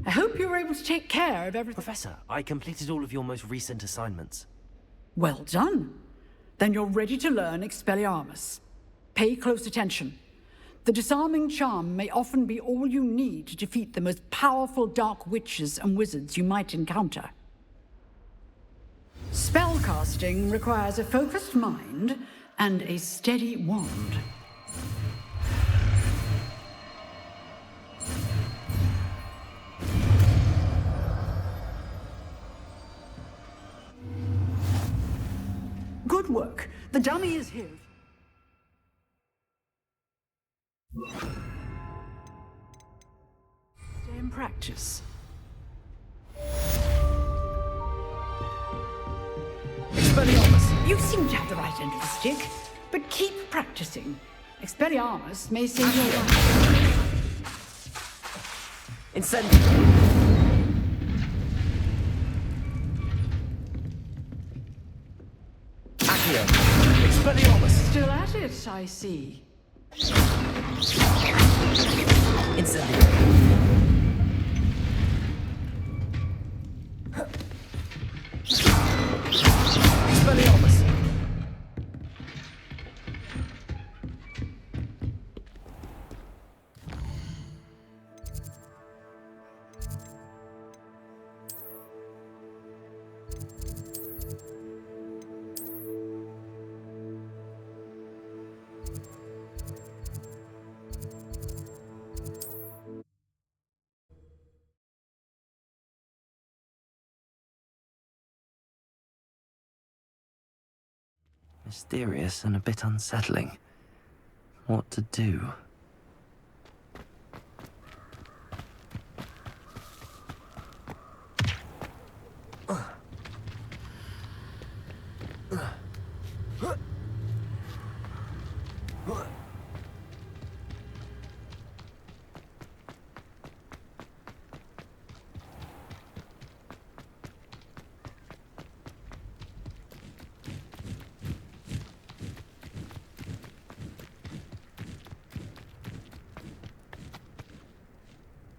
I hope you were able to take care of everything. Professor, I completed all of your most recent assignments. Well done. Then you're ready to learn Expelliarmus. Pay close attention. The disarming charm may often be all you need to defeat the most powerful dark witches and wizards you might encounter. Spellcasting requires a focused mind and a steady wand. Good work. The dummy is here. Stay in practice. Expelliarmus, you seem to have the right end of the stick, but keep practicing. Expelliarmus may save your life. Incendio! Accio! Expelliarmus! Still at it, I see. Incendio! Expelliarmus! Mysterious and a bit unsettling. What to do?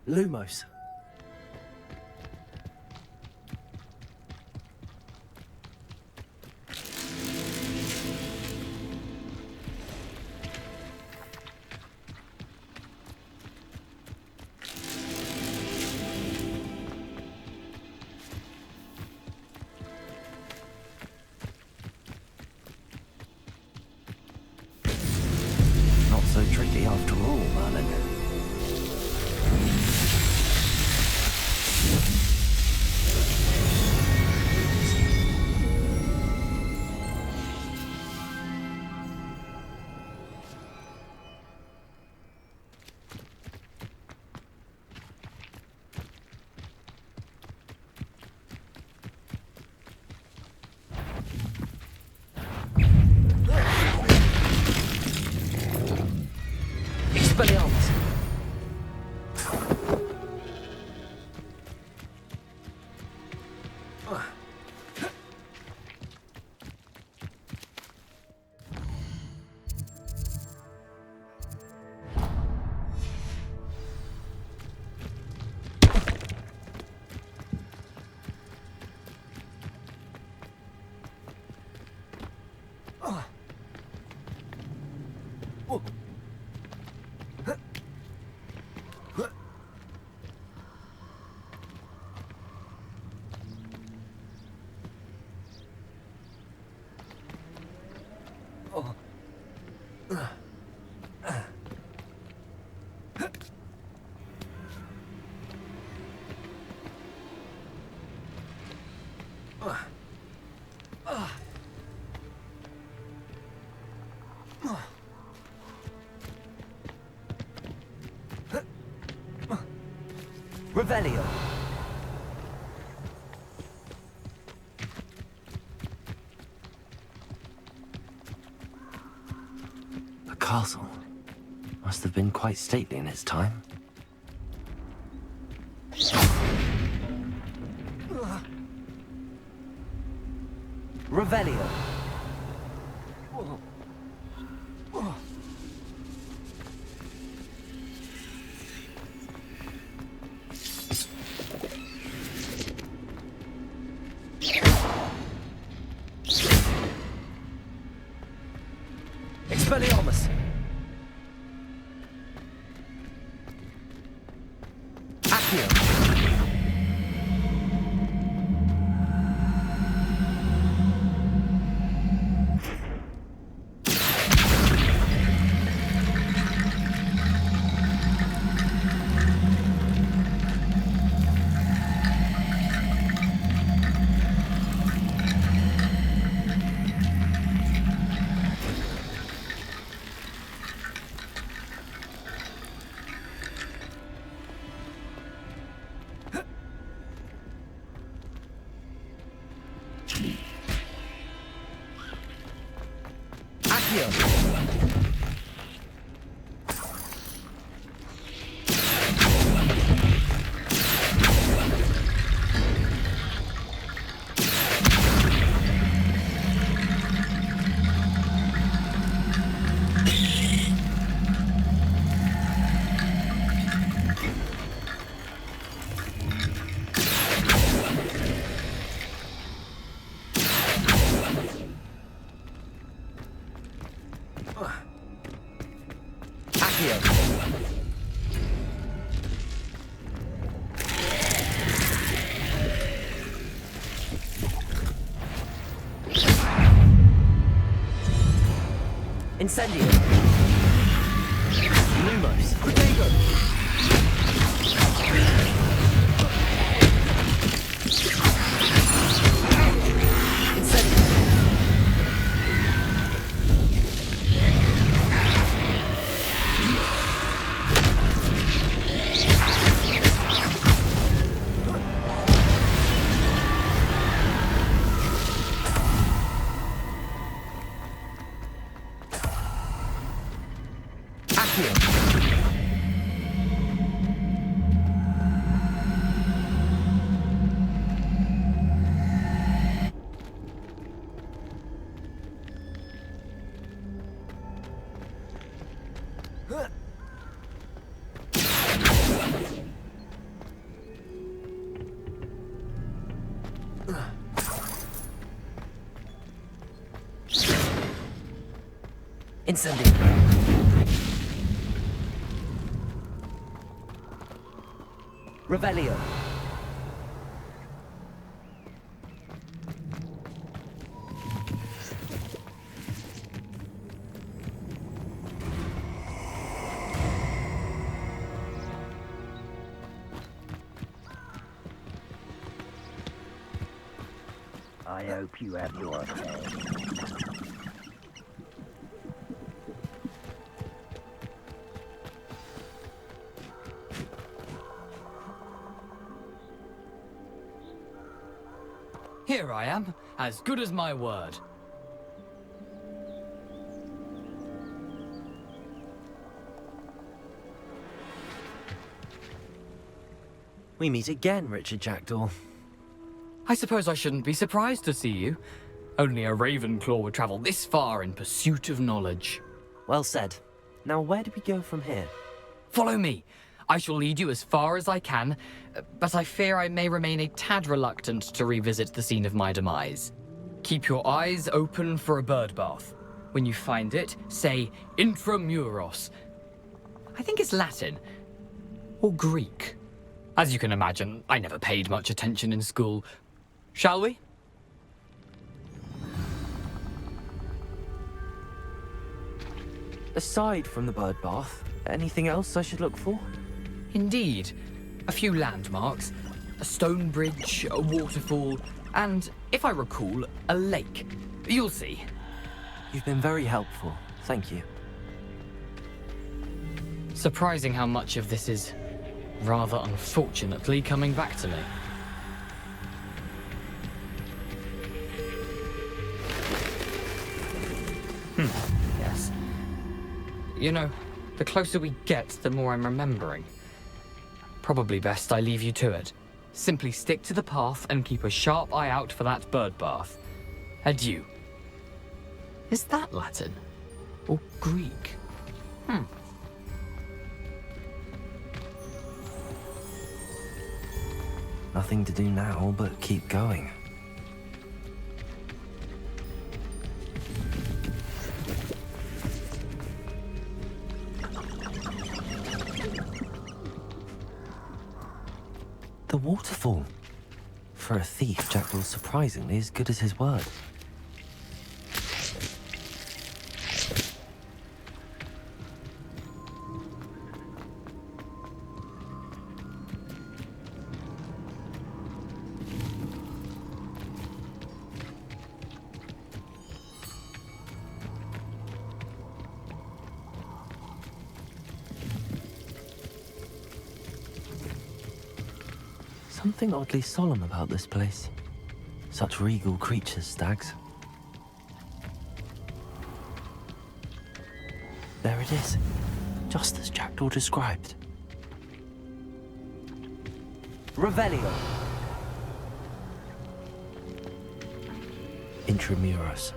Lumos. Not so tricky after all, Merlin. Expelliarmus! Revelio. The castle must have been quite stately in its time. Revelio. Expelliarmus! Accio! Incendio! Lumos! Protego! Incendio! Incendio! Revelio! I hope you have your pay. Here I am, as good as my word. We meet again, Richard Jackdaw. I suppose I shouldn't be surprised to see you. Only a Ravenclaw would travel this far in pursuit of knowledge. Well said. Now where do we go from here? Follow me. I shall lead you as far as I can, but I fear I may remain a tad reluctant to revisit the scene of my demise. Keep your eyes open for a bird bath. When you find it, say Intramuros. I think it's Latin. Or Greek. As you can imagine, I never paid much attention in school. Shall we? Aside from the bird bath, anything else I should look for? Indeed. A few landmarks, a stone bridge, a waterfall, and, if I recall, a lake. You'll see. You've been very helpful. Thank you. Surprising how much of this is, rather unfortunately, coming back to me. Yes. You know, the closer we get, the more I'm remembering. Probably best I leave you to it. Simply stick to the path and keep a sharp eye out for that bird bath. Adieu. Is that Latin? Or Greek? Nothing to do now but keep going. The waterfall. For a thief, Jackdaw's surprisingly as good as his word. Something oddly solemn about this place. Such regal creatures, stags. There it is, just as Jackdaw described. Revelio. Intramuros.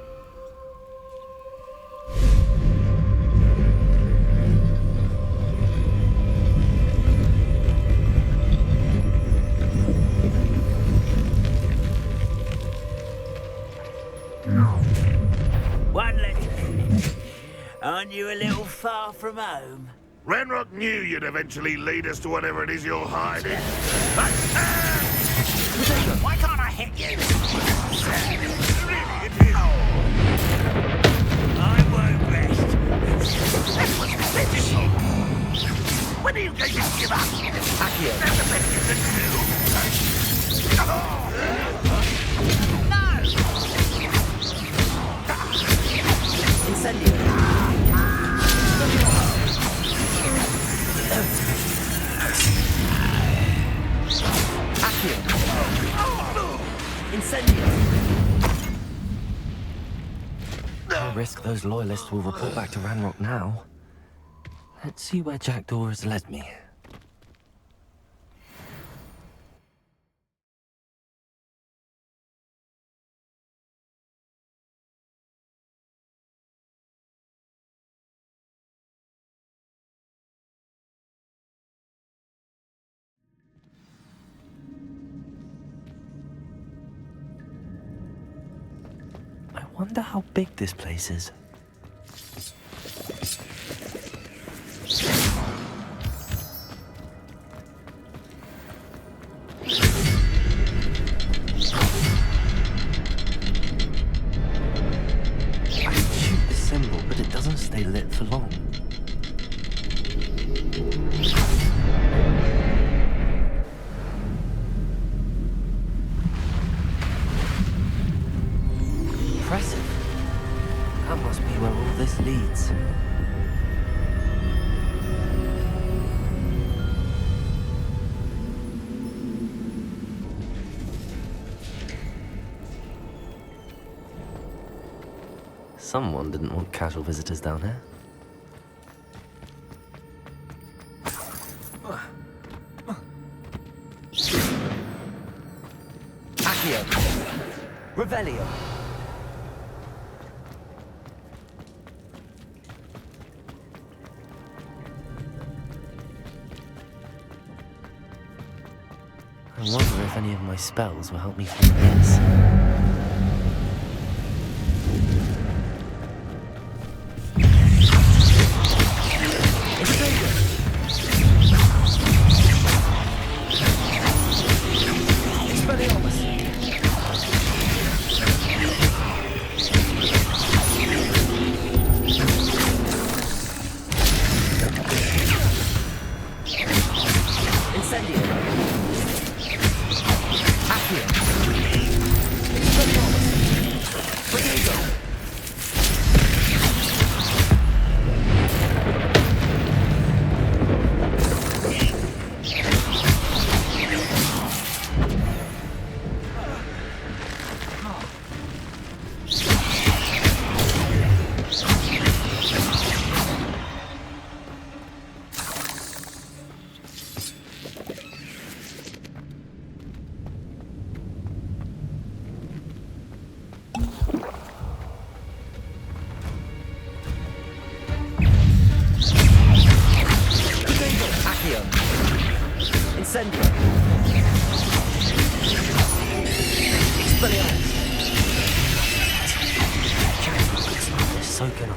One less. Aren't you a little far from home? Ranrock knew you'd eventually lead us to whatever it is you're hiding. Why can't I hit you? Really, it is. I won't rest. That was pitiful. When are you going to give up? Accio. That's the best you can do. No! Incendio. Accio. Incendio. No risk those loyalists will report back to Ranrock now. Let's see where Jackdaw has led me. I wonder how big this place is. I can shoot the symbol, but it doesn't stay lit for long. Impressive. That must be where all this leads. Someone didn't want casual visitors down here. Accio. Revelio. I wonder if any of my spells will help me through this. Incendio. Expelliarmus. So can I.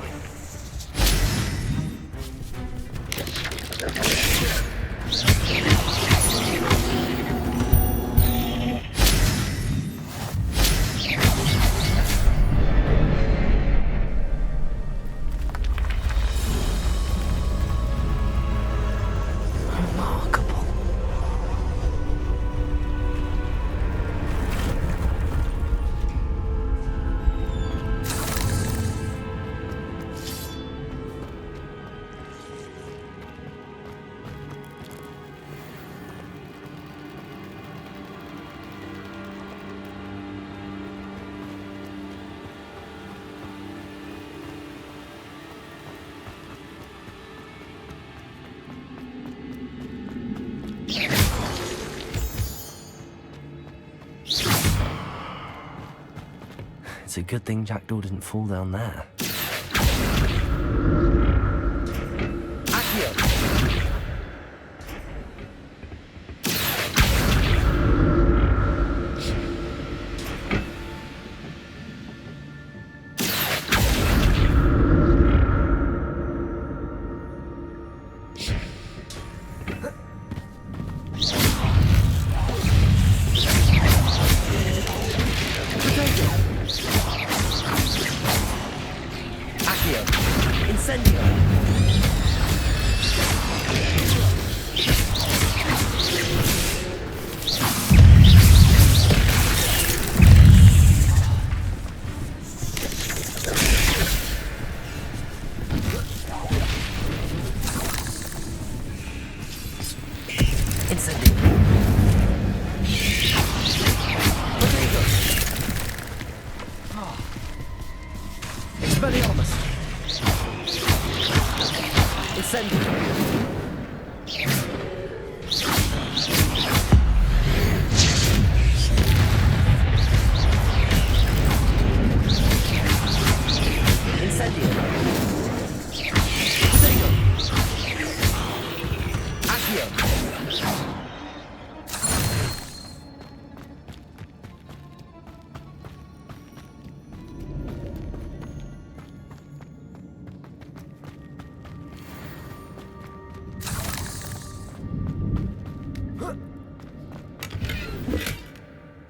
It's a good thing Jackdaw didn't fall down there. Accio!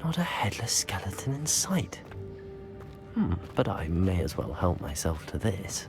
Not a headless skeleton in sight. But I may as well help myself to this.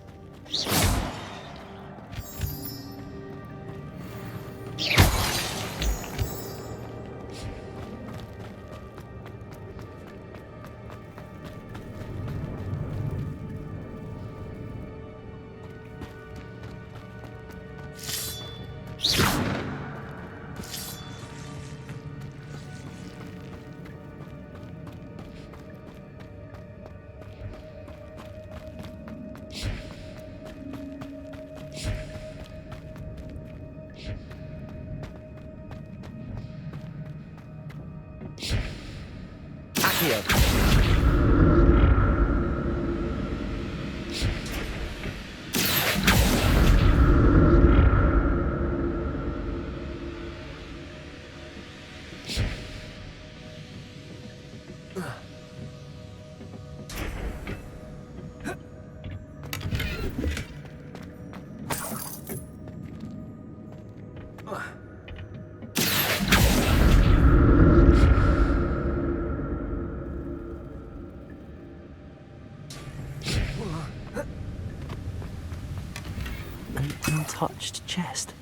An untouched chest.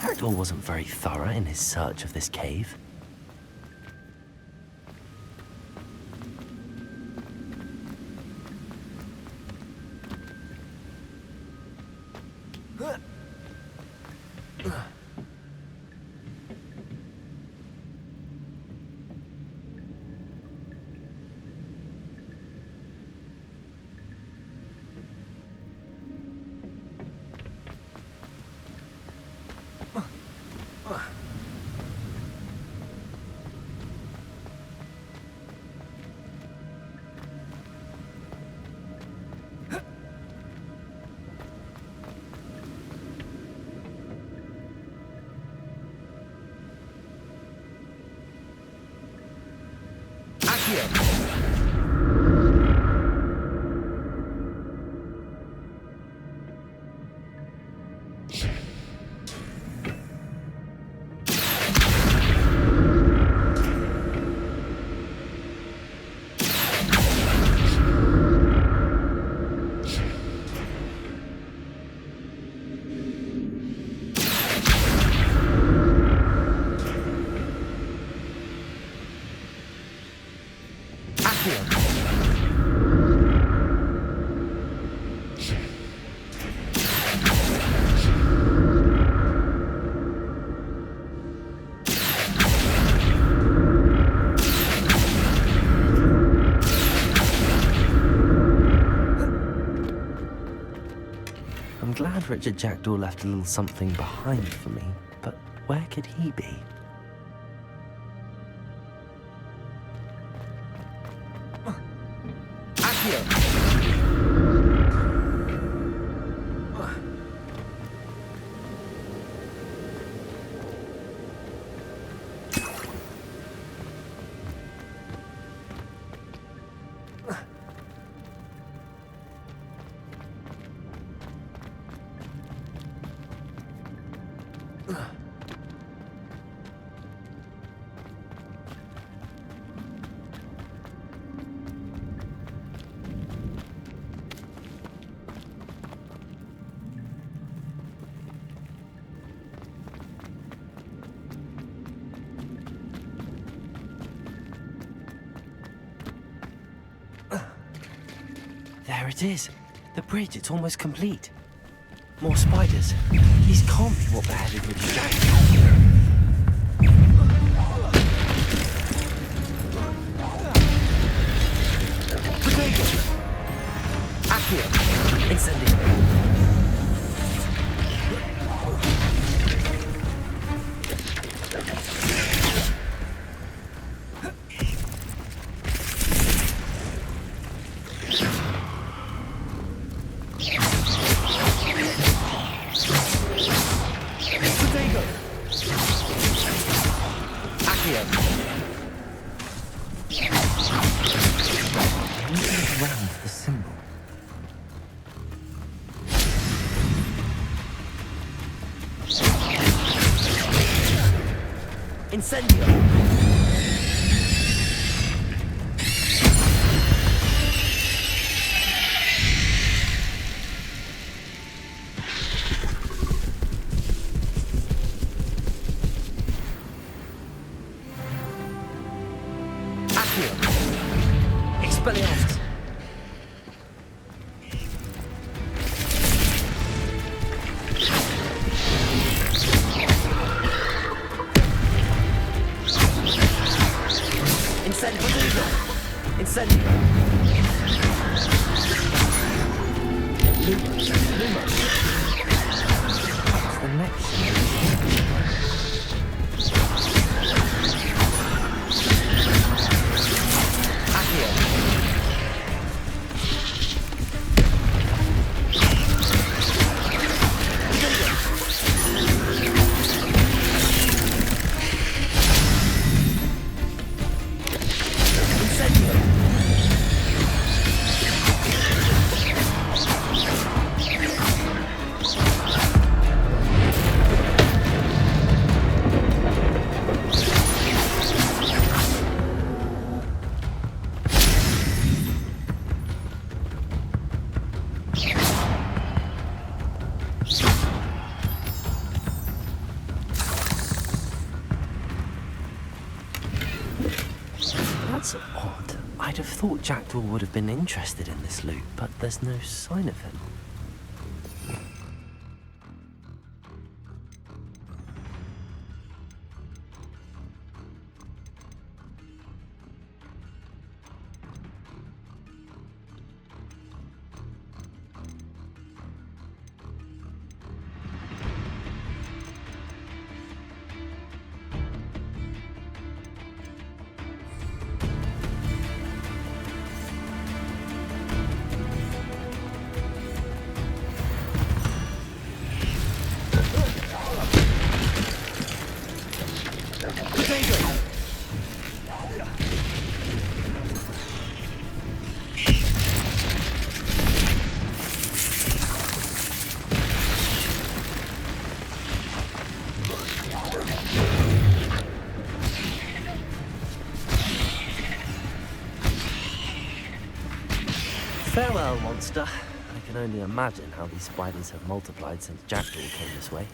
Jackdaw wasn't very thorough in his search of this cave. I'm glad Richard Jackdaw left a little something behind for me, but where could he be? There it is. The bridge, it's almost complete. More spiders. These can't be what beheaded Richard Jackson. Potato! Accio! Incendio! Around the symbol. Incendio! Accio! Expelliarmus! Incendio! Incendio! Luma! What's the next? That's odd. I'd have thought Jackdaw would have been interested in this loot, but there's no sign of him. Farewell, monster. I can only imagine how these spiders have multiplied since Jackdaw came this way.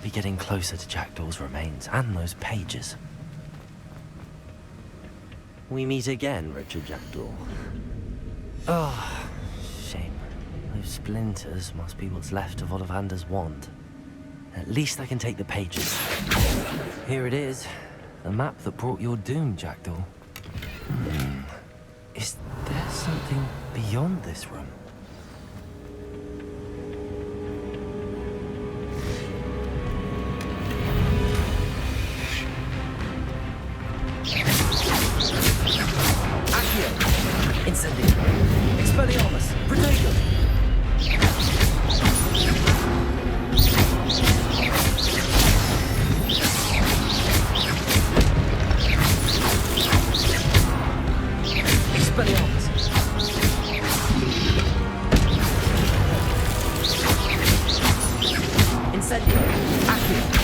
be getting closer to Jackdaw's remains and those pages. We meet again, Richard Jackdaw. Oh, shame. Those splinters must be what's left of Ollivander's wand. At least I can take the pages. Here it is. The map that brought your doom, Jackdaw. Is there something beyond this room? Accio! Incendio! Expelliarmus! Protego! Expelliarmus! Incendio! Accio!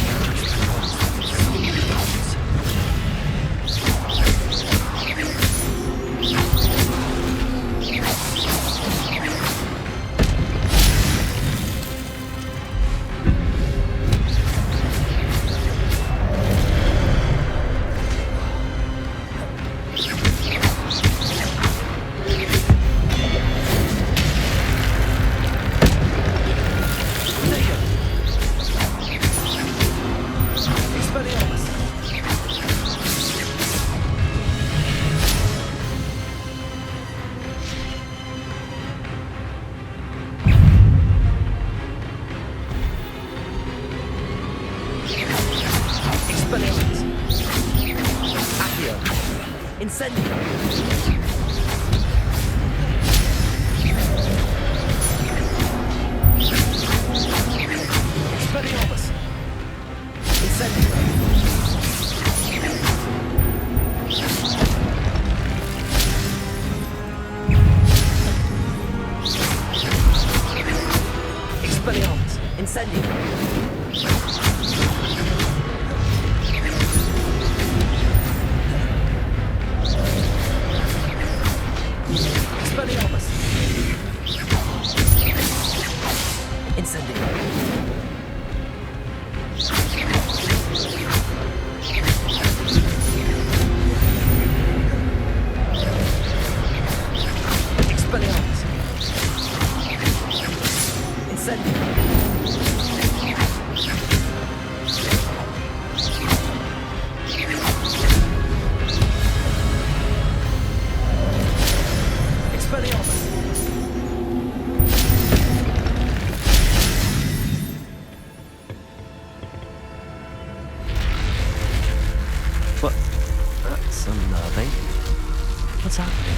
What's happening?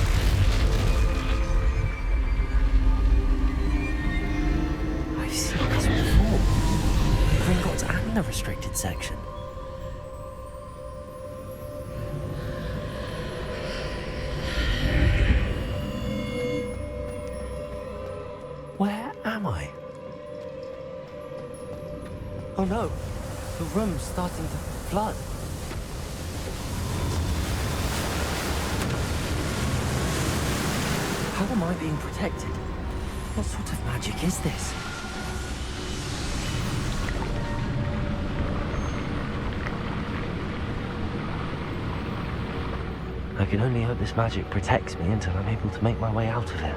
I've seen this before. Gringotts and the restricted section. Where am I? Oh no, the room's starting to flood. How am I being protected? What sort of magic is this? I can only hope this magic protects me until I'm able to make my way out of here.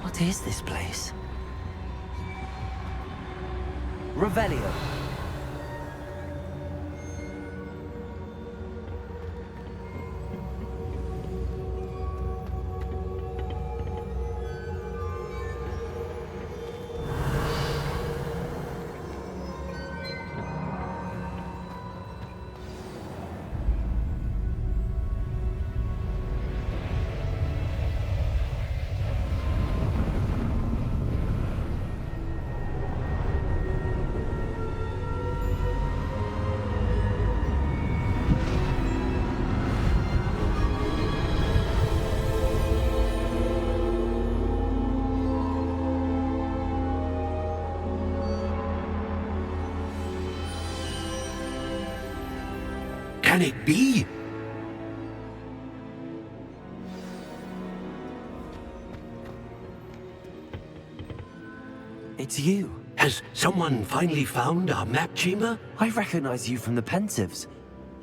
What is this place? Revelio. can it be? It's you. Has someone finally found our map chamber? I recognize you from the Pensives.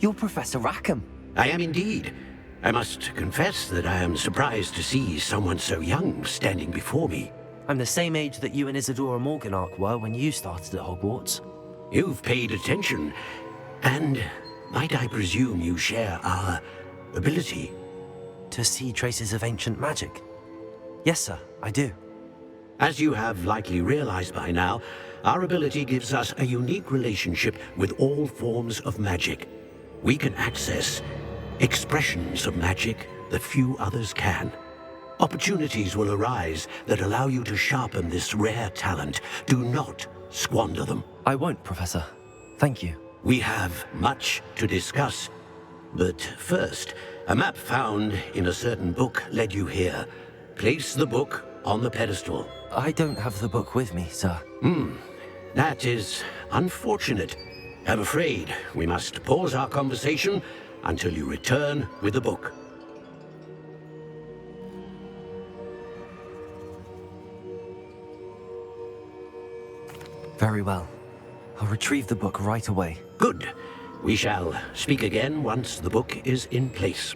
You're Professor Rackham. I am indeed. I must confess that I am surprised to see someone so young standing before me. I'm the same age that you and Isadora Morganach were when you started at Hogwarts. You've paid attention, and might I presume you share our ability? To see traces of ancient magic? Yes, sir, I do. As you have likely realized by now, our ability gives us a unique relationship with all forms of magic. We can access expressions of magic that few others can. Opportunities will arise that allow you to sharpen this rare talent. Do not squander them. I won't, Professor. Thank you. We have much to discuss. But first, a map found in a certain book led you here. Place the book on the pedestal. I don't have the book with me, sir. That is unfortunate. I'm afraid we must pause our conversation until you return with the book. Very well. I'll retrieve the book right away. Good. We shall speak again once the book is in place.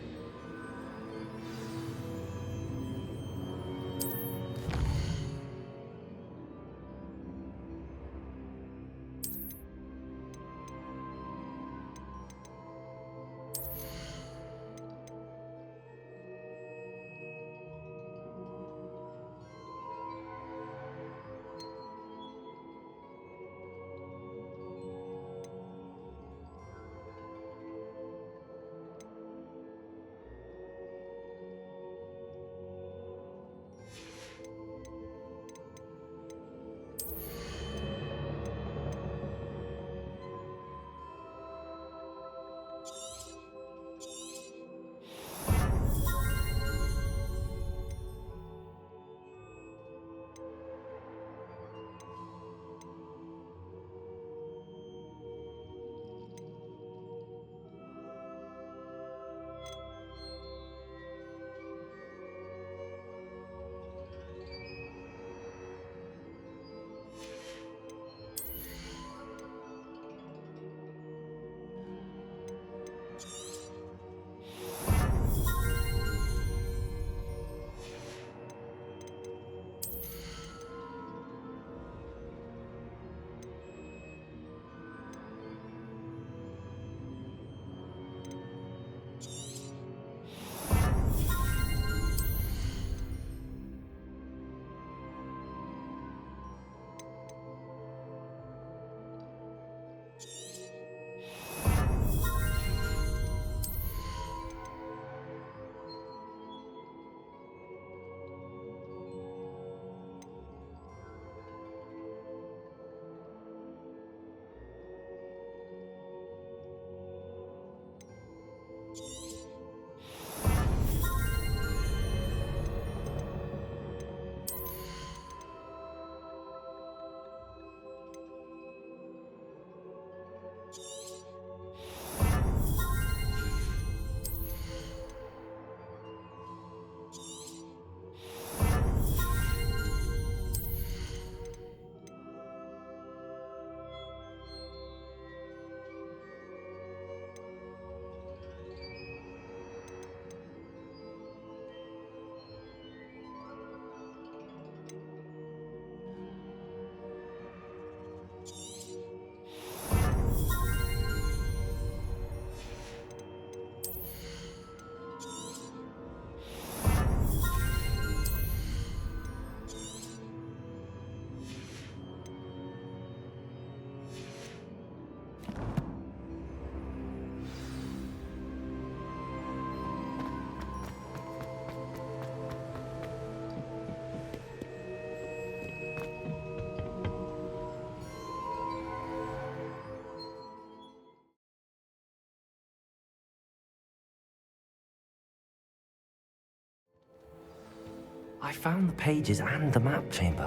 I found the pages and the map chamber.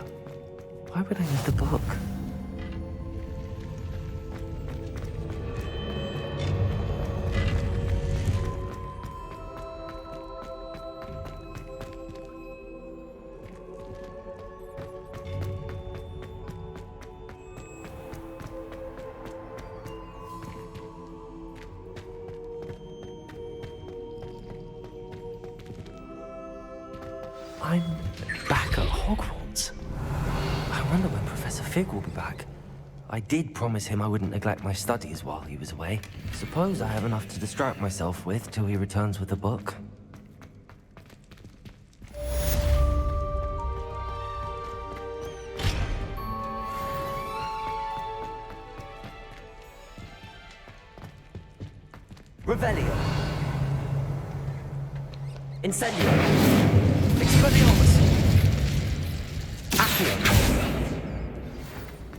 Why would I need the book? I'm back at Hogwarts. I wonder when Professor Fig will be back. I did promise him I wouldn't neglect my studies while he was away. Suppose I have enough to distract myself with till he returns with a book. Revelio. Incendio. Expelliarmus. Accio.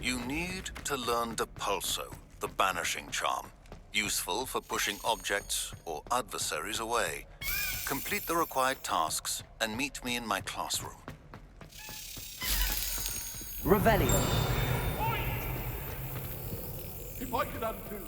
You need to learn Depulso, the banishing charm. Useful for pushing objects or adversaries away. Complete the required tasks and meet me in my classroom. Revelio. If I could undo...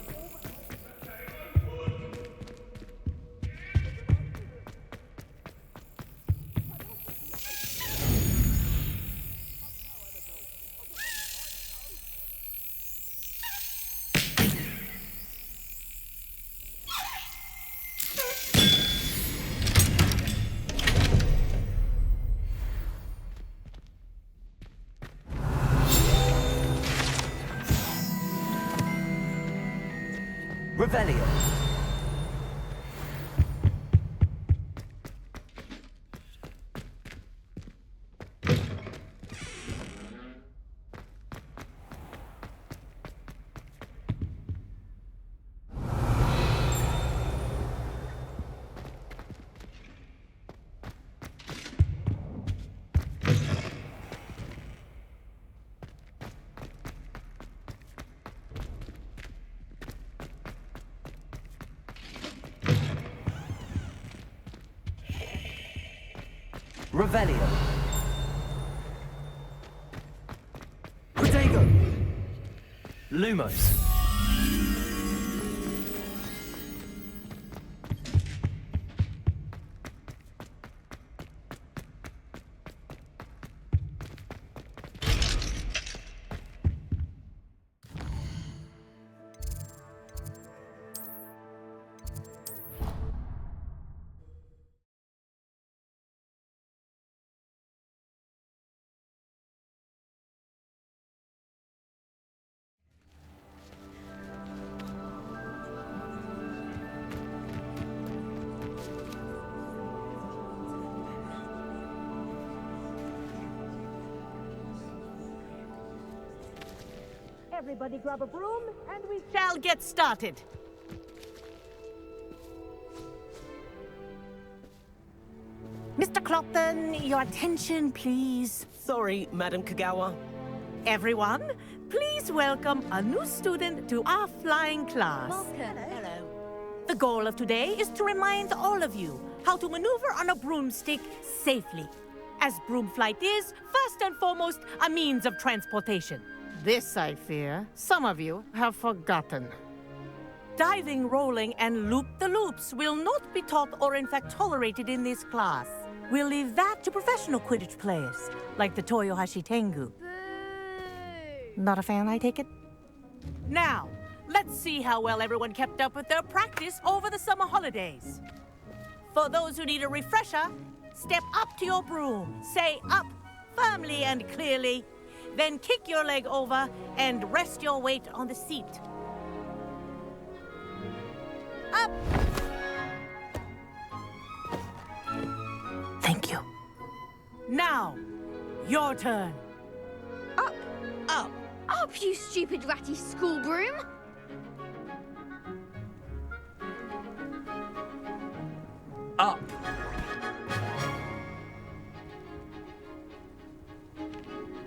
Revelio. Revelio. Protego. Lumos. Everybody grab a broom, and we shall get started. Mr. Clopton, your attention, please. Sorry, Madam Kagawa. Everyone, please welcome a new student to our flying class. Hello. The goal of today is to remind all of you how to maneuver on a broomstick safely, as broom flight is, first and foremost, a means of transportation. This, I fear, some of you have forgotten. Diving, rolling, and loop-the-loops will not be taught or in fact tolerated in this class. We'll leave that to professional Quidditch players, like the Toyohashi Tengu. Not a fan, I take it? Now, let's see how well everyone kept up with their practice over the summer holidays. For those who need a refresher, step up to your broom, say up firmly and clearly, then kick your leg over and rest your weight on the seat. Up! Thank you. Now, your turn. Up, Up. up, you stupid ratty school broom! Up.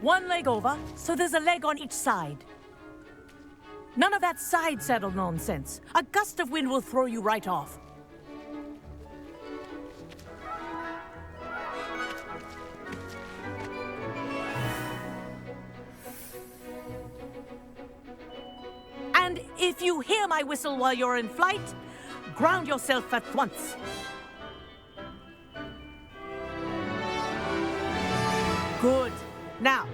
One leg over, so there's a leg on each side. None of that side saddle nonsense. A gust of wind will throw you right off. And if you hear my whistle while you're in flight, ground yourself at once. Good. Now,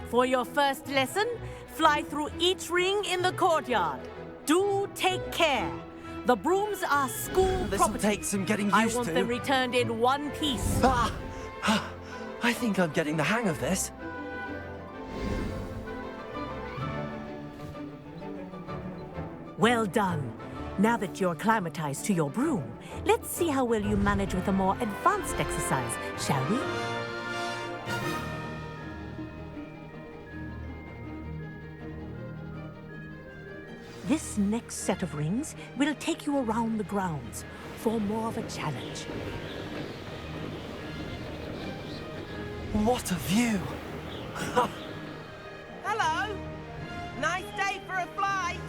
for your first lesson, fly through each ring in the courtyard. Do take care. The brooms are school This'll property. take some getting I used want to. them returned in one piece. I think I'm getting the hang of this. Well done. Now that you're acclimatized to your broom, let's see how well you manage with a more advanced exercise, shall we? This next set of rings will take you around the grounds for more of a challenge. What a view! Hello! Nice day for a flight!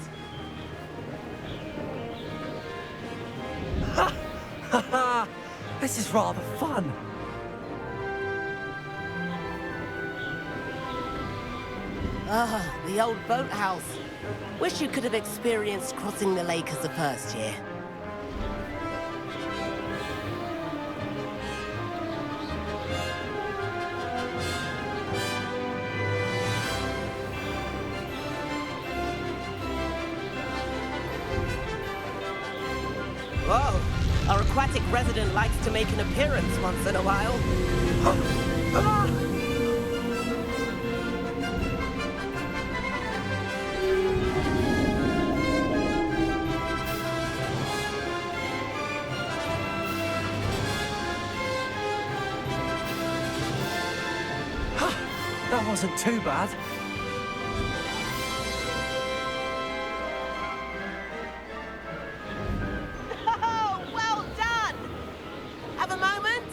This is rather fun. Ah, the old boathouse. Wish you could have experienced crossing the lake as a first year. Whoa, our aquatic resident likes to make an appearance once in a while. That wasn't too bad. Oh, well done! Have a moment?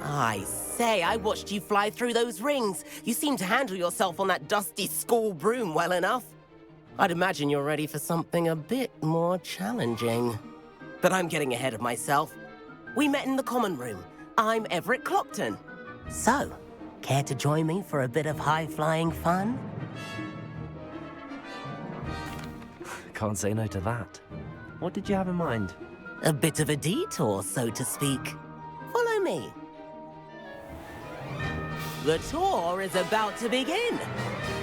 I say, I watched you fly through those rings. You seem to handle yourself on that dusty school broom well enough. I'd imagine you're ready for something a bit more challenging. But I'm getting ahead of myself. We met in the common room. I'm Everett Clopton. So, care to join me for a bit of high-flying fun? Can't say no to that. What did you have in mind? A bit of a detour, so to speak. Follow me. The tour is about to begin.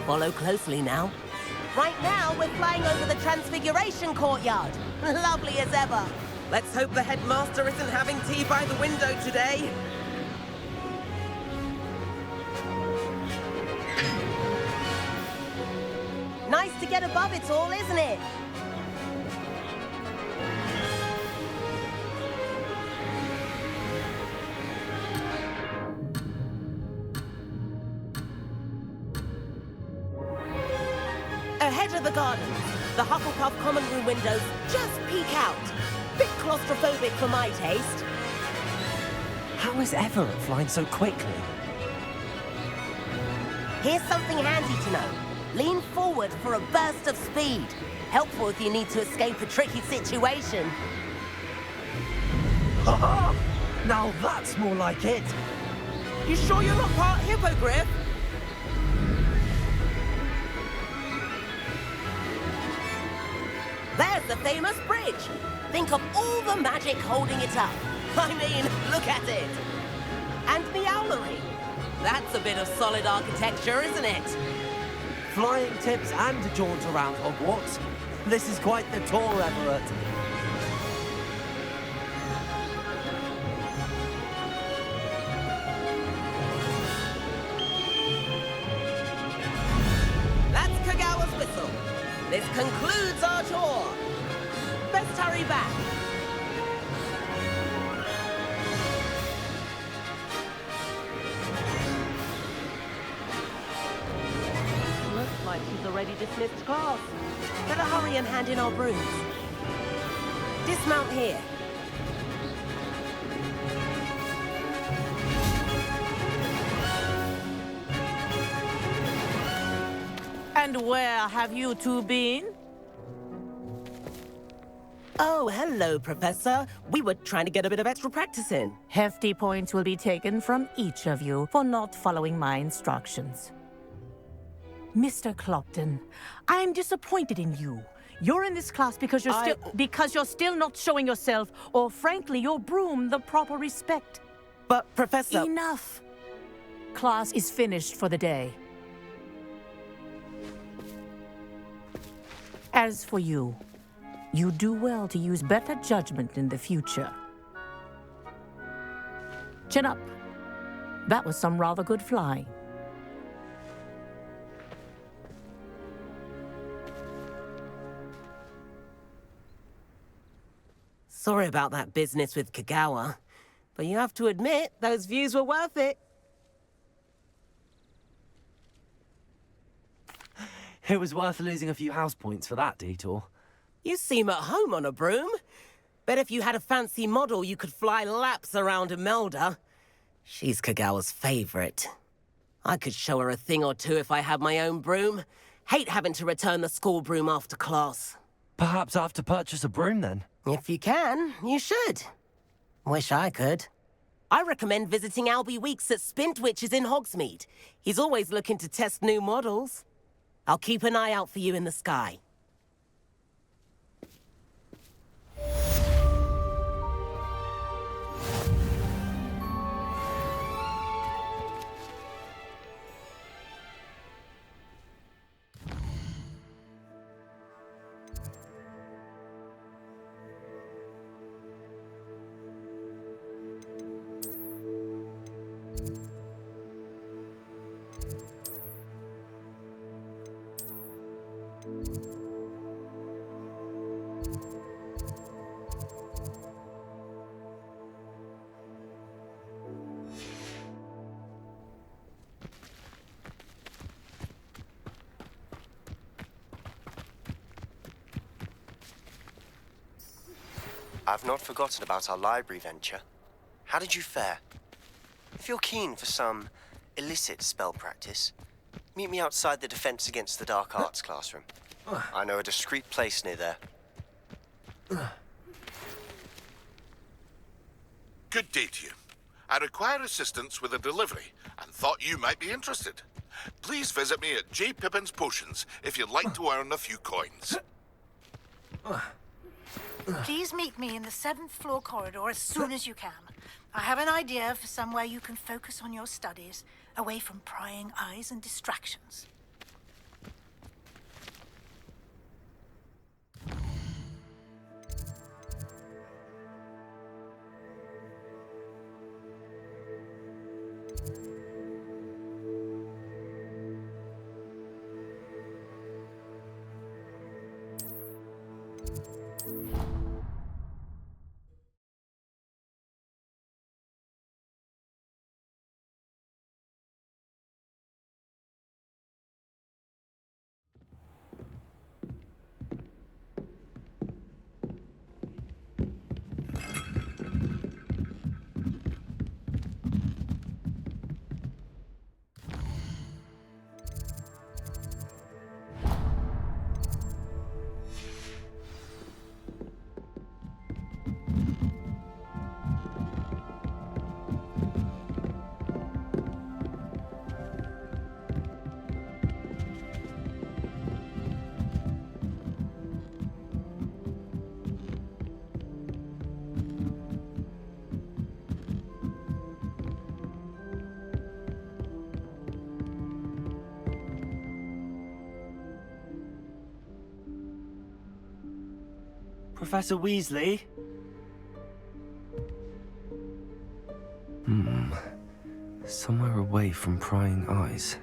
Follow closely now. Right now, we're flying over the Transfiguration Courtyard. Lovely as ever. Let's hope the headmaster isn't having tea by the window today. Nice to get above it all, isn't it? Ahead of the gardens, the Hufflepuff common room windows just peek out. Bit claustrophobic for my taste. How is Everett flying so quickly? Here's something handy to know. Lean forward for a burst of speed. Helpful if you need to escape a tricky situation. Now that's more like it. You sure you're not part hippogriff? There's the famous bridge. Think of all the magic holding it up. I mean, look at it. And the owlery. That's a bit of solid architecture, isn't it? Flying tips and a jaunt around Hogwarts. This is quite the tour, Everett. That's Kagawa's whistle. This concludes our tour. Best hurry back. Looks like she's already dismissed class. Better hurry and hand in our brooms. Dismount here. And where have you two been? Oh, hello, Professor. We were trying to get a bit of extra practice in. Hefty points will be taken from each of you for not following my instructions. Mr. Clopton, I'm disappointed in you. You're in this class because you're still not showing yourself, or frankly, your broom the proper respect. But, Professor... Enough. Class is finished for the day. As for you, You do well to use better judgment in the future. Chin up. That was some rather good flying. Sorry about that business with Kagawa, but you have to admit, those views were worth it. It was worth losing a few house points for that detour. You seem at home on a broom. Bet if you had a fancy model, you could fly laps around Imelda. She's Kagawa's favorite. I could show her a thing or two if I had my own broom. Hate having to return the school broom after class. Perhaps I have to purchase a broom then? If you can, you should. Wish I could. I recommend visiting Albie Weeks at Spintwitches in Hogsmeade. He's always looking to test new models. I'll keep an eye out for you in the sky. I've not forgotten about our library venture. How did you fare? If you're keen for some illicit spell practice, meet me outside the Defense Against the Dark Arts classroom. I know a discreet place near there. Good day to you. I require assistance with a delivery and thought you might be interested. Please visit me at J. Pippin's Potions if you'd like to earn a few coins. Please meet me in the 7th floor corridor as soon as you can. I have an idea for somewhere you can focus on your studies, away from prying eyes and distractions. Professor Weasley? Somewhere away from prying eyes.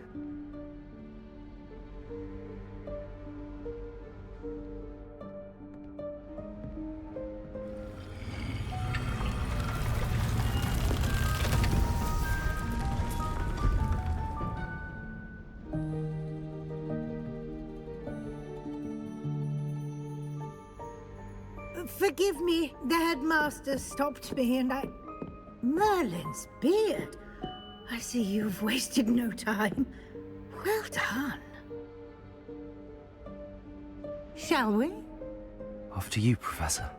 Forgive me, the headmaster stopped me and I... Merlin's beard. I see you've wasted no time. Well done. Shall we? After you, Professor.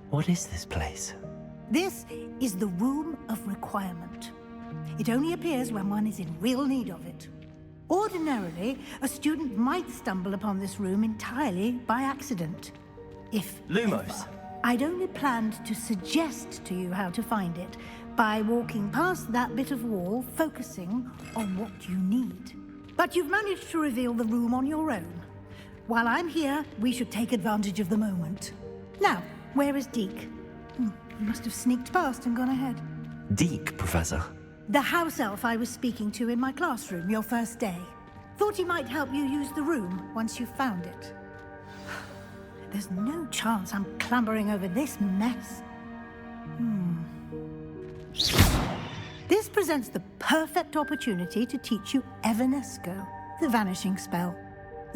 What is this place? This is the Room of Requirement. It only appears when one is in real need of it. Ordinarily, a student might stumble upon this room entirely by accident. If Lumos. ever. I'd only planned to suggest to you how to find it by walking past that bit of wall, focusing on what you need. But you've managed to reveal the room on your own. While I'm here, we should take advantage of the moment. Now, where is Deke? He must have sneaked past and gone ahead. Deke, Professor. The house elf I was speaking to in my classroom your first day. Thought he might help you use the room once you found it. There's no chance I'm clambering over this mess. This presents the perfect opportunity to teach you Evanesco, the vanishing spell.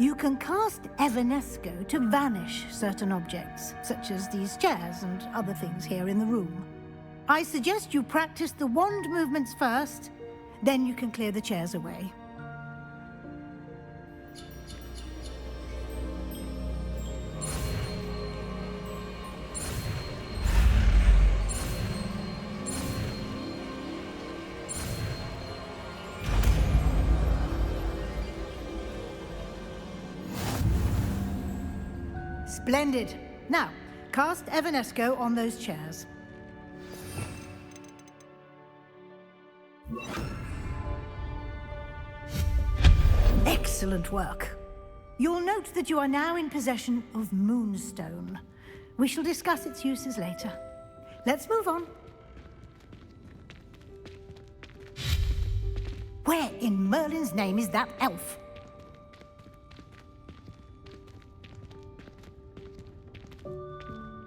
You can cast Evanesco to vanish certain objects, such as these chairs and other things here in the room. I suggest you practice the wand movements first, then you can clear the chairs away. Splendid. Now, cast Evanesco on those chairs. Excellent work. You'll note that you are now in possession of Moonstone. We shall discuss its uses later. Let's move on. Where in Merlin's name is that elf?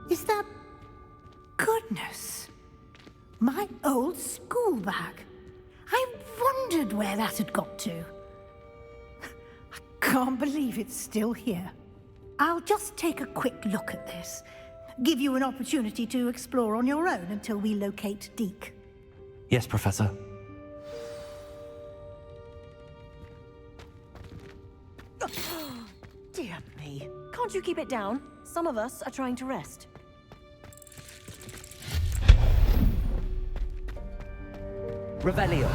Is that... Goodness. My old school bag. I wondered where that had got to. I can't believe it's still here. I'll just take a quick look at this. Give you an opportunity to explore on your own until we locate Deke. Yes, Professor. Dear me. Can't you keep it down? Some of us are trying to rest. Revelio.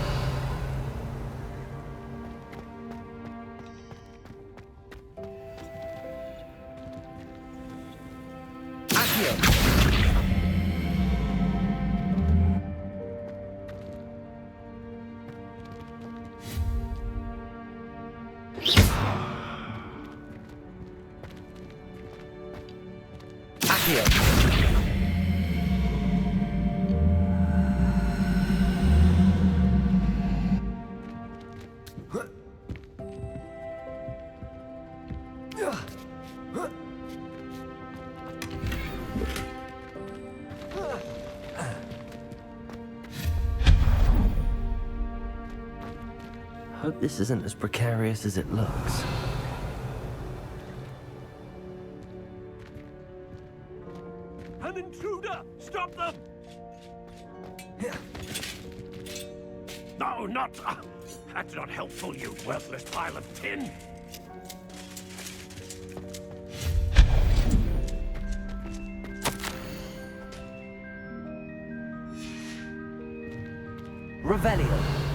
Accio. Hope this isn't as precarious as it looks. An intruder! Stop them! No, not... that's not helpful, you worthless pile of tin! Revelio.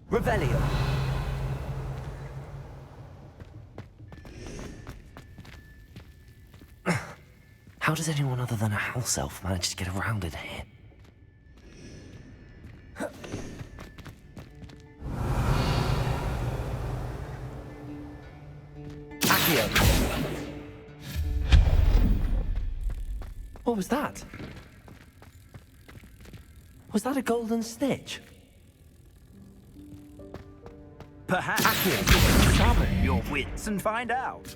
Revelio. How does anyone other than a house elf manage to get around in here? Accio. What was that? Was that a golden stitch? Perhaps you can summon your wits and find out.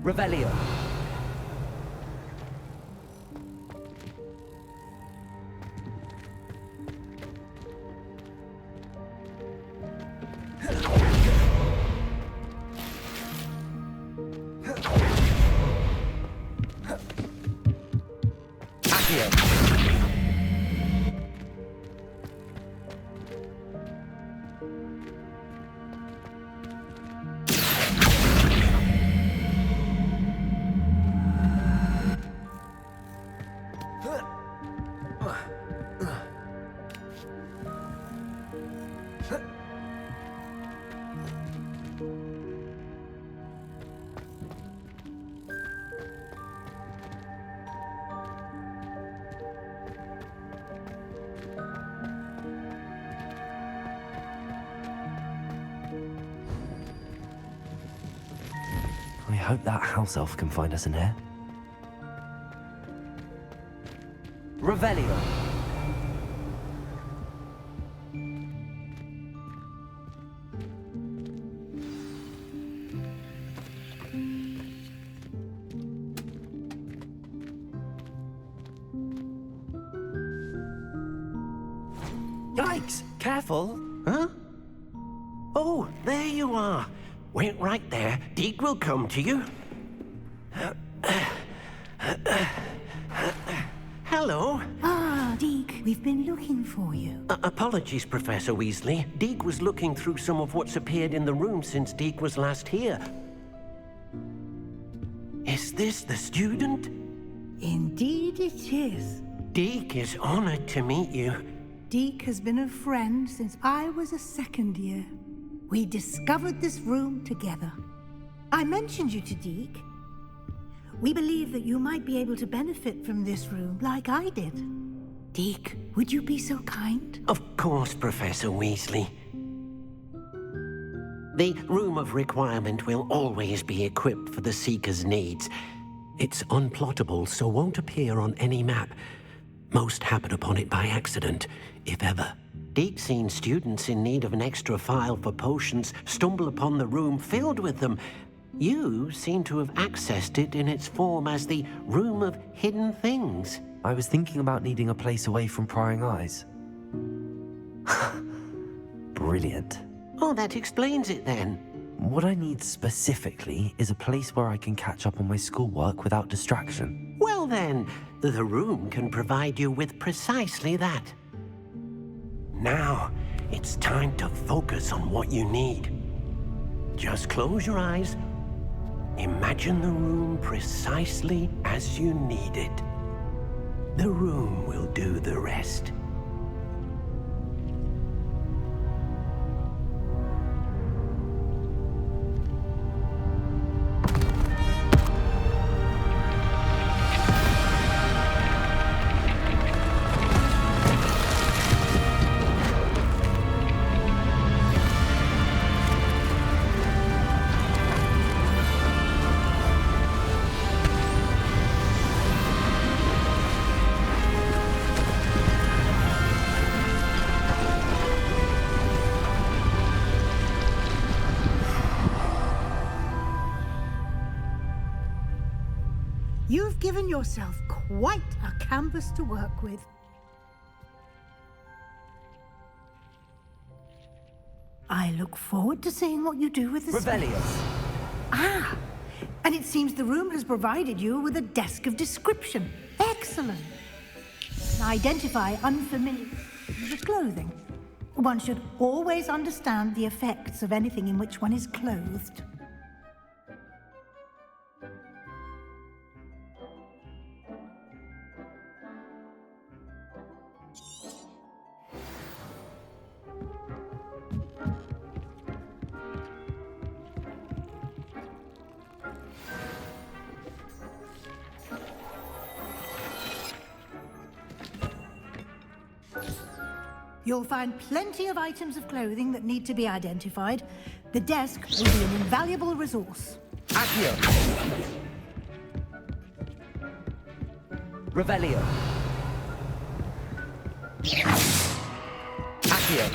Revelio. I hope that house elf can find us in here. Revelio. Yikes! Careful! Huh? Oh, there you are. Wait right there. Deke will come to you. Hello. Ah, Deke, we've been looking for you. Apologies, Professor Weasley. Deke was looking through some of what's appeared in the room since Deke was last here. Is this the student? Indeed it is. Deke is honored to meet you. Deke has been a friend since I was a second year. We discovered this room together. I mentioned you to Deke. We believe that you might be able to benefit from this room like I did. Deke, would you be so kind? Of course, Professor Weasley. The Room of Requirement will always be equipped for the Seeker's needs. It's unplottable, so won't appear on any map. Most happen upon it by accident, if ever. Deke's seen students in need of an extra file for potions stumble upon the room filled with them. You seem to have accessed it in its form as the Room of Hidden Things. I was thinking about needing a place away from prying eyes. Brilliant. Oh, that explains it then. What I need specifically is a place where I can catch up on my schoolwork without distraction. Well then, the room can provide you with precisely that. Now, it's time to focus on what you need. Just close your eyes. Imagine the room precisely as you need it. The room will do the rest. You've given yourself quite a canvas to work with. I look forward to seeing what you do with the Revelio. Ah, and it seems the room has provided you with a desk of description. Excellent. Identify unfamiliar clothing. One should always understand the effects of anything in which one is clothed. You'll find plenty of items of clothing that need to be identified. The desk will be an invaluable resource. Accio! Revelio! Accio!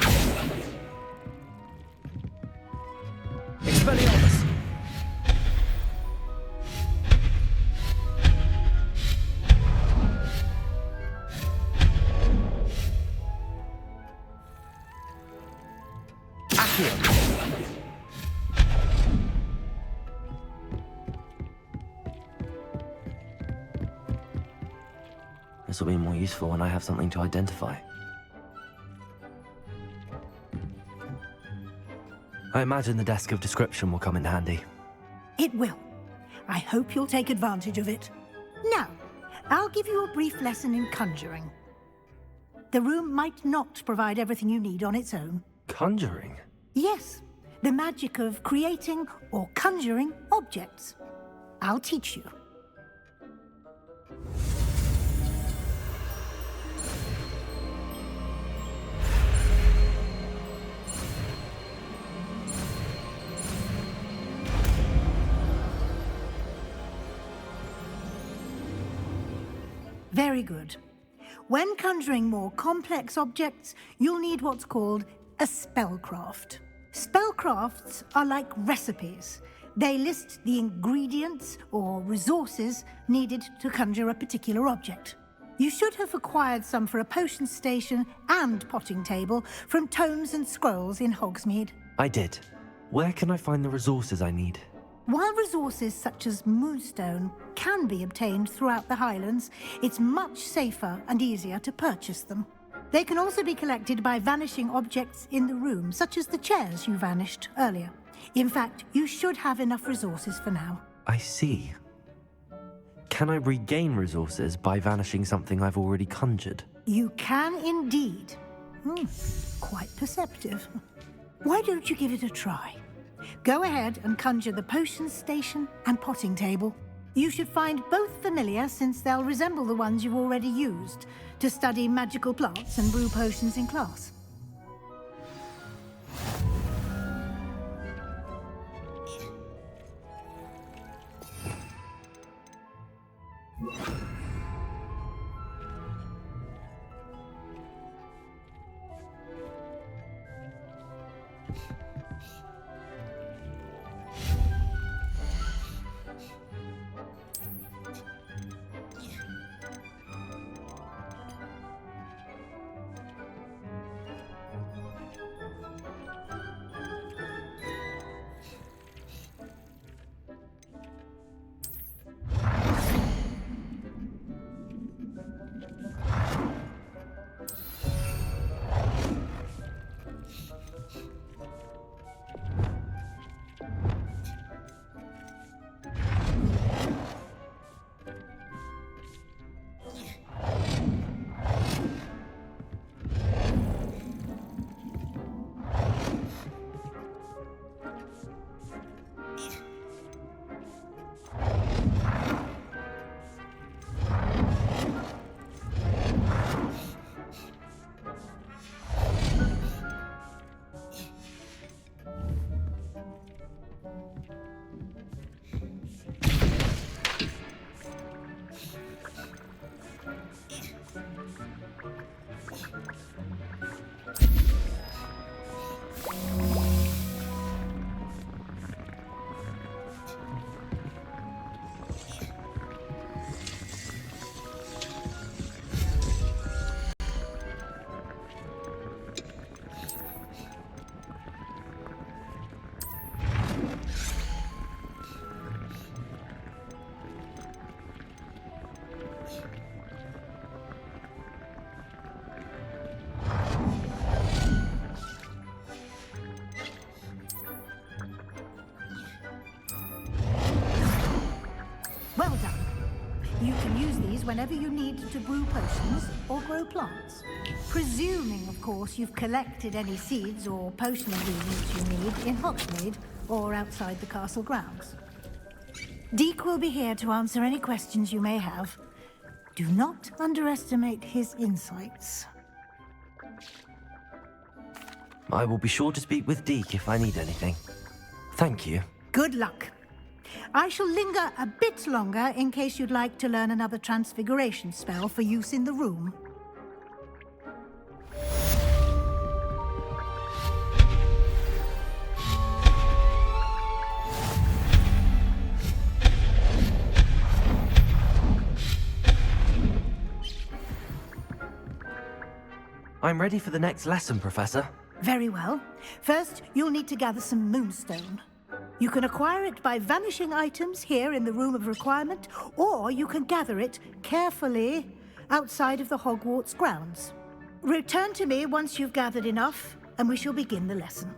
Expelliarmus! This will be more useful when I have something to identify. I imagine the desk of description will come in handy. It will. I hope you'll take advantage of it. Now, I'll give you a brief lesson in conjuring. The room might not provide everything you need on its own. Conjuring? Yes, the magic of creating or conjuring objects. I'll teach you. Very good. When conjuring more complex objects, you'll need what's called a spellcraft. Spellcrafts are like recipes. They list the ingredients or resources needed to conjure a particular object. You should have acquired some for a potion station and potting table from tomes and scrolls in Hogsmeade. I did. Where can I find the resources I need? While resources such as moonstone can be obtained throughout the Highlands, it's much safer and easier to purchase them. They can also be collected by vanishing objects in the room, such as the chairs you vanished earlier. In fact, you should have enough resources for now. I see. Can I regain resources by vanishing something I've already conjured? You can indeed. Quite perceptive. Why don't you give it a try? Go ahead and conjure the potion station and potting table. You should find both familiar, since they'll resemble the ones you've already used to study magical plants and brew potions in class. Well done. You can use these whenever you need to brew potions or grow plants. Presuming, of course, you've collected any seeds or potion ingredients you need in Hogsmeade or outside the castle grounds. Deek will be here to answer any questions you may have. Do not underestimate his insights. I will be sure to speak with Deke if I need anything. Thank you. Good luck. I shall linger a bit longer in case you'd like to learn another transfiguration spell for use in the room. I'm ready for the next lesson, Professor. Very well. First, you'll need to gather some moonstone. You can acquire it by vanishing items here in the Room of Requirement, or you can gather it carefully outside of the Hogwarts grounds. Return to me once you've gathered enough, and we shall begin the lesson.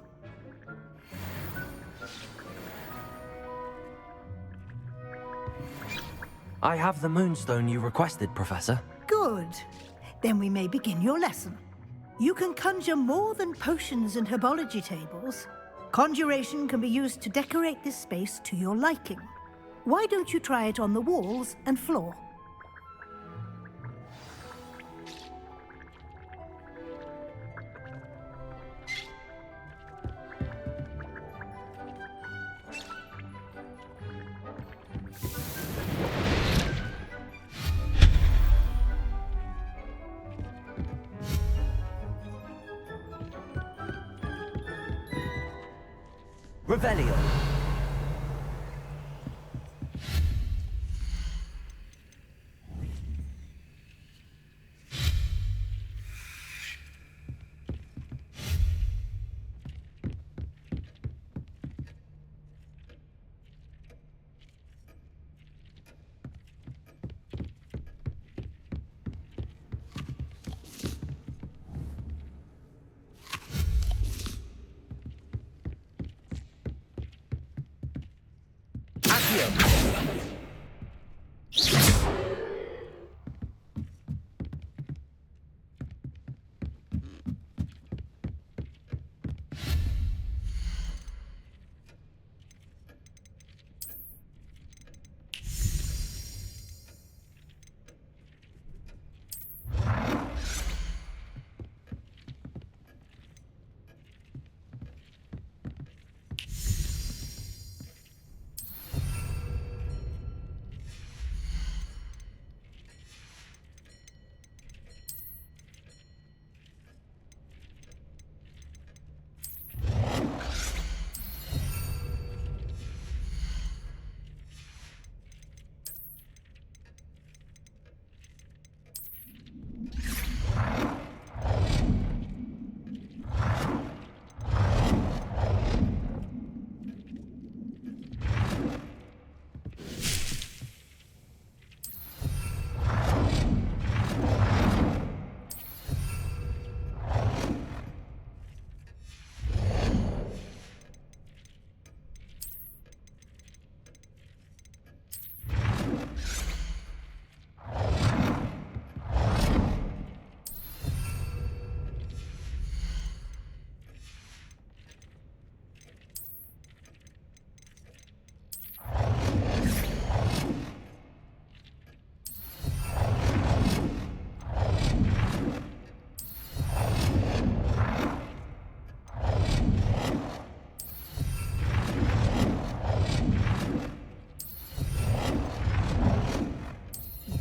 I have the moonstone you requested, Professor. Good. Then we may begin your lesson. You can conjure more than potions and herbology tables. Conjuration can be used to decorate this space to your liking. Why don't you try it on the walls and floor? Revelio.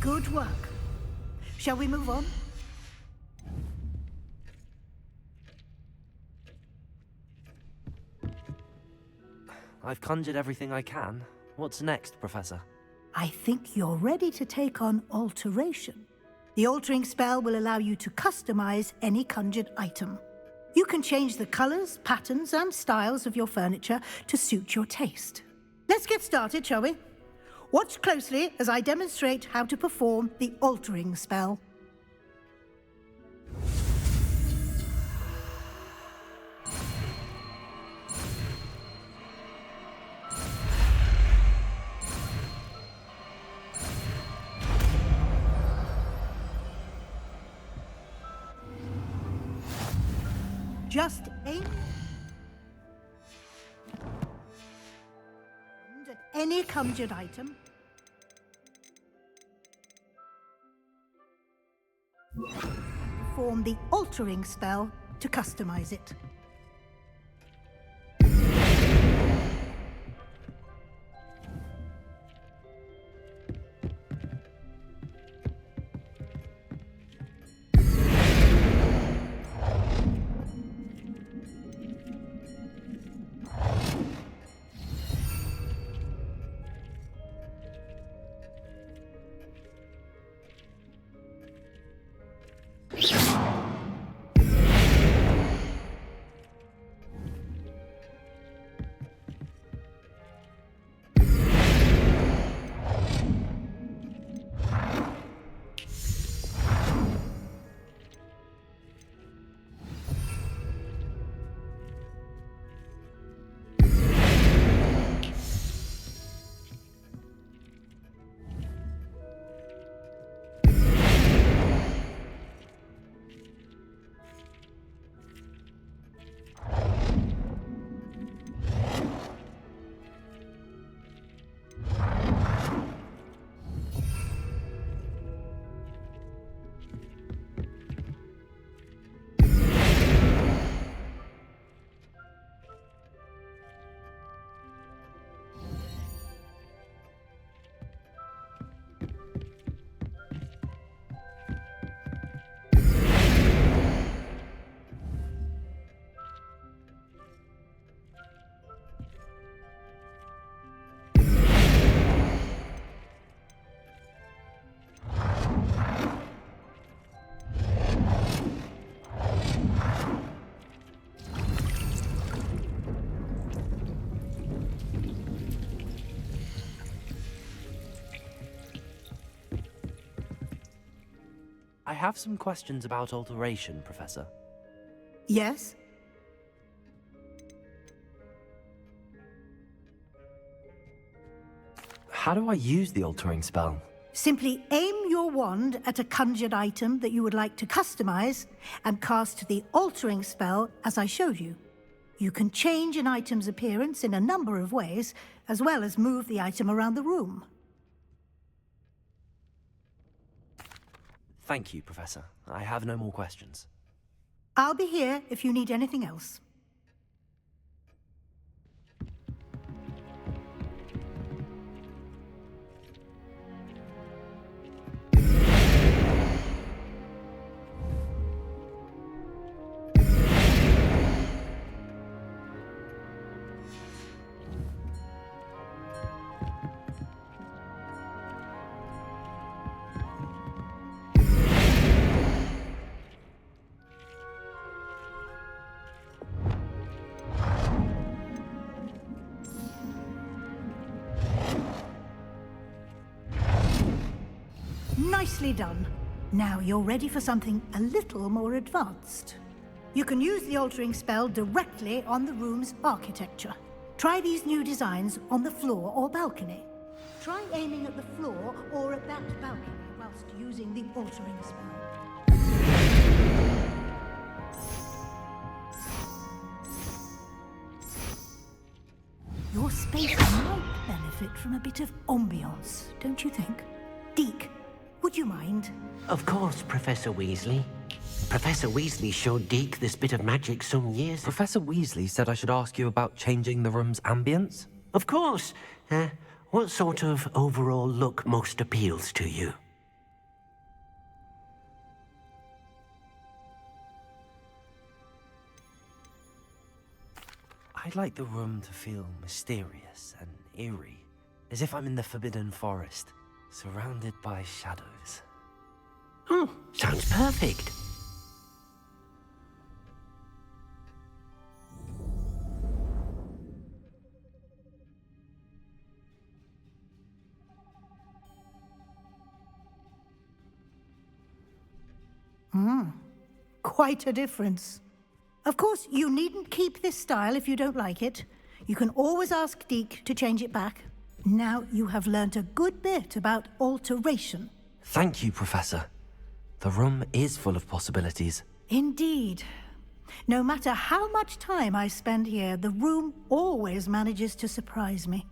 Good work. Shall we move on? I've conjured everything I can. What's next, Professor? I think you're ready to take on alteration. The altering spell will allow you to customize any conjured item. You can change the colors, patterns, and styles of your furniture to suit your taste. Let's get started, shall we? Watch closely as I demonstrate how to perform the altering spell. Just aim at any conjured item. Perform the altering spell to customize it. I have some questions about alteration, Professor. Yes? How do I use the altering spell? Simply aim your wand at a conjured item that you would like to customize and cast the altering spell as I showed you. You can change an item's appearance in a number of ways, as well as move the item around the room. Thank you, Professor. I have no more questions. I'll be here if you need anything else. Nicely done. Now you're ready for something a little more advanced. You can use the altering spell directly on the room's architecture. Try these new designs on the floor or balcony. Try aiming at the floor or at that balcony whilst using the altering spell. Your space might benefit from a bit of ambiance, don't you think? Deke, would you mind? Of course, Professor Weasley. Professor Weasley showed Deke this bit of magic some years ago. Professor Weasley said I should ask you about changing the room's ambience? Of course. What sort of overall look most appeals to you? I'd like the room to feel mysterious and eerie, as if I'm in the Forbidden Forest, surrounded by shadows. Oh, sounds perfect. Quite a difference. Of course, you needn't keep this style if you don't like it. You can always ask Deke to change it back. Now you have learnt a good bit about alteration. Thank you, Professor. The room is full of possibilities. Indeed. No matter how much time I spend here, the room always manages to surprise me.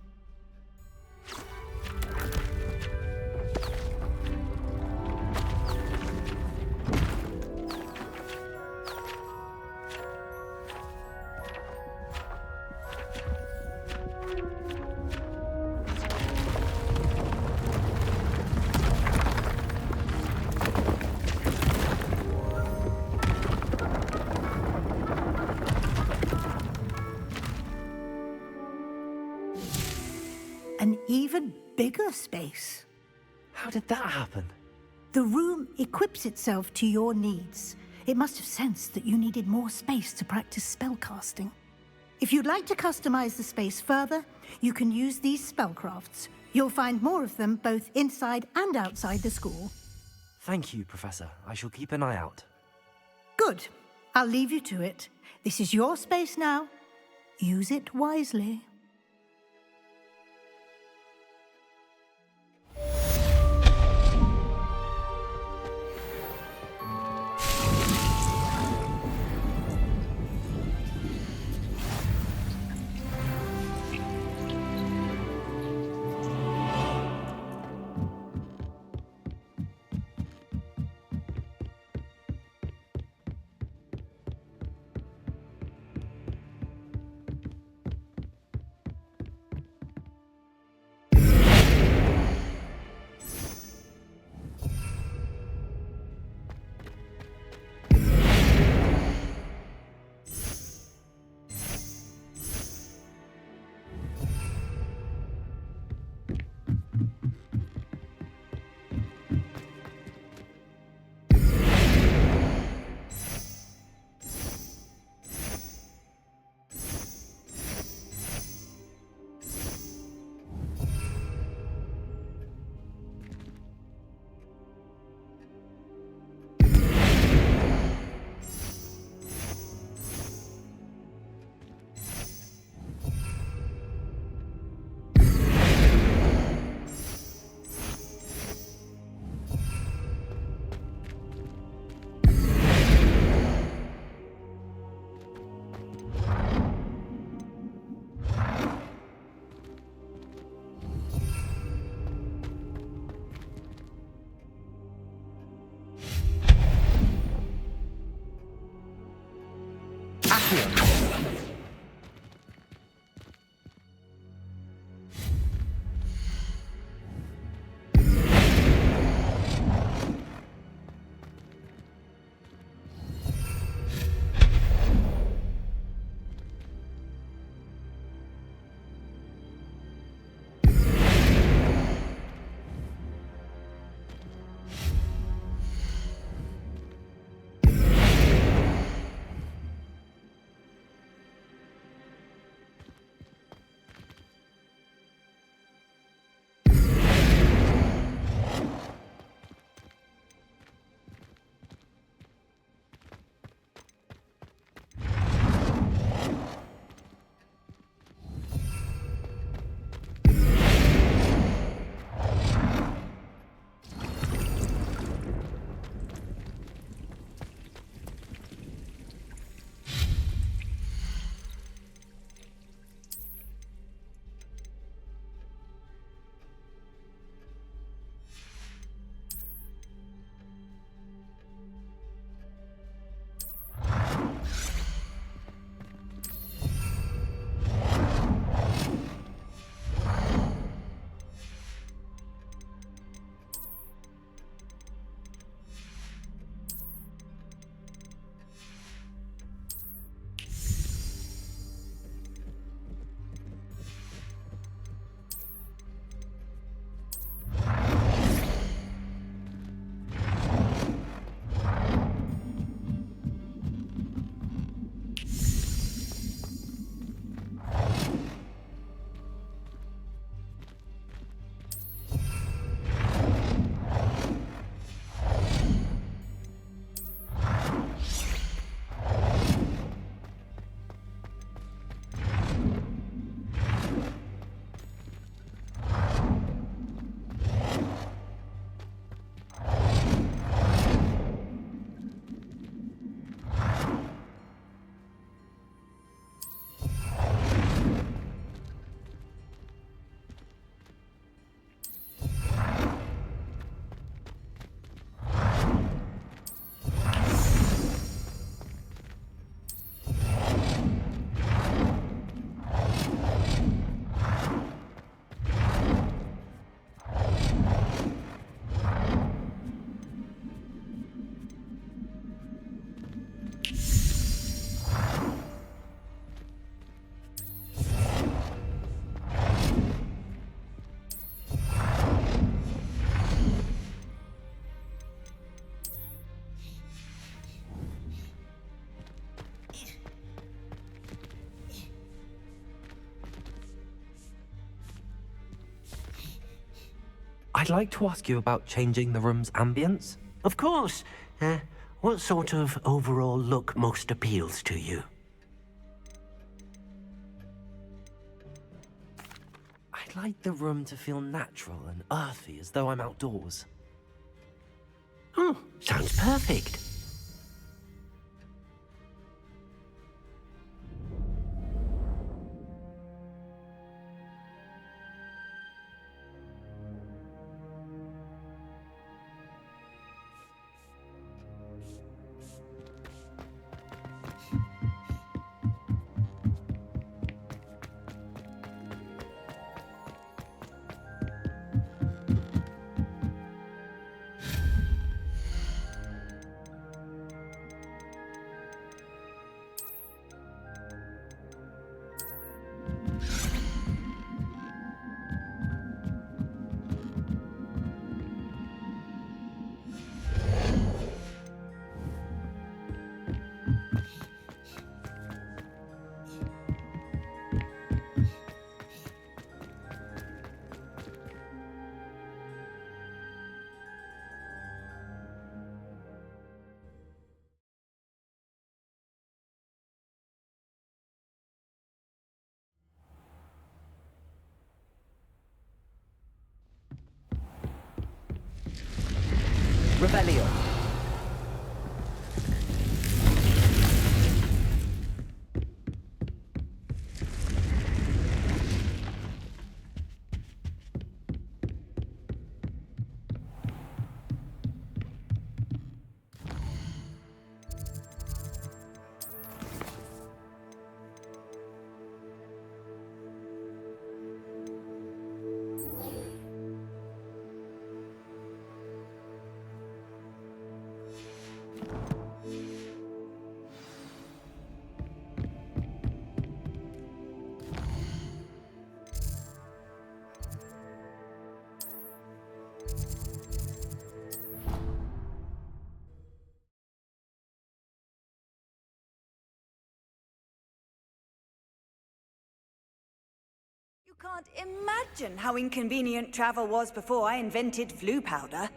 An even bigger space. How did that happen? The room equips itself to your needs. It must have sensed that you needed more space to practice spellcasting. If you'd like to customize the space further, you can use these spellcrafts. You'll find more of them both inside and outside the school. Thank you, Professor. I shall keep an eye out. Good. I'll leave you to it. This is your space now. Use it wisely. Accio. I'd like to ask you about changing the room's ambience. Of course. What sort of overall look most appeals to you? I'd like the room to feel natural and earthy, as though I'm outdoors. Oh, sounds perfect. Revelio. You can't imagine how inconvenient travel was before I invented flu powder.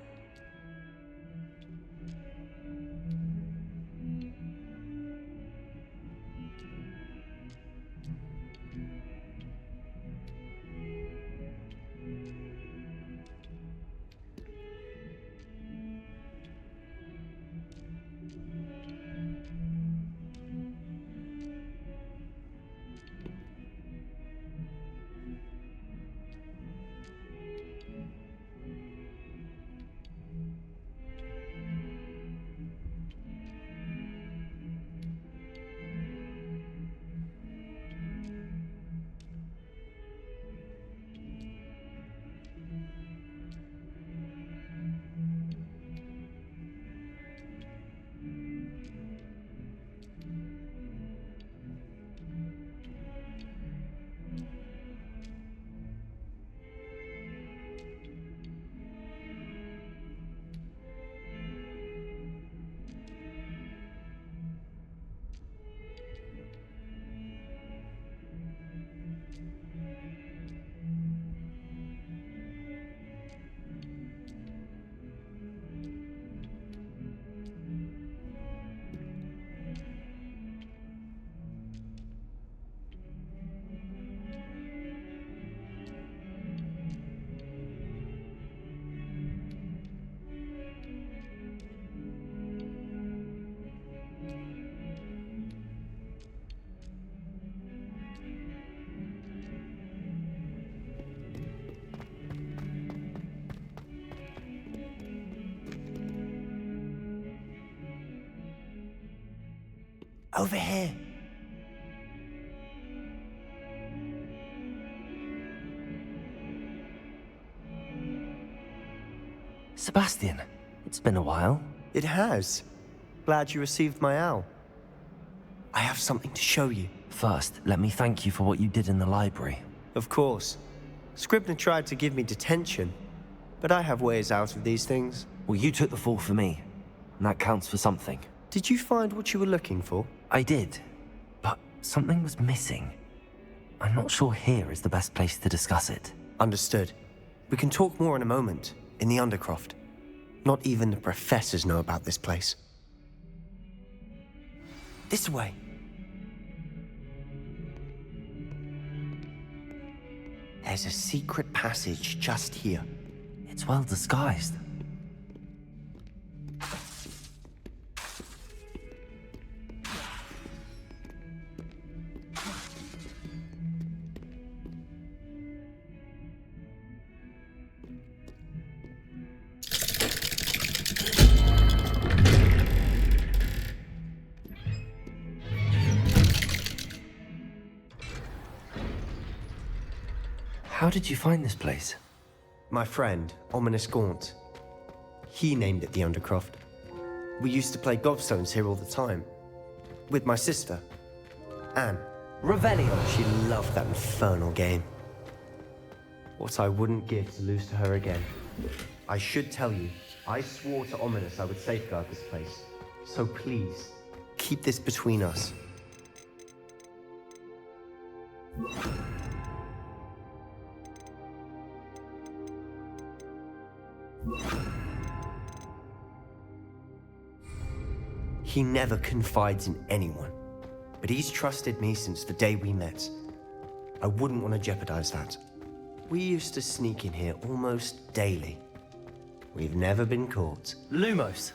Over here. Sebastian, it's been a while. It has. Glad you received my owl. I have something to show you. First, let me thank you for what you did in the library. Of course. Scribner tried to give me detention, but I have ways out of these things. Well, you took the fall for me, and that counts for something. Did you find what you were looking for? I did, but something was missing. I'm not sure here is the best place to discuss it. Understood. We can talk more in a moment, in the Undercroft. Not even the professors know about this place. This way. There's a secret passage just here. It's well disguised. How did you find this place? My friend, Ominous Gaunt. He named it the Undercroft. We used to play gobstones here all the time. With my sister, Anne. Revelio. She loved that infernal game. What I wouldn't give to lose to her again. I should tell you, I swore to Ominous I would safeguard this place. So please, keep this between us. He never confides in anyone, but he's trusted me since the day we met. I wouldn't want to jeopardize that. We used to sneak in here almost daily. We've never been caught. Lumos.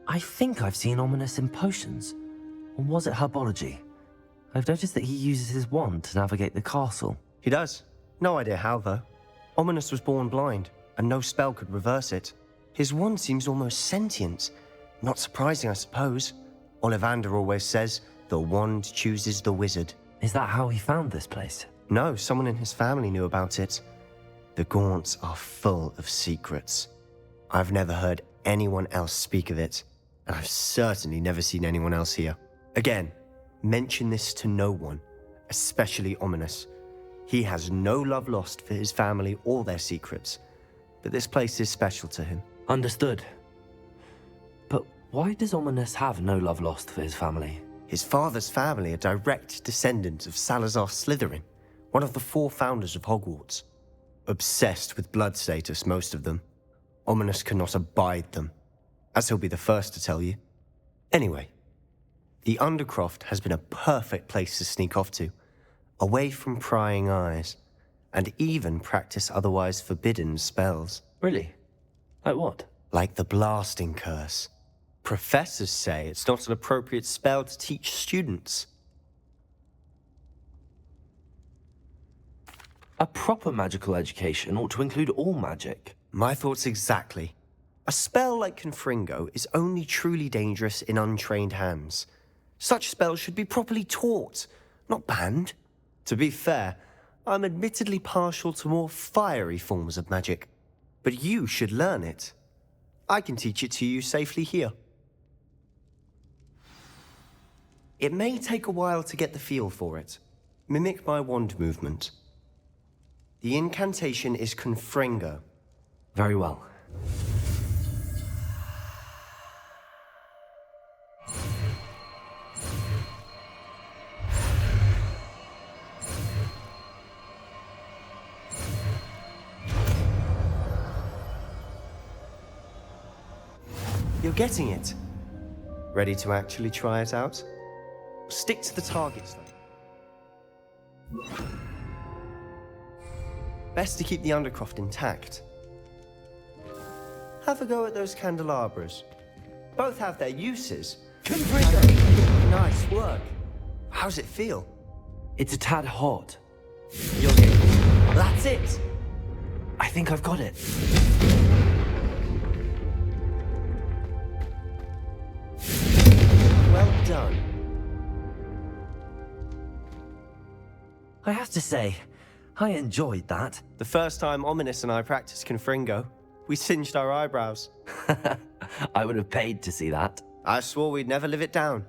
I think I've seen Ominous in potions. Or was it herbology? I've noticed that he uses his wand to navigate the castle. He does. No idea how, though. Ominous was born blind, and no spell could reverse it. His wand seems almost sentient. Not surprising, I suppose. Ollivander always says, the wand chooses the wizard. Is that how he found this place? No, someone in his family knew about it. The Gaunts are full of secrets. I've never heard anyone else speak of it, and I've certainly never seen anyone else here. Again, mention this to no one, especially Ominous. He has no love lost for his family or their secrets, but this place is special to him. Understood. But why does Ominous have no love lost for his family? His father's family are direct descendants of Salazar Slytherin, one of the 4 founders of Hogwarts. Obsessed with blood status, most of them. Ominous cannot abide them, as he'll be the first to tell you. Anyway, the Undercroft has been a perfect place to sneak off to, away from prying eyes, and even practice otherwise forbidden spells. Really? Like what? Like the Blasting Curse. Professors say it's not an appropriate spell to teach students. A proper magical education ought to include all magic. My thoughts exactly. A spell like Confringo is only truly dangerous in untrained hands. Such spells should be properly taught, not banned. To be fair, I'm admittedly partial to more fiery forms of magic. But you should learn it. I can teach it to you safely here. It may take a while to get the feel for it. Mimic my wand movement. The incantation is Confringo. Very well. You're getting it. Ready to actually try it out? Stick to the targets, though. Best to keep the Undercroft intact. Have a go at those candelabras. Both have their uses. Nice work. How's it feel? It's a tad hot. You're getting... That's it! I think I've got it. Well done. I have to say, I enjoyed that. The first time Ominous and I practiced Confringo, we singed our eyebrows. I would have paid to see that. I swore we'd never live it down.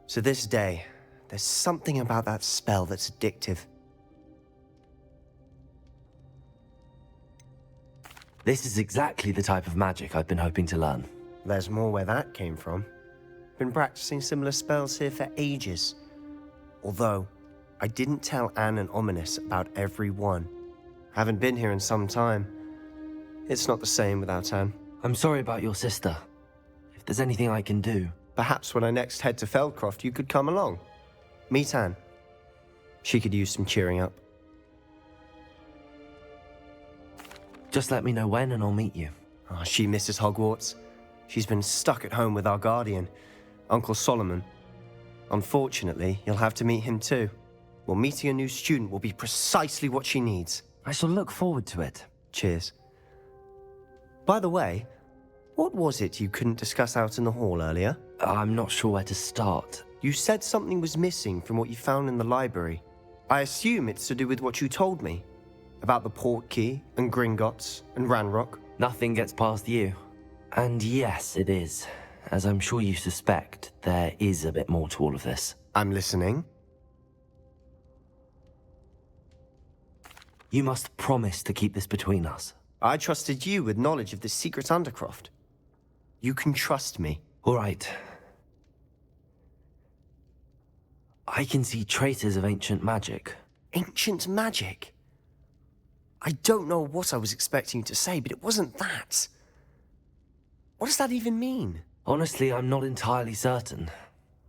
To this day, there's something about that spell that's addictive. This is exactly the type of magic I've been hoping to learn. There's more where that came from. Been practicing similar spells here for ages. Although, I didn't tell Anne and Ominous about every one. Haven't been here in some time. It's not the same without Anne. I'm sorry about your sister. If there's anything I can do... Perhaps when I next head to Feldcroft, you could come along. Meet Anne. She could use some cheering up. Just let me know when and I'll meet you. Oh, she misses Hogwarts. She's been stuck at home with our guardian, Uncle Solomon. Unfortunately, you'll have to meet him too. Well, meeting a new student will be precisely what she needs. I shall look forward to it. Cheers. By the way, what was it you couldn't discuss out in the hall earlier? I'm not sure where to start. You said something was missing from what you found in the library. I assume it's to do with what you told me. About the Portkey, and Gringotts, and Ranrock. Nothing gets past you. And yes, it is. As I'm sure you suspect, there is a bit more to all of this. I'm listening. You must promise to keep this between us. I trusted you with knowledge of the secret Undercroft. You can trust me. All right. I can see traces of ancient magic. Ancient magic? I don't know what I was expecting you to say, but it wasn't that. What does that even mean? Honestly, I'm not entirely certain.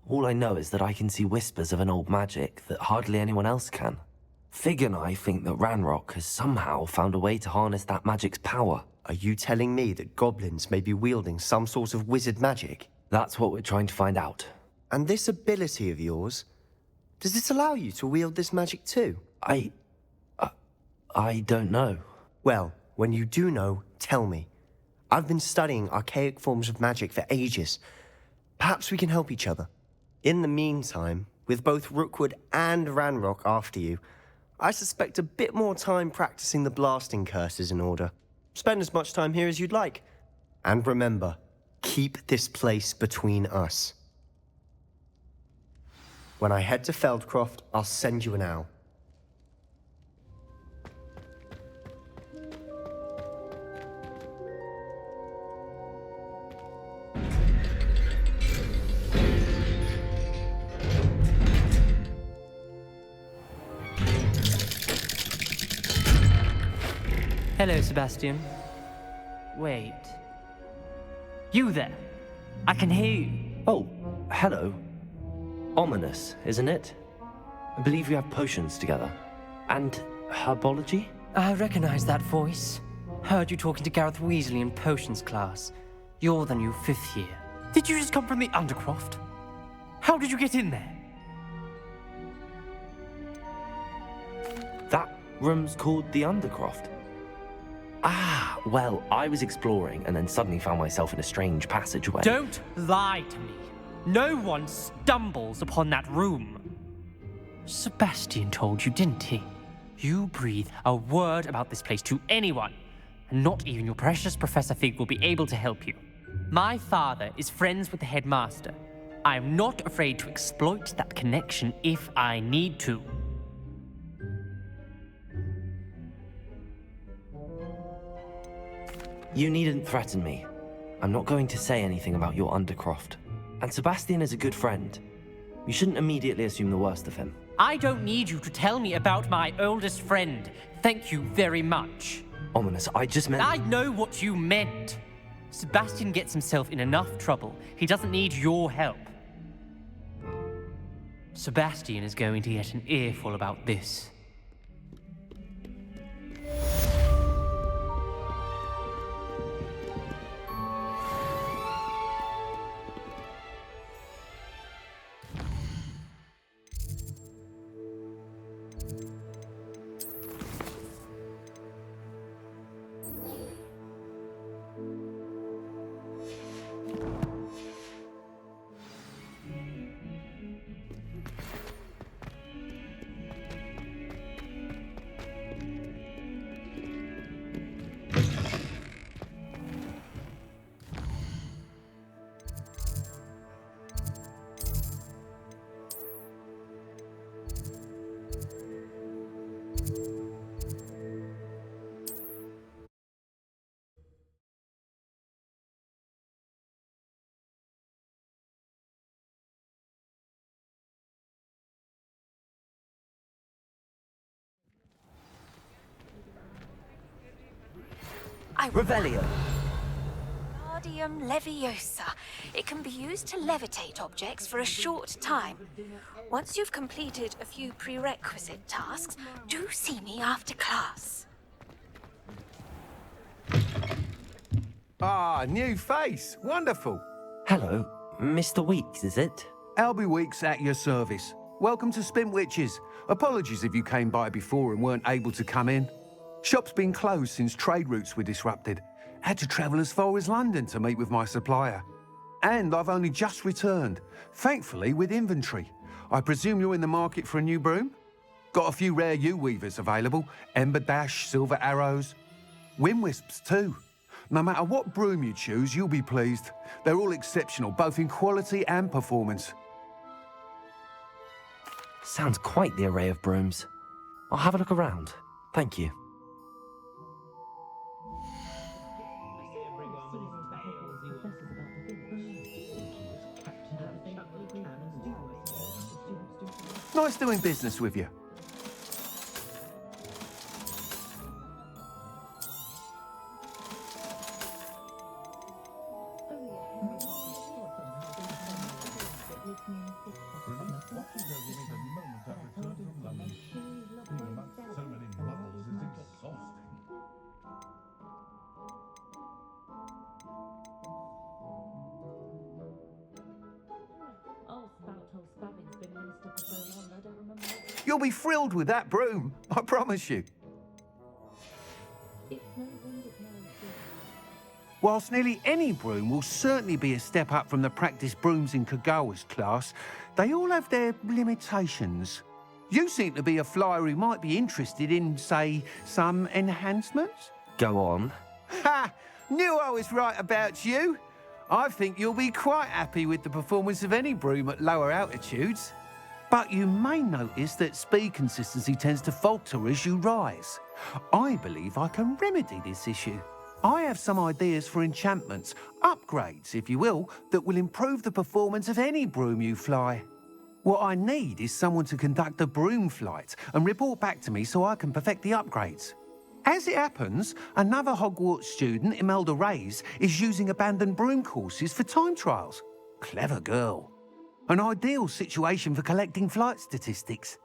All I know is that I can see whispers of an old magic that hardly anyone else can. Fig and I think that Ranrock has somehow found a way to harness that magic's power. Are you telling me that goblins may be wielding some sort of wizard magic? That's what we're trying to find out. And this ability of yours, does it allow you to wield this magic too? I don't know. Well, when you do know, tell me. I've been studying archaic forms of magic for ages. Perhaps we can help each other. In the meantime, with both Rookwood and Ranrock after you, I suspect a bit more time practicing the blasting curse is in order. Spend as much time here as you'd like. And remember, keep this place between us. When I head to Feldcroft, I'll send you an owl. Hello, Sebastian. Wait. You there? I can hear you. Oh, hello. Ominous, isn't it? I believe we have potions together. And herbology? I recognize that voice. Heard you talking to Gareth Weasley in potions class. You're the new 5th year. Did you just come from the Undercroft? How did you get in there? That room's called the Undercroft. Ah, well, I was exploring and then suddenly found myself in a strange passageway. Don't lie to me. No one stumbles upon that room. Sebastian told you, didn't he? You breathe a word about this place to anyone, and not even your precious Professor Fig will be able to help you. My father is friends with the headmaster. I am not afraid to exploit that connection if I need to. You needn't threaten me. I'm not going to say anything about your Undercroft. And Sebastian is a good friend. You shouldn't immediately assume the worst of him. I don't need you to tell me about my oldest friend. Thank you very much. Ominous, I just meant... I know what you meant. Sebastian gets himself in enough trouble. He doesn't need your help. Sebastian is going to get an earful about this. Revelio. Wingardium Leviosa. It can be used to levitate objects for a short time. Once you've completed a few prerequisite tasks, do see me after class. Ah, new face. Wonderful. Hello, Mr. Weeks, is it? Albie Weeks at your service. Welcome to Spintwitches. Apologies if you came by before and weren't able to come in. Shop's been closed since trade routes were disrupted. Had to travel as far as London to meet with my supplier. And I've only just returned, thankfully with inventory. I presume you're in the market for a new broom? Got a few rare U-weavers available. Ember Dash, Silver Arrows. Windwisps too. No matter what broom you choose, you'll be pleased. They're all exceptional, both in quality and performance. Sounds quite the array of brooms. I'll have a look around. Thank you. Nice doing business with you. You'll be thrilled with that broom, I promise you. Whilst nearly any broom will certainly be a step up from the practice brooms in Kagawa's class, they all have their limitations. You seem to be a flyer who might be interested in, say, some enhancements? Go on. Ha! Knew I was right about you. I think you'll be quite happy with the performance of any broom at lower altitudes. But you may notice that speed consistency tends to falter as you rise. I believe I can remedy this issue. I have some ideas for enchantments, upgrades, if you will, that will improve the performance of any broom you fly. What I need is someone to conduct a broom flight and report back to me so I can perfect the upgrades. As it happens, another Hogwarts student, Imelda Reyes, is using abandoned broom courses for time trials. Clever girl. An ideal situation for collecting flight statistics.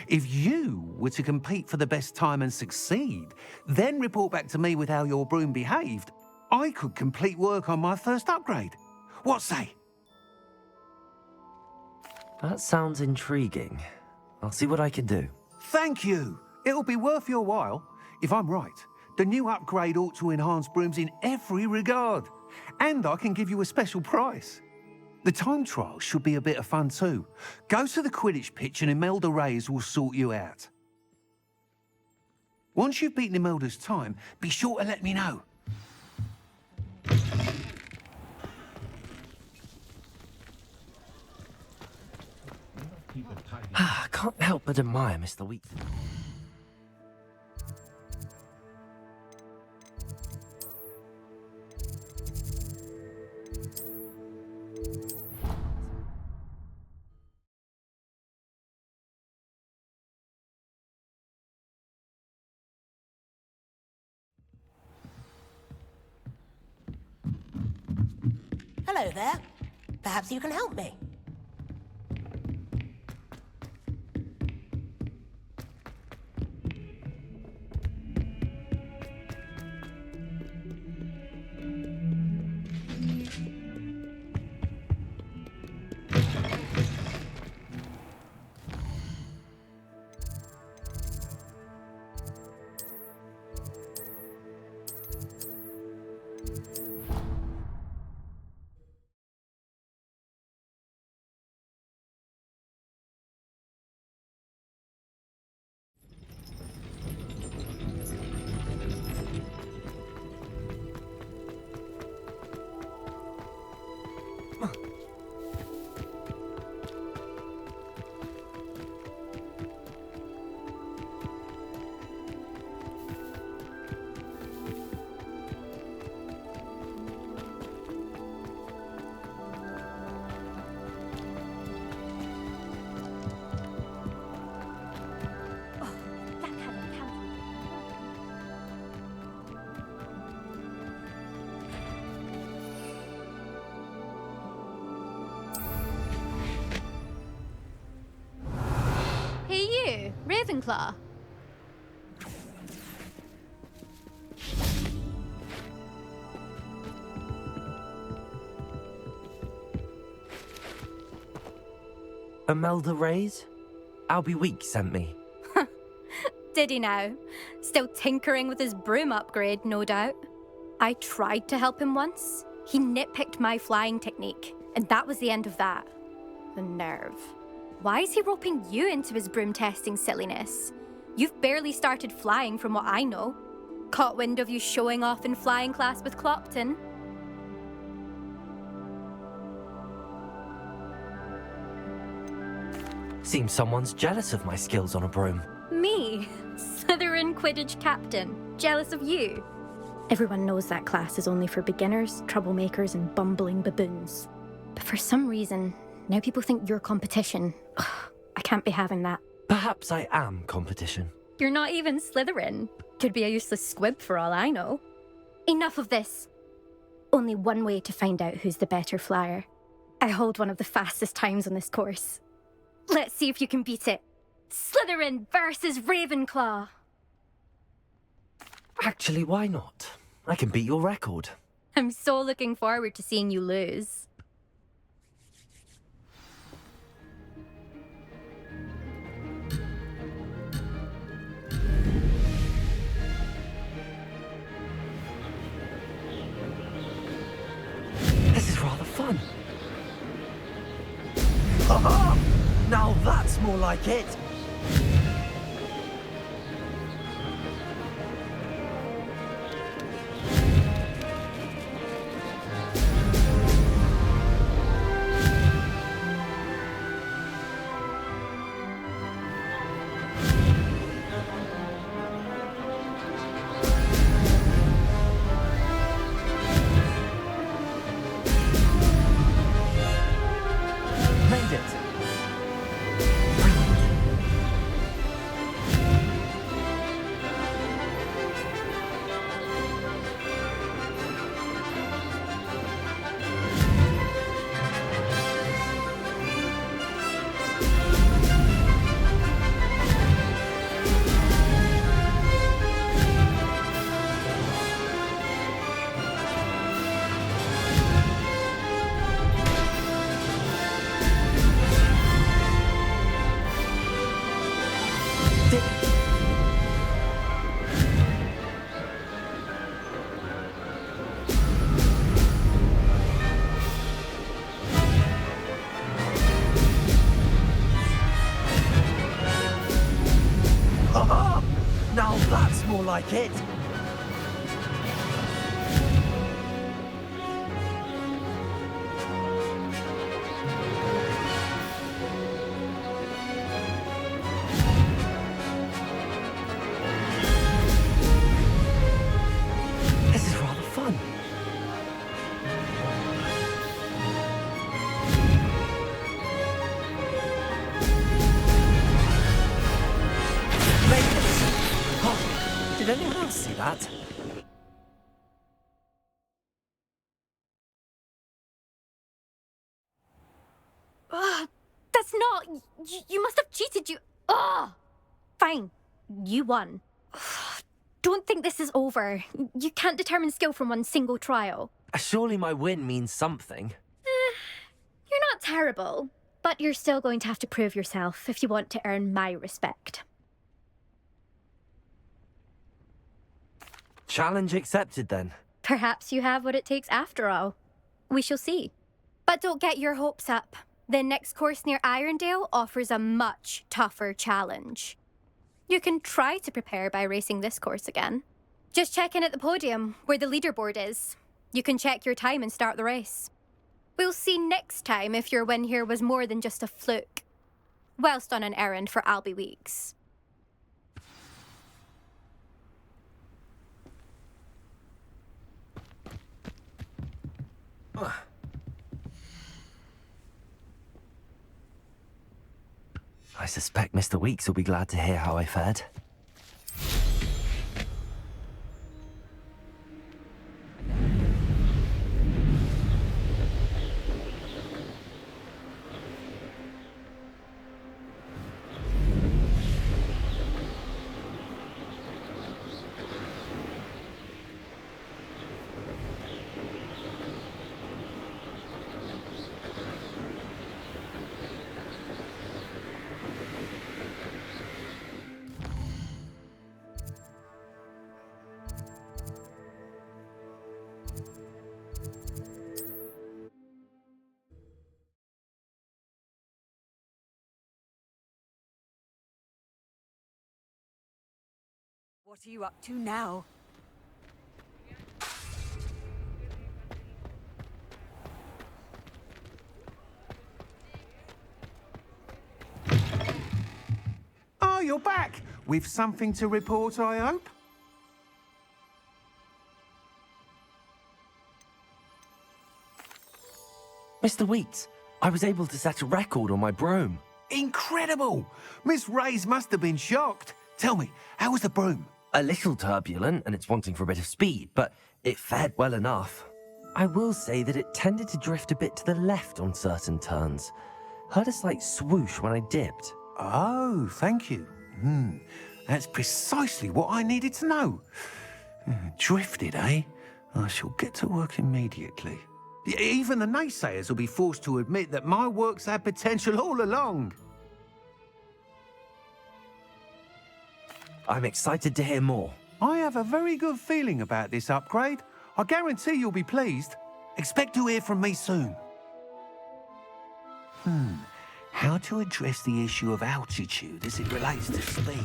If you were to compete for the best time and succeed, then report back to me with how your broom behaved, I could complete work on my first upgrade. What say? That sounds intriguing. I'll see what I can do. Thank you. It'll be worth your while. If I'm right, the new upgrade ought to enhance brooms in every regard. And I can give you a special price. The time trial should be a bit of fun too. Go to the Quidditch pitch and Imelda Reyes will sort you out. Once you've beaten Imelda's time, be sure to let me know. I can't help but admire Mr. Wheaton. Hello there. Perhaps you can help me. Ravenclaw. Imelda Reyes? Albie Week sent me. Did he now? Still tinkering with his broom upgrade, no doubt. I tried to help him once. He nitpicked my flying technique, and that was the end of that. The nerve. Why is he roping you into his broom testing silliness? You've barely started flying from what I know. Caught wind of you showing off in flying class with Clopton. Seems someone's jealous of my skills on a broom. Me? Slytherin Quidditch captain. Jealous of you? Everyone knows that class is only for beginners, troublemakers, and bumbling baboons. But for some reason, now people think you're competition. Ugh, I can't be having that. Perhaps I am competition. You're not even Slytherin. Could be a useless squib for all I know. Enough of this. Only one way to find out who's the better flyer. I hold one of the fastest times on this course. Let's see if you can beat it. Slytherin versus Ravenclaw. Actually, why not? I can beat your record. I'm so looking forward to seeing you lose. fun. Haha! Now that's more like it. Made it. Haha! Now that's more like it. This is rather fun. Made it. Oh, did anyone else see that? Ugh, that's not. You must have cheated. Ugh! Fine. You won. Ugh, don't think this is over. You can't determine skill from one single trial. Surely my win means something. You're not terrible, but you're still going to have to prove yourself if you want to earn my respect. Challenge accepted then. Perhaps you have what it takes after all. We shall see. But don't get your hopes up. The next course near Irondale offers a much tougher challenge. You can try to prepare by racing this course again. Just check in at the podium, where the leaderboard is. You can check your time and start the race. We'll see next time if your win here was more than just a fluke. Whilst on an errand for Albie Weeks. I suspect Mr. Weeks will be glad to hear how I fared. What are you up to now? Oh, you're back! With something to report, I hope? Mr. Weeks, I was able to set a record on my broom. Incredible! Miss Reyes must have been shocked. Tell me, how was the broom? A little turbulent, and it's wanting for a bit of speed, but it fared well enough. I will say that it tended to drift a bit to the left on certain turns. Heard a slight swoosh when I dipped. Oh, thank you. That's precisely what I needed to know. Drifted, eh? I shall get to work immediately. Even the naysayers will be forced to admit that my work's had potential all along. I'm excited to hear more. I have a very good feeling about this upgrade. I guarantee you'll be pleased. Expect to hear from me soon. How to address the issue of altitude as it relates to speed?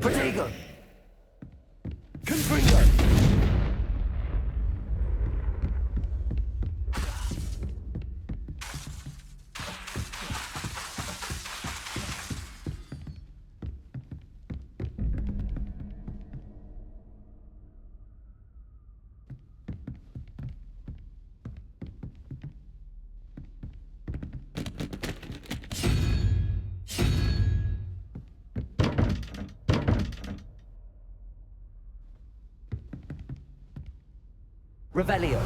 Protego! Confringo! Revelio.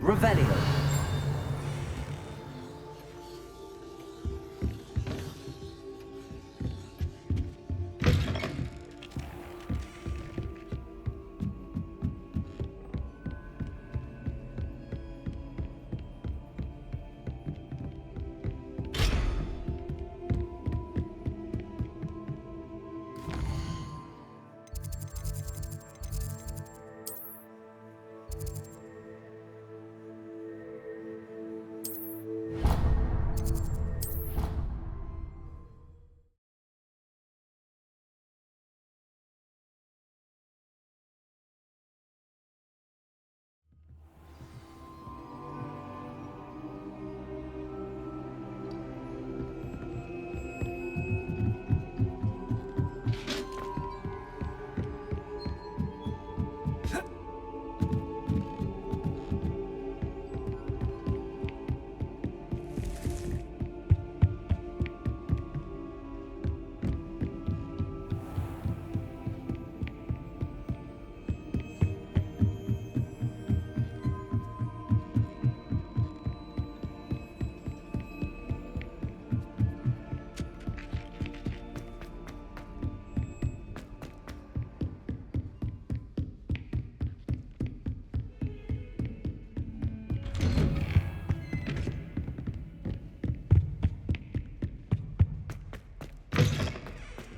Revelio.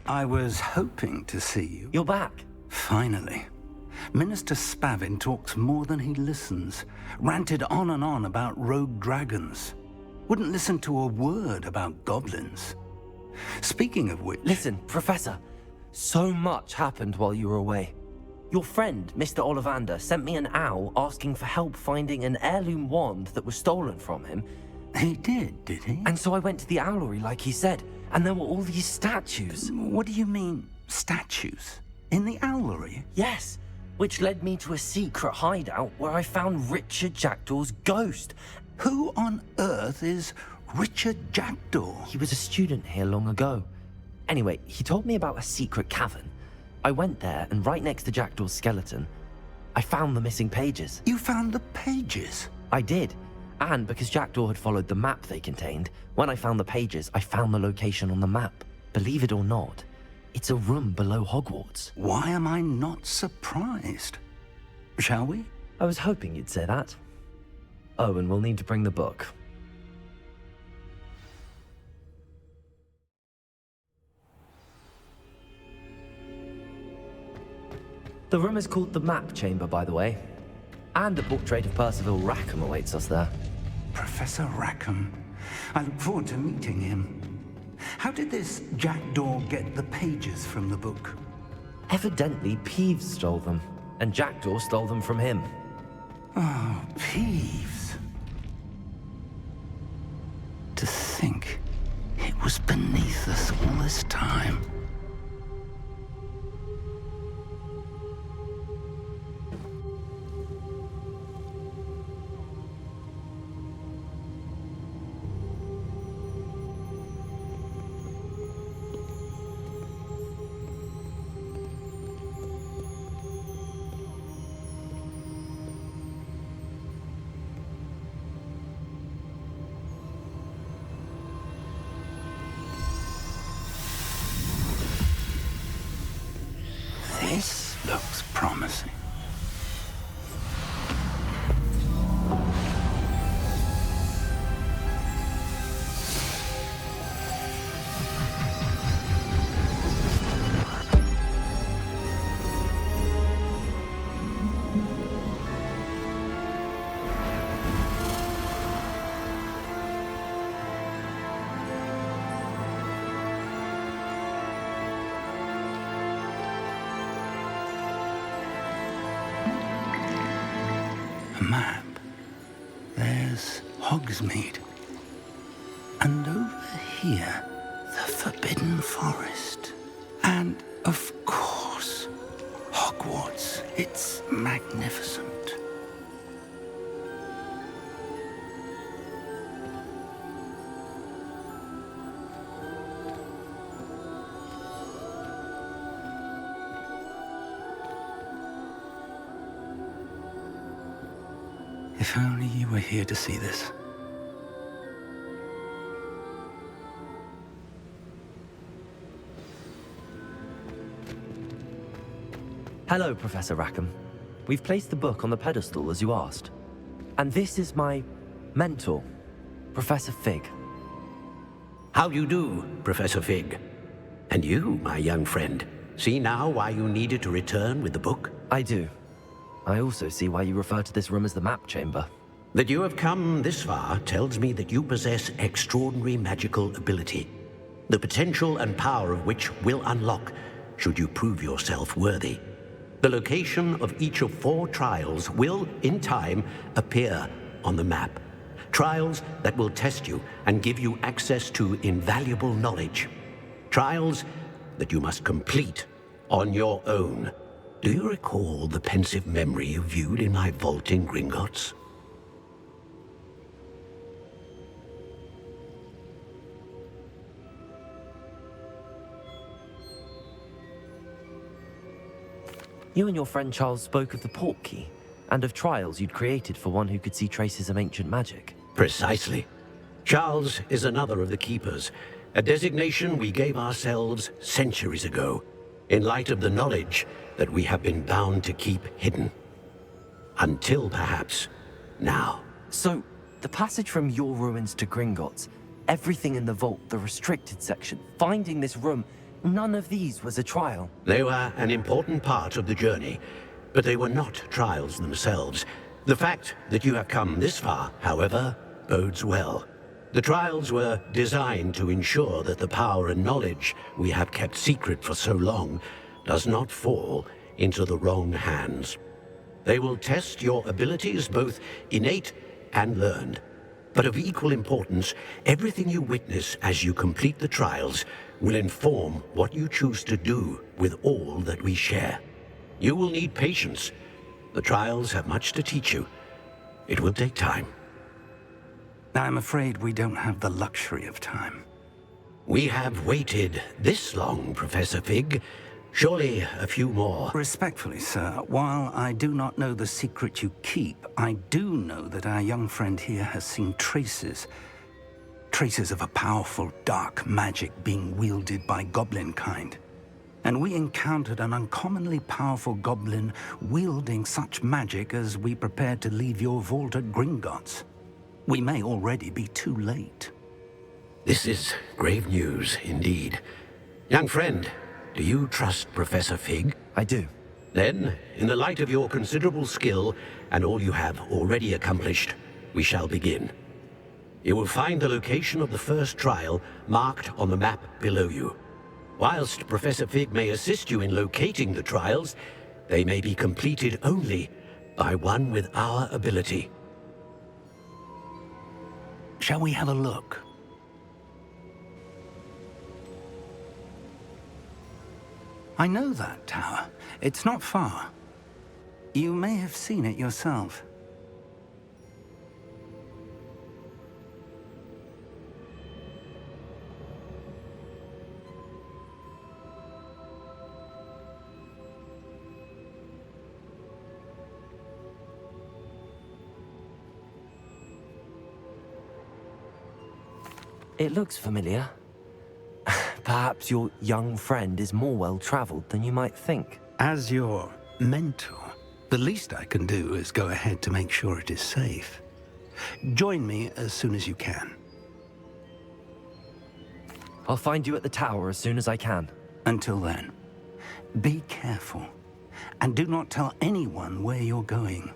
I was hoping to see you. You're back. Finally. Minister Spavin talks more than he listens. Ranted on and on about rogue dragons. Wouldn't listen to a word about goblins. Speaking of which... Listen, Professor. So much happened while you were away. Your friend, Mr. Ollivander, sent me an owl asking for help finding an heirloom wand that was stolen from him. He did he? And so I went to the owlery like he said, and there were all these statues. What do you mean, statues? In the owlery? Yes, which led me to a secret hideout where I found Richard Jackdaw's ghost. Who on earth is Richard Jackdaw? He was a student here long ago. Anyway, he told me about a secret cavern. I went there, and right next to Jackdaw's skeleton, I found the missing pages. You found the pages? I did. And because Jackdaw had followed the map they contained, when I found the pages, I found the location on the map. Believe it or not, it's a room below Hogwarts. Why am I not surprised? Shall we? I was hoping you'd say that. Oh, and we'll need to bring the book. The room is called the Map Chamber, by the way. And a portrait of Percival Rackham awaits us there. Professor Rackham. I look forward to meeting him. How did this Jackdaw get the pages from the book? Evidently, Peeves stole them, and Jackdaw stole them from him. Oh, Peeves. To think it was beneath us all this time. This looks promising. Map. There's Hogsmeade. And over here, the Forbidden Forest. And, of course, Hogwarts. It's magnificent. If only you were here to see this. Hello, Professor Rackham. We've placed the book on the pedestal as you asked. And this is my mentor, Professor Fig. How do you do, Professor Fig? And you, my young friend, see now why you needed to return with the book? I do. I also see why you refer to this room as the map chamber. That you have come this far tells me that you possess extraordinary magical ability, the potential and power of which will unlock should you prove yourself worthy. The location of each of 4 trials will, in time, appear on the map. Trials that will test you and give you access to invaluable knowledge. Trials that you must complete on your own. Do you recall the pensive memory you viewed in my vault in Gringotts? You and your friend Charles spoke of the portkey, and of trials you'd created for one who could see traces of ancient magic. Precisely. Charles is another of the Keepers, a designation we gave ourselves centuries ago, in light of the knowledge that we have been bound to keep hidden. Until, perhaps, now. So, the passage from your ruins to Gringotts, everything in the vault, the restricted section, finding this room, none of these was a trial. They were an important part of the journey, but they were not trials themselves. The fact that you have come this far, however, bodes well. The trials were designed to ensure that the power and knowledge we have kept secret for so long does not fall into the wrong hands. They will test your abilities, both innate and learned. But of equal importance, everything you witness as you complete the trials will inform what you choose to do with all that we share. You will need patience. The trials have much to teach you. It will take time. I'm afraid we don't have the luxury of time. We have waited this long, Professor Fig. Surely a few more. Respectfully, sir, while I do not know the secret you keep, I do know that our young friend here has seen traces of a powerful dark magic being wielded by goblin kind. And we encountered an uncommonly powerful goblin wielding such magic as we prepared to leave your vault at Gringotts. We may already be too late. This is grave news indeed. Young friend, do you trust Professor Fig? I do. Then, in the light of your considerable skill and all you have already accomplished, we shall begin. You will find the location of the first trial marked on the map below you. Whilst Professor Fig may assist you in locating the trials, they may be completed only by one with our ability. Shall we have a look? I know that tower. It's not far. You may have seen it yourself. It looks familiar. Perhaps your young friend is more well-traveled than you might think. As your mentor, the least I can do is go ahead to make sure it is safe. Join me as soon as you can. I'll find you at the tower as soon as I can. Until then, be careful, and do not tell anyone where you're going.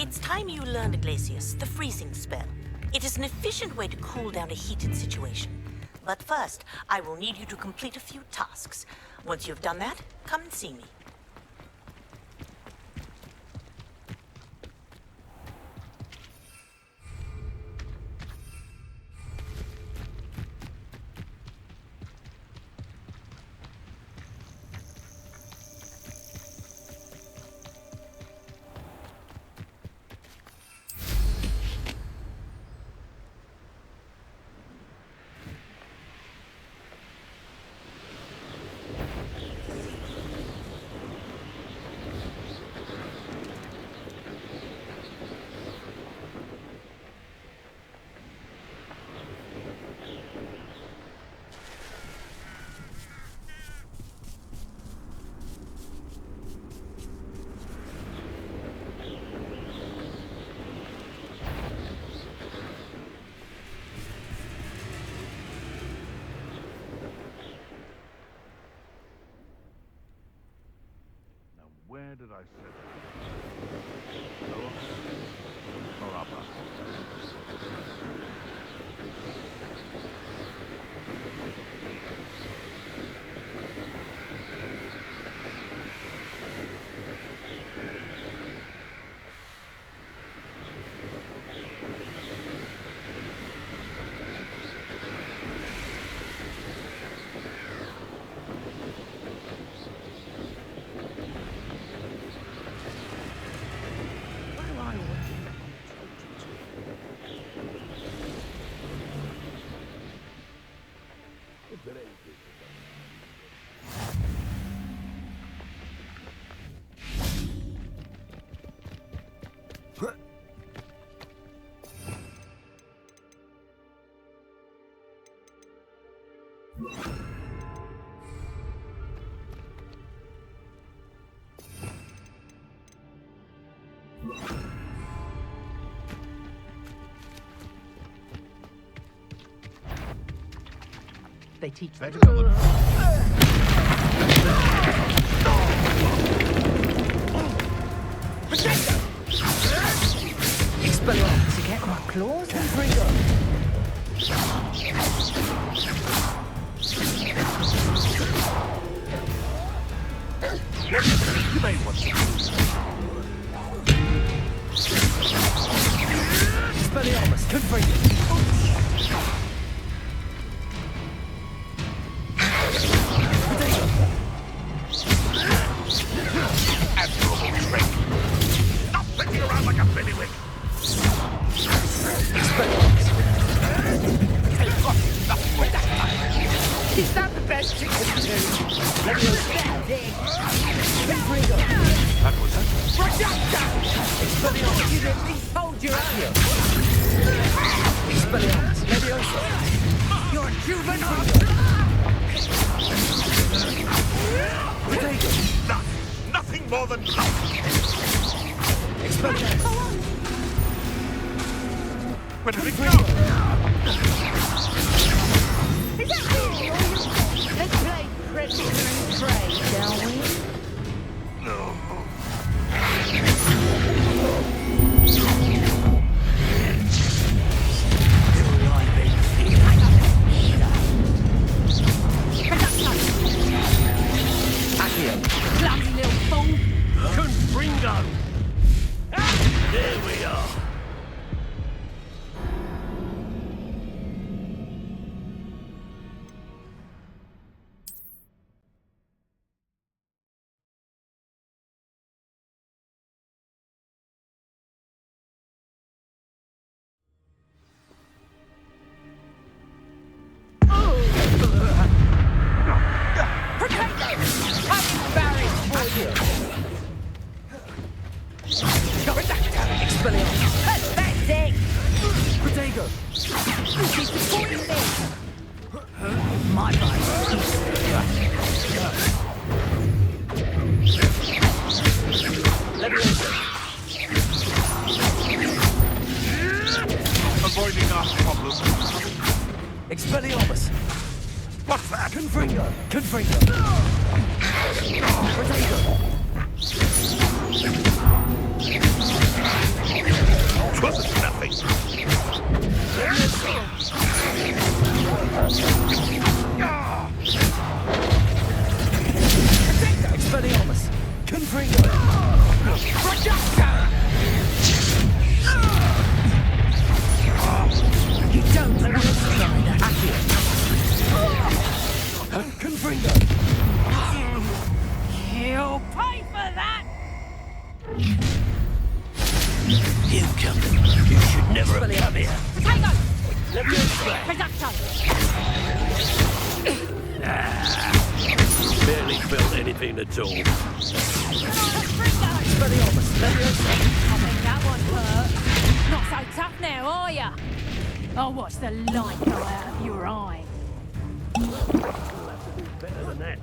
It's time you learned, Glacius, the freezing spell. It is an efficient way to cool down a heated situation. But first, I will need you to complete a few tasks. Once you've done that, come and see me. Where did I set it? Lower? Or upper? They teach them. Expelliarmus to get my claws and freedom. You may want to. Expelliarmus, confringo. Admirable trick. Stop flicking around like a bailiwick. Is that the best you can do? Let me That was it. Expelliarmus, you at least hold your own. Expelliarmus, Leviosa. You're a juvenile. Nothing more than love. Expelliarmus. Where did it go? Is that really all you've got? Let's play Predator and Prey, shall we? No. Clumsy little fool. Confringo. There we are. Avoiding our problem. Expelliarmus. What's that? Confringo. Confringo. Potato. Wasn't nothing. Expelliarmus! Confringo! You don't let me surrender. Accio! Confringo! You'll pay for that! You come. You should never have come here. Potato! Leviosa! Reducto! Barely felt anything at all. Expelliarmus! Leviosa! I think that one hurt. Not so tough now, are ya? I'll watch the light go out of your eye. We'll have to do better than that.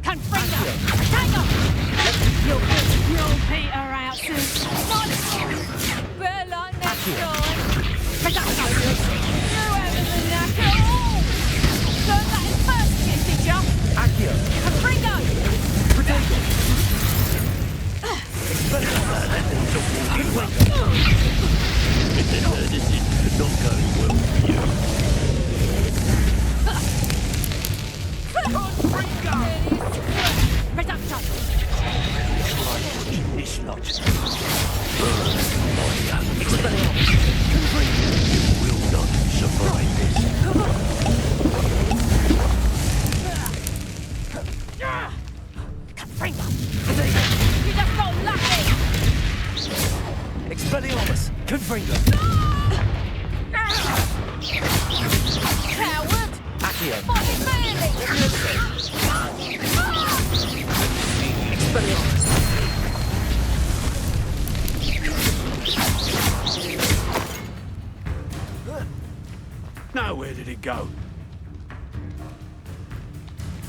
Confringo! Potato! You'll peter out soon. Better luck next time. Reducto! You haven't the knack at all! Learned that in first year, did ya? Accio! Confringo! Potato! This is not going well for you. Reducto! This lot. Burn, my young friend. You will not survive this. Confringo! You just got lucky! Expelliarmus! Confringo! Coward! Accio! Fight it fairly! Expelliarmus! Now where did it go?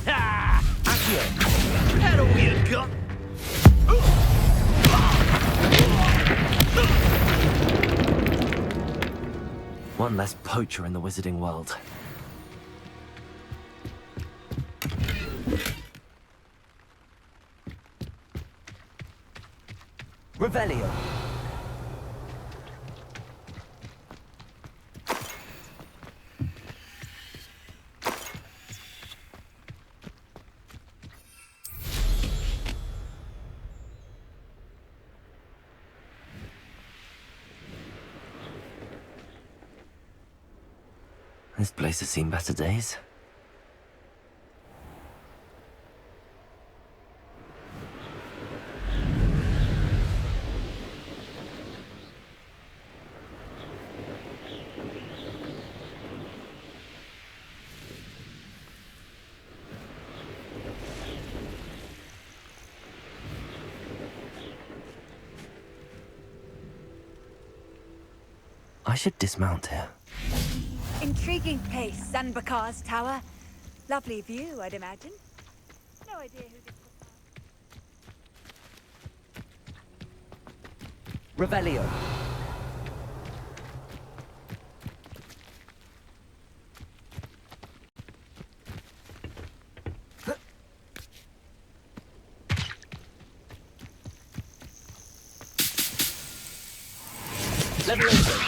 Accio! That all you got? One less poacher in the wizarding world. Revelio. This place has seen better days. I should dismount here. Intriguing place, Zanbakar's tower. Lovely view, I'd imagine. No idea who this was. Revelio. Leviosa.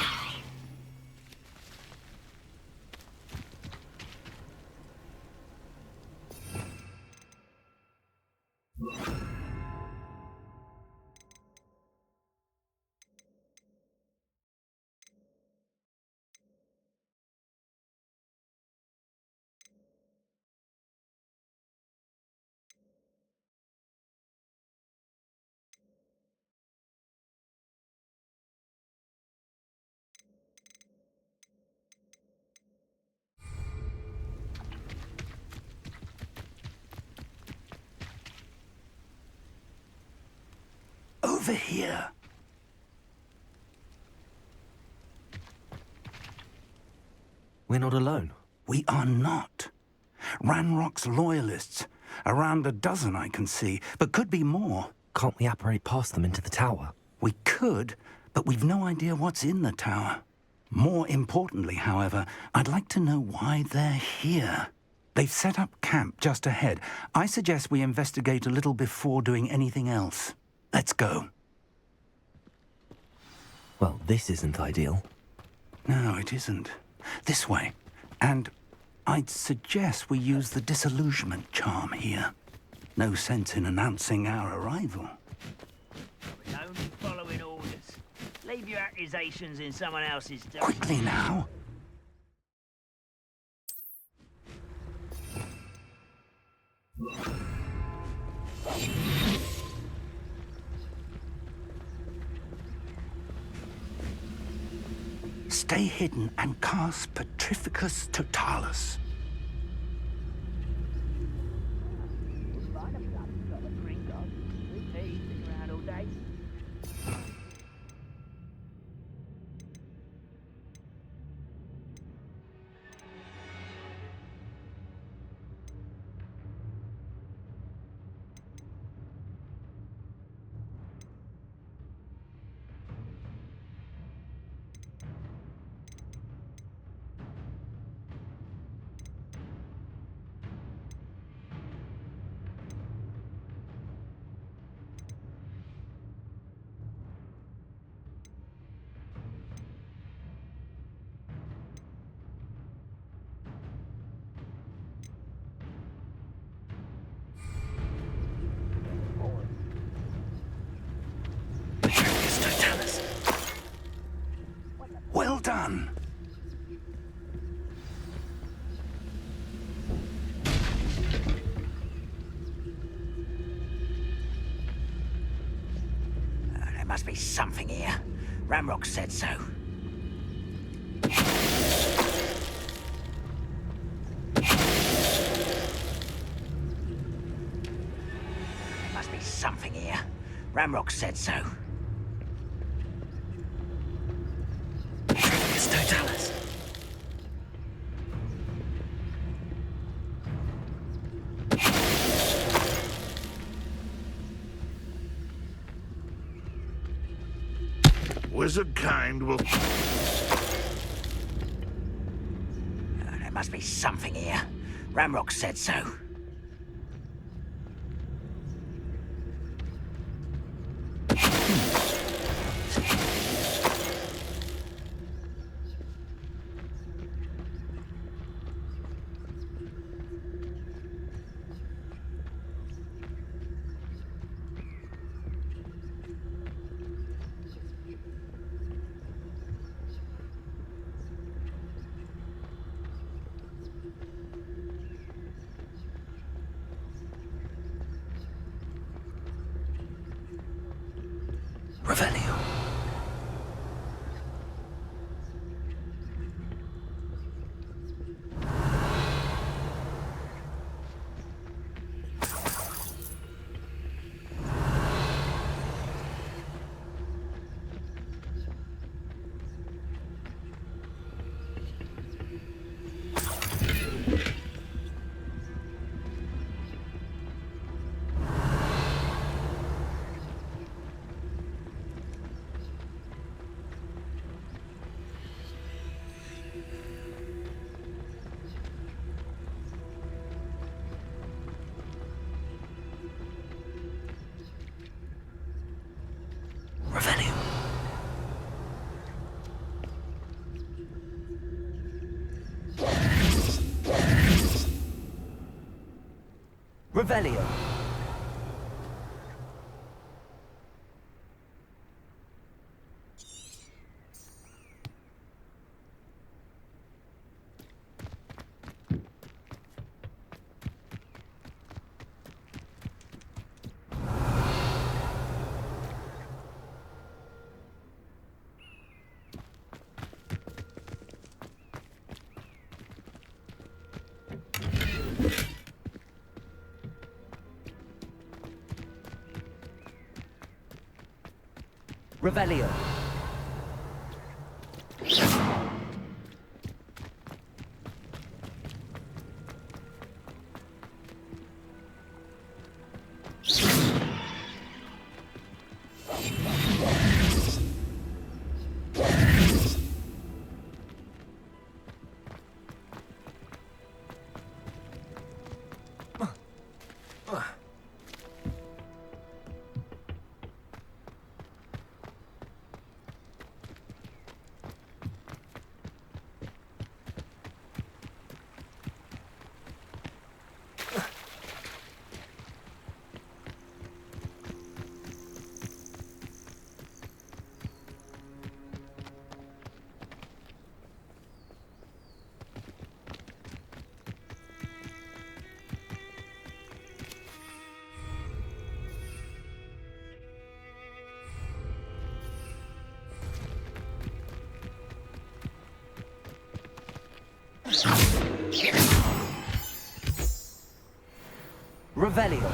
Over here. We're not alone. We are not. Ranrock's loyalists. Around a dozen I can see, but could be more. Can't we apparate past them into the tower? We could, but we've no idea what's in the tower. More importantly, however, I'd like to know why they're here. They've set up camp just ahead. I suggest we investigate a little before doing anything else. Let's go. Well, this isn't ideal. No, it isn't. This way. And I'd suggest we use the disillusionment charm here. No sense in announcing our arrival. We're only following orders. Leave your accusations in someone else's... Quickly now. Stay hidden and cast Petrificus Totalis. Well done. There must be something here. Ramrock said so. There must be something here. Ramrock said so. Totalis. Wizard kind will... There must be something here. Ramrock said so. Revelio. Revelio. Revelio. Revelio. Revelio.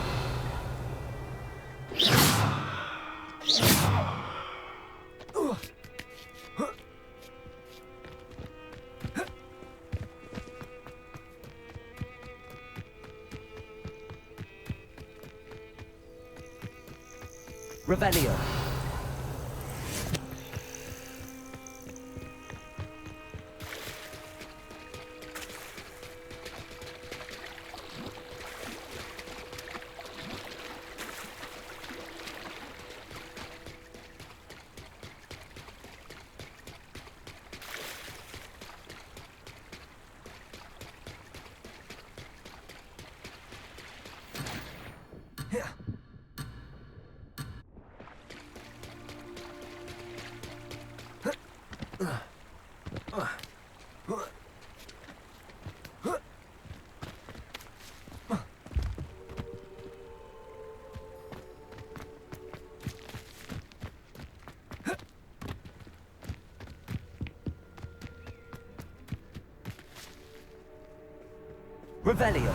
Revelio. Revelio.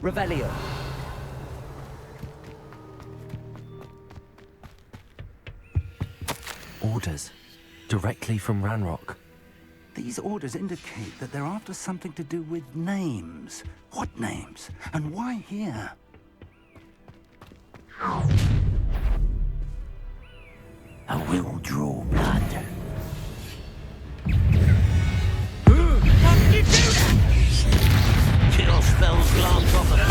Revelio. Orders. Directly from Ranrock. These orders indicate that they're after something to do with names. What names? And why here? I will draw blood. Kill spells glance off of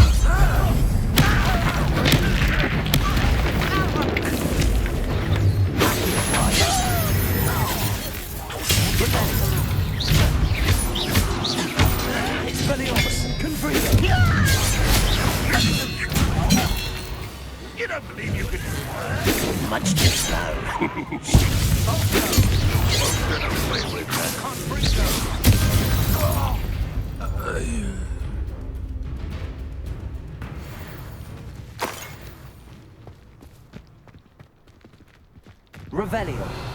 You don't believe you can do that? Much too slow. Revelio.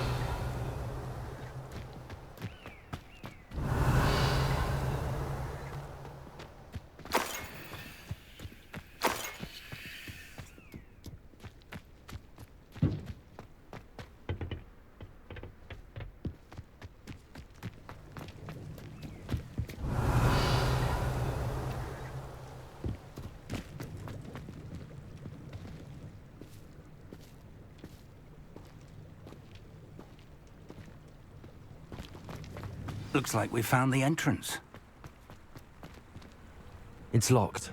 Looks like we found the entrance. It's locked.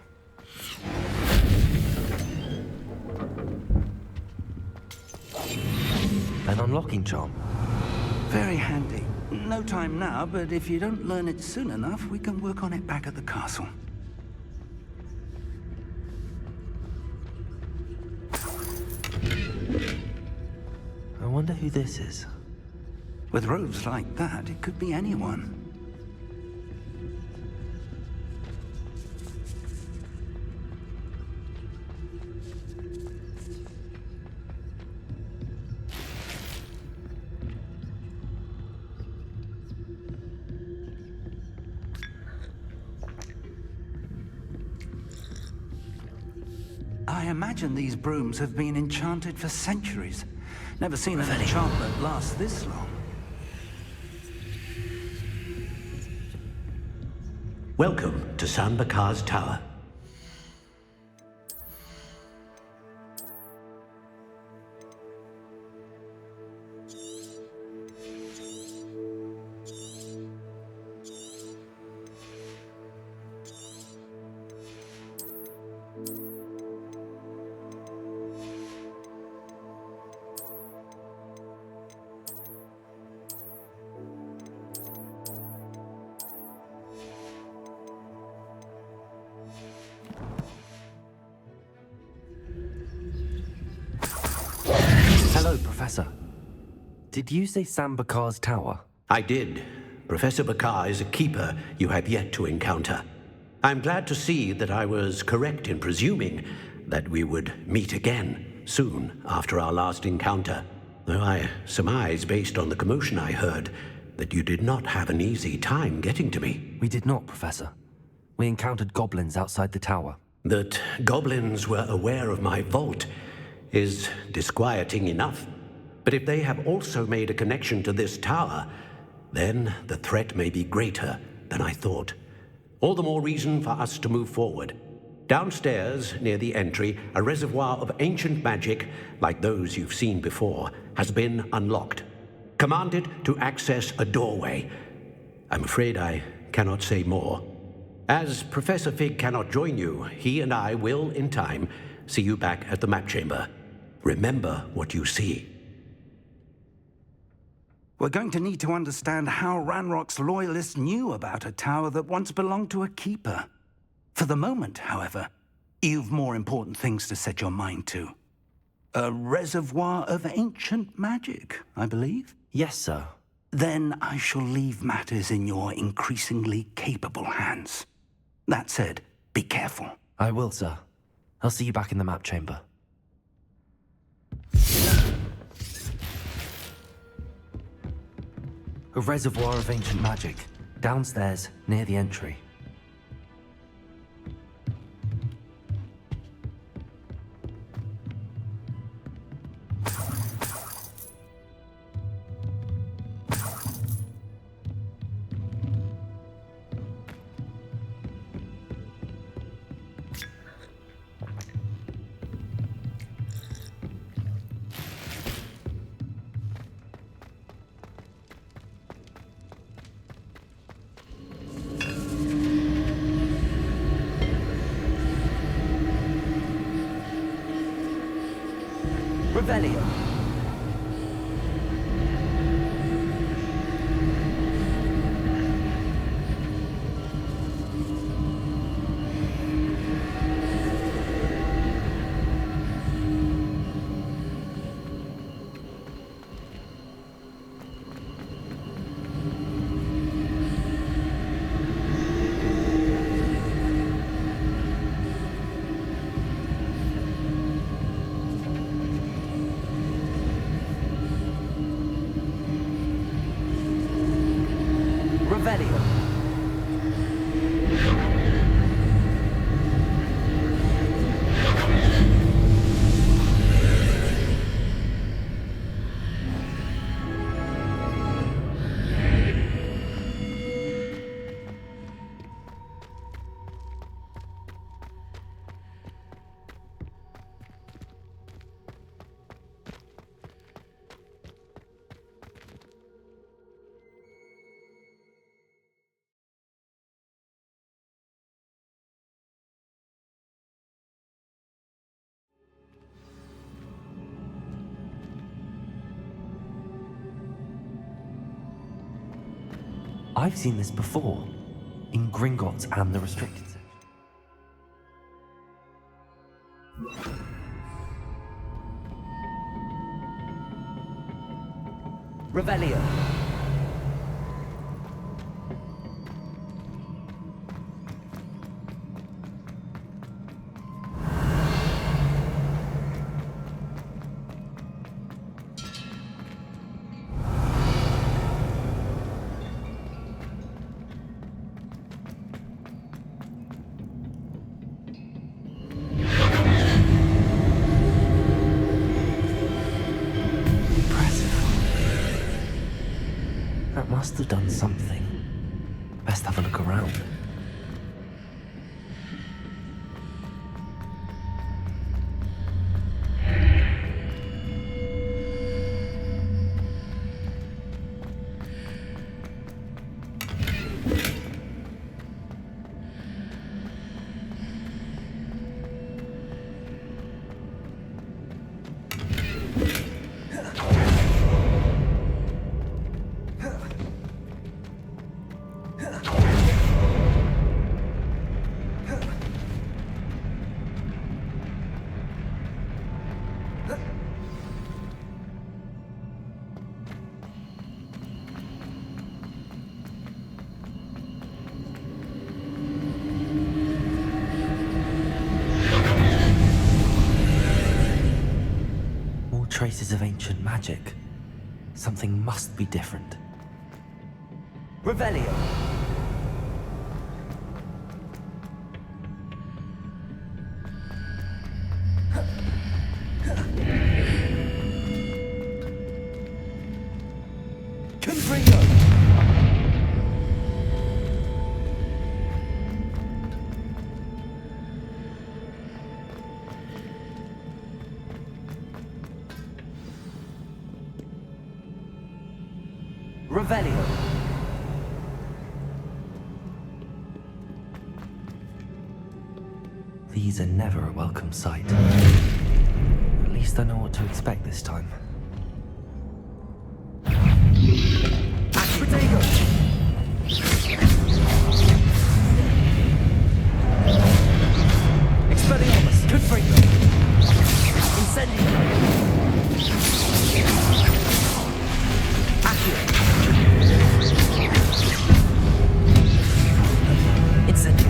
An unlocking charm. Very handy. No time now, but if you don't learn it soon enough, we can work on it back at the castle. I wonder who this is. With robes like that, it could be anyone. I imagine these brooms have been enchanted for centuries. Never seen an enchantment last this long. Welcome to San Bakar's Tower. Hello, Professor. Did you say Sam Bakar's tower? I did. Professor Bakar is a keeper you have yet to encounter. I'm glad to see that I was correct in presuming that we would meet again soon after our last encounter, though I surmise, based on the commotion I heard, that you did not have an easy time getting to me. We did not, Professor. We encountered goblins outside the tower. That goblins were aware of my vault is disquieting enough. But if they have also made a connection to this tower, then the threat may be greater than I thought. All the more reason for us to move forward. Downstairs, near the entry, a reservoir of ancient magic, like those you've seen before, has been unlocked. Commanded to access a doorway. I'm afraid I cannot say more. As Professor Fig cannot join you, he and I will, in time, see you back at the map chamber. Remember what you see. We're going to need to understand how Ranrock's loyalists knew about a tower that once belonged to a keeper. For the moment, however, you've more important things to set your mind to. A reservoir of ancient magic, I believe? Yes, sir. Then I shall leave matters in your increasingly capable hands. That said, be careful. I will, sir. I'll see you back in the map chamber. A reservoir of ancient magic, downstairs, near the entry. Revelio. I've seen this before, in Gringotts and the restricted section. Revelio. That must have done something. Best have a look around. traces of ancient magic. Something must be different. Revelio! Confringo! Revelio! These are never a welcome sight. At least I know what to expect this time. Protego! Expelliarmus! Confringo! Incendio! Accio! Incendio!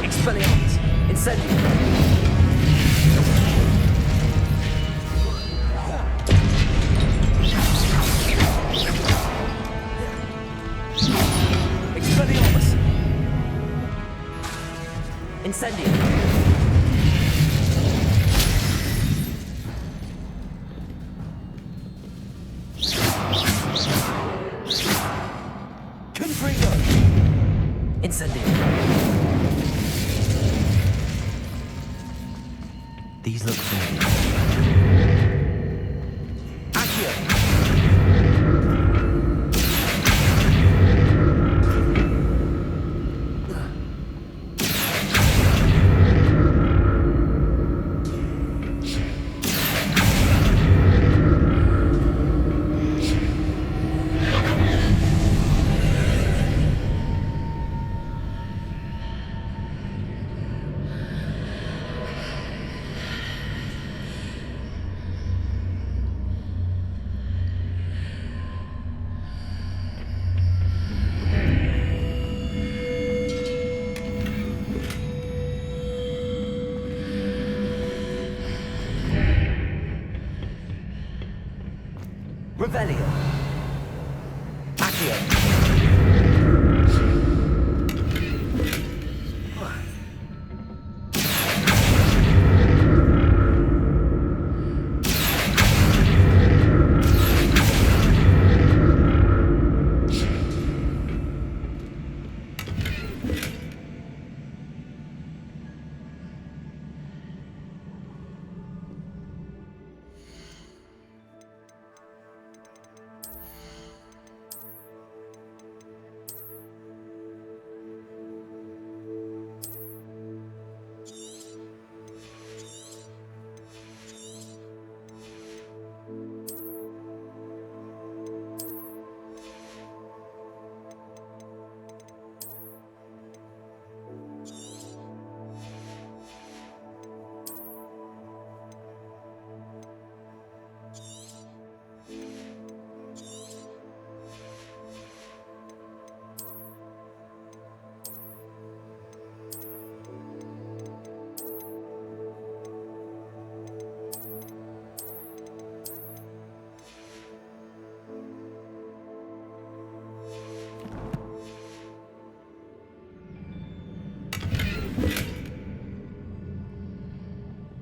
Expelliarmus! Incendio! Expelliarmus! Incendio! Confringo! Incendio! These look familiar. Accio! Revelio! Accio!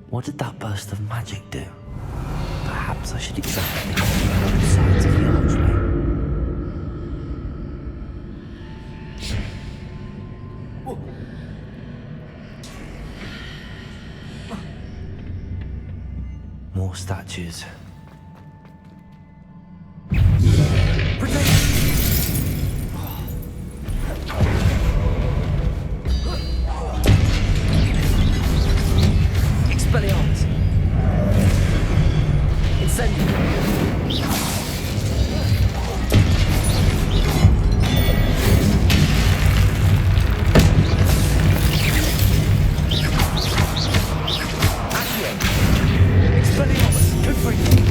What did that burst of magic do? Perhaps I should examine things from both sides of the archway. More statues. Expelliarmus! Incendio! Accio! Expelliarmus! Confringo!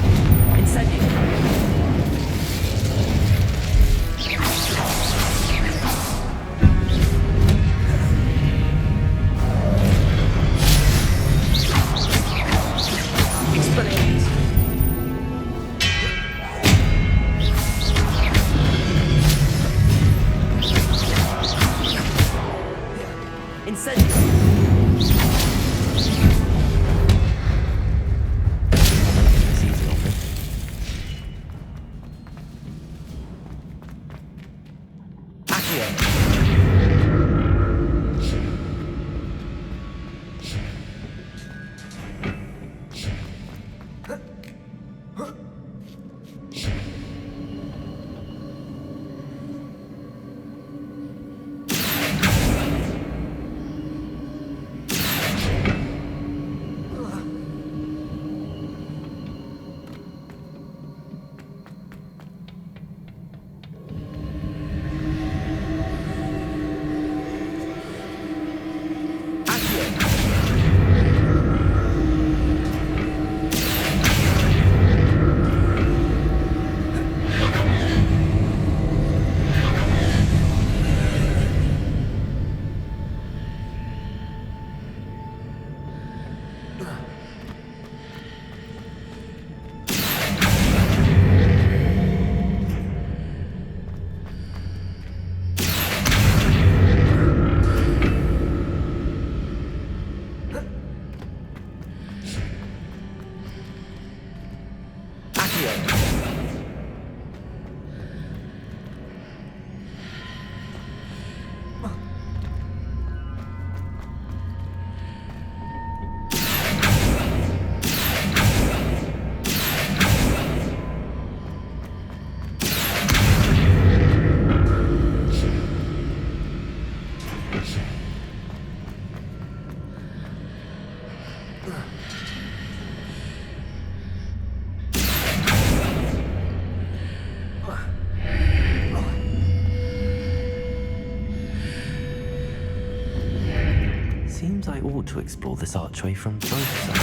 Seems I ought to explore this archway from both sides.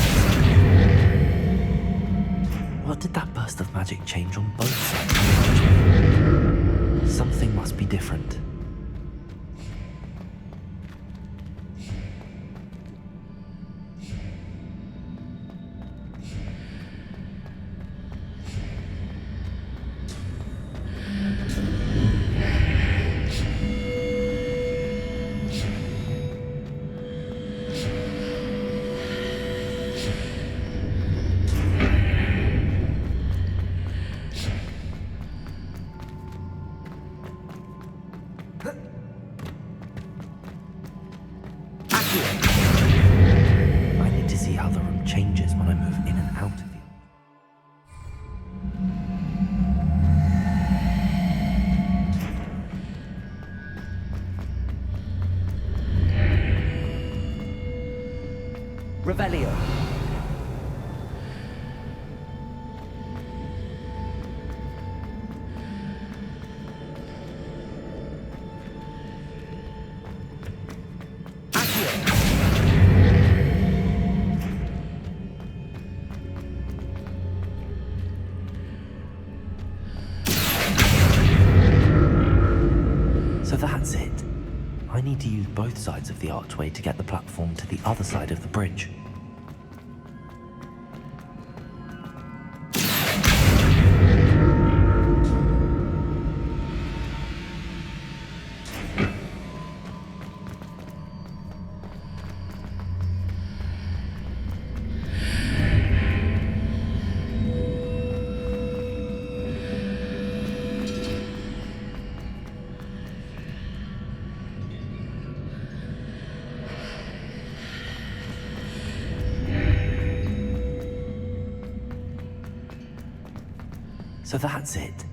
What did that burst of magic change on both sides of the archway? Something must be different. I need to see how the room changes when I move in and out of it. Revelio. So that's it. I need to use both sides of the archway to get the platform to the other side of the bridge. So that's it.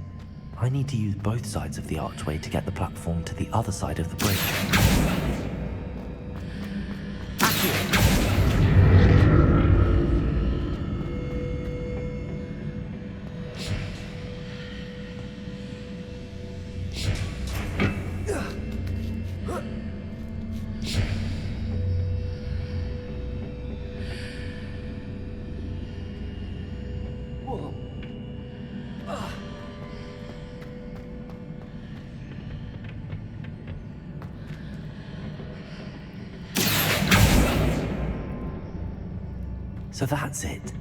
I need to use both sides of the archway to get the platform to the other side of the bridge. So that's it.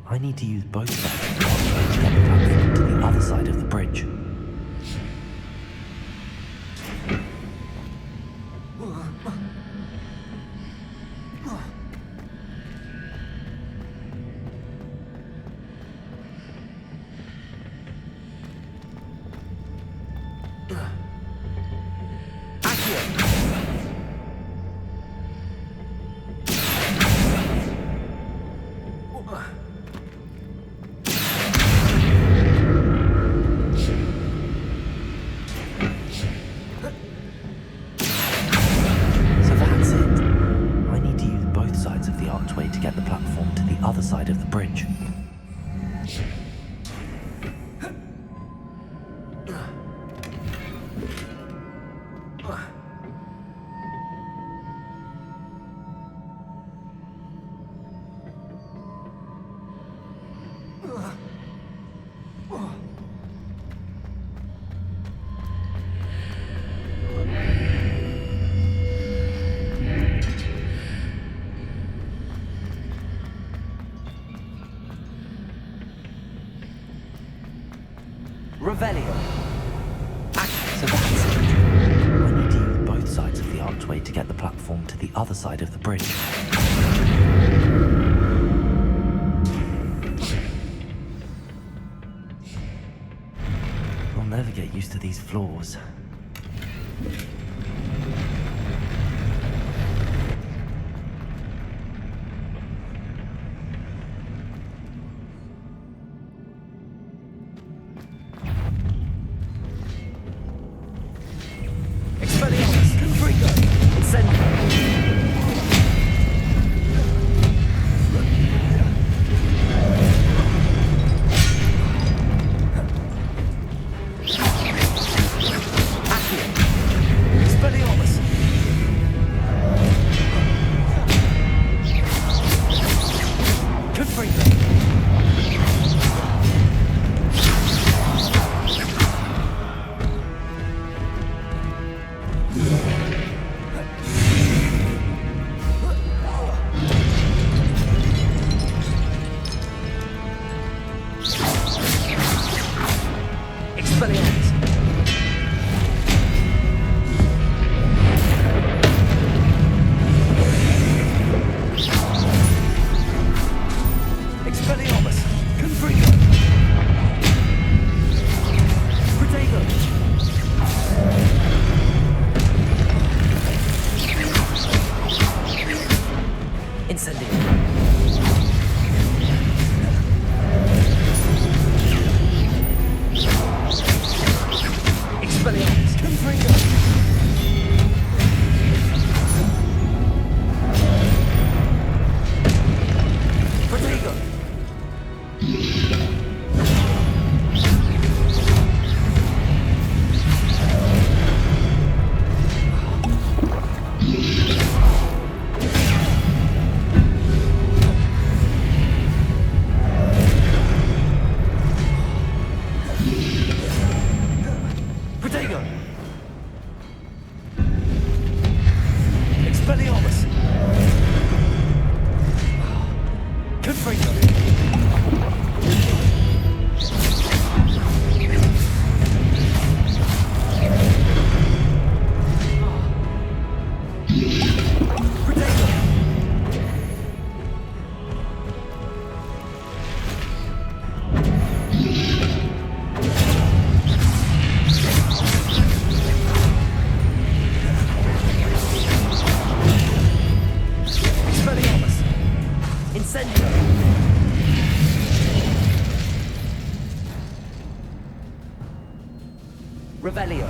I need to use both sides of the archway to get the platform to the other side of the bridge. Side of the bridge. Revelio. So that's it. I need to use both sides of the archway to get the platform to the other side of the bridge. I'll never get used to these floors. Expelliarmus, Confringo, Incendio. Revelio.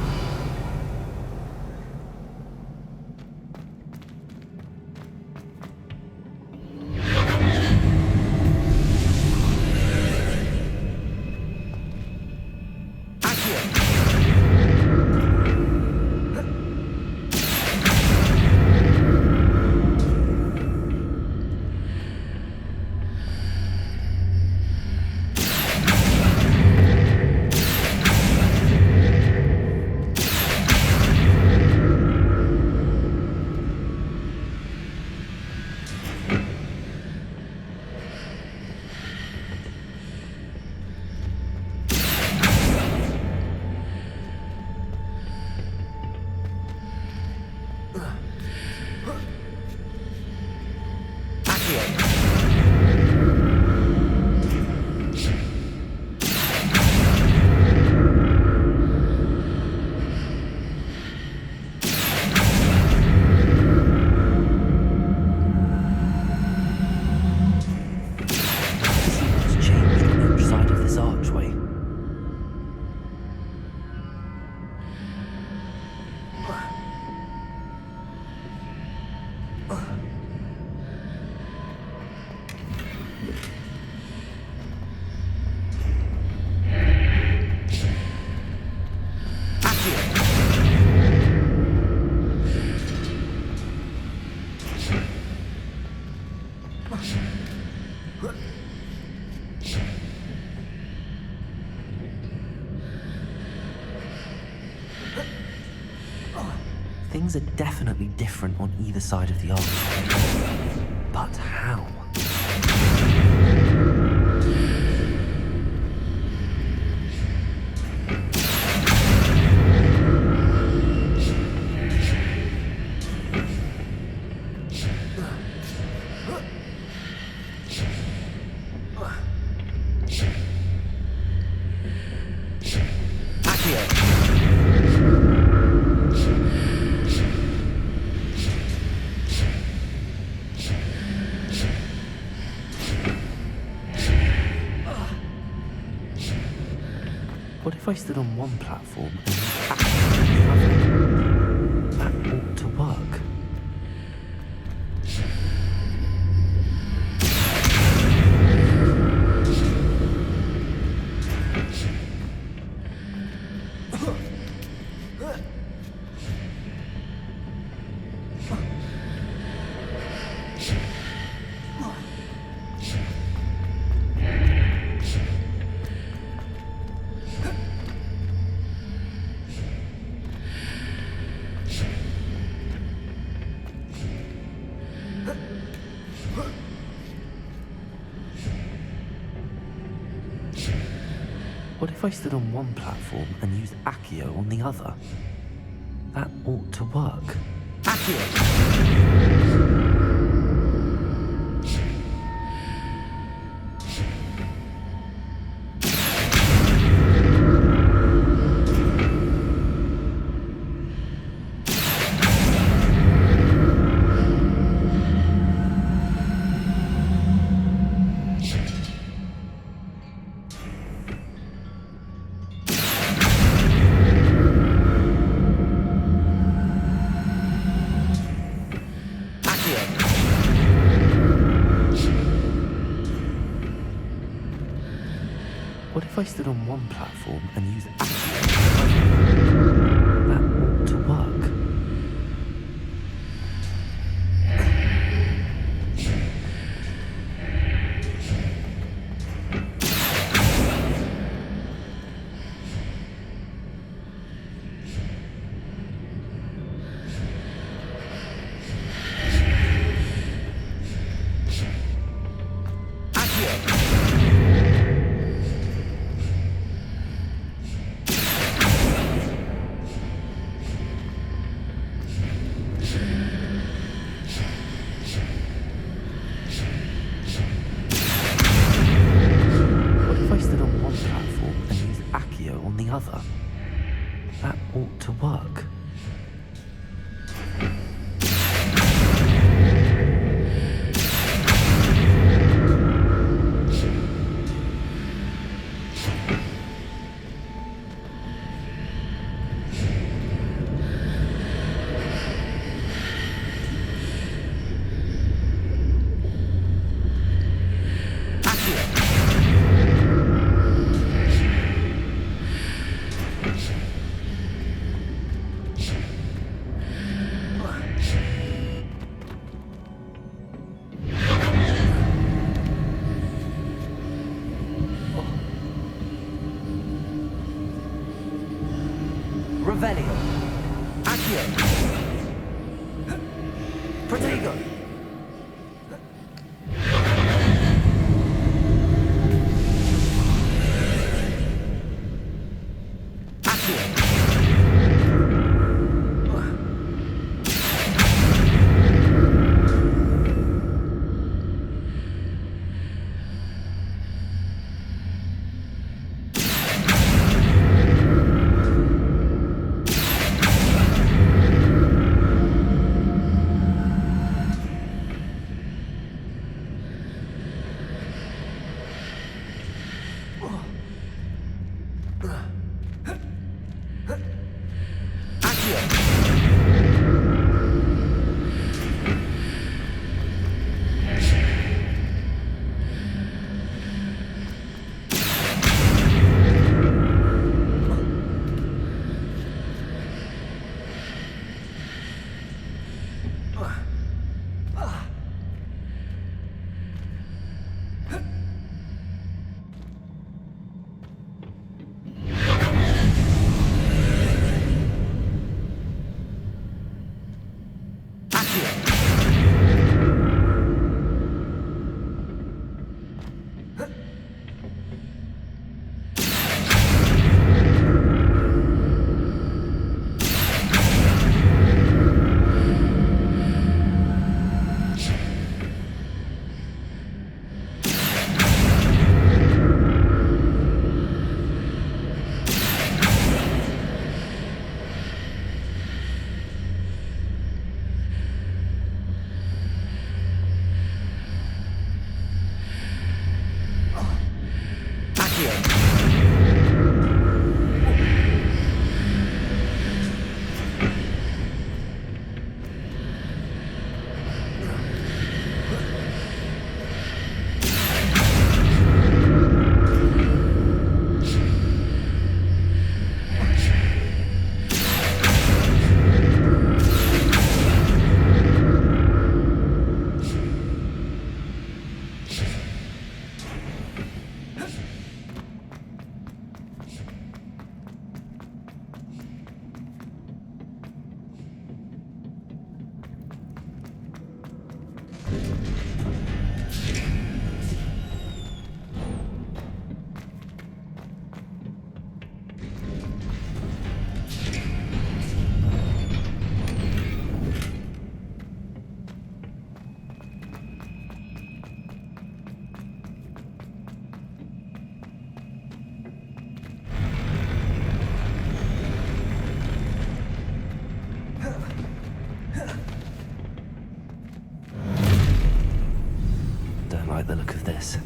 Things are definitely different on either side of the arch. But how? What if I stood on one platform and acted on the other? That ought to work. What if I stood on one platform and used Accio on the other? That ought to work. Accio! What if I stood on one platform and used Accio? That ought to work. On the other. That ought to work. Revelio. Accio. Protego. like the look of this.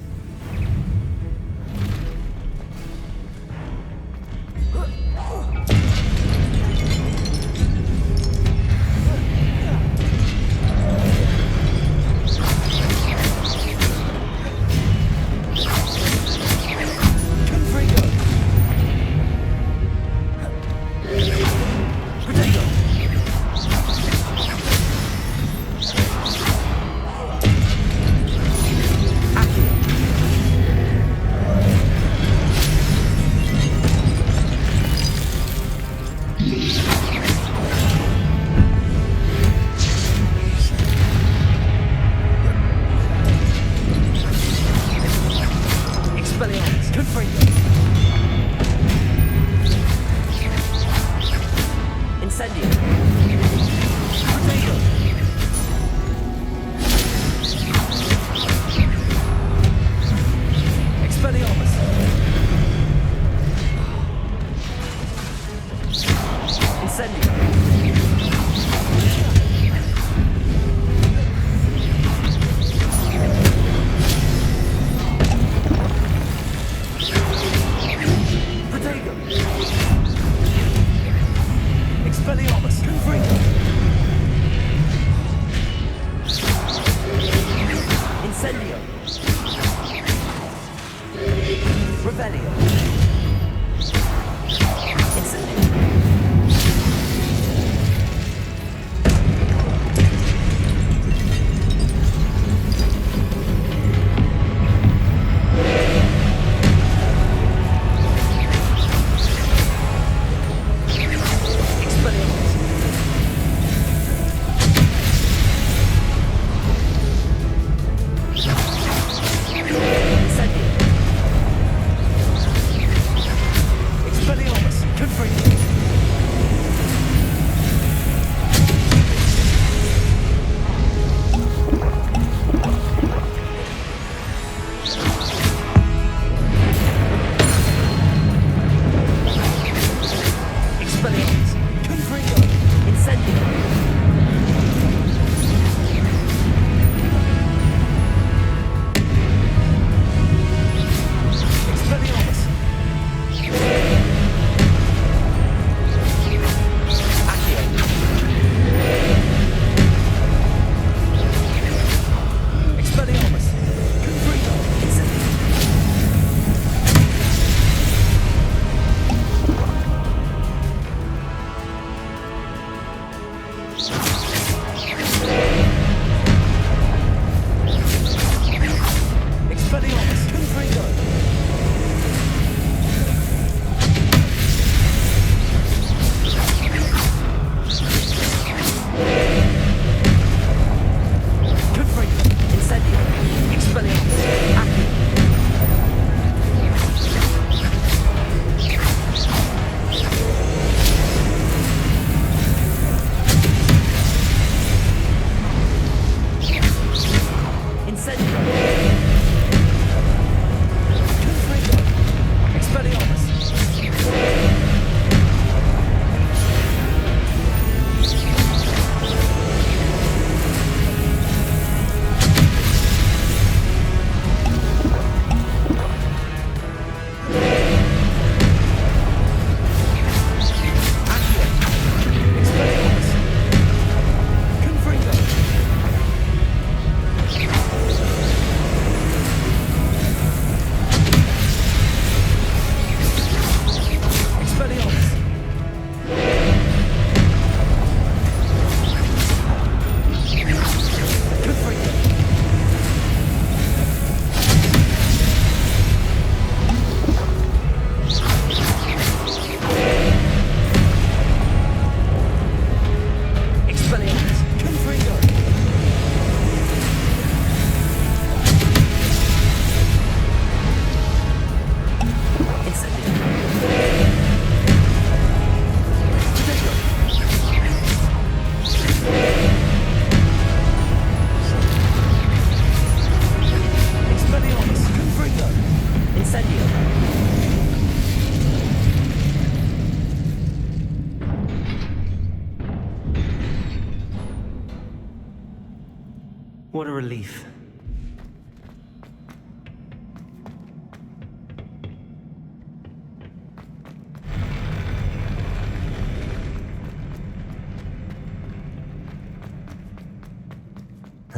What a relief.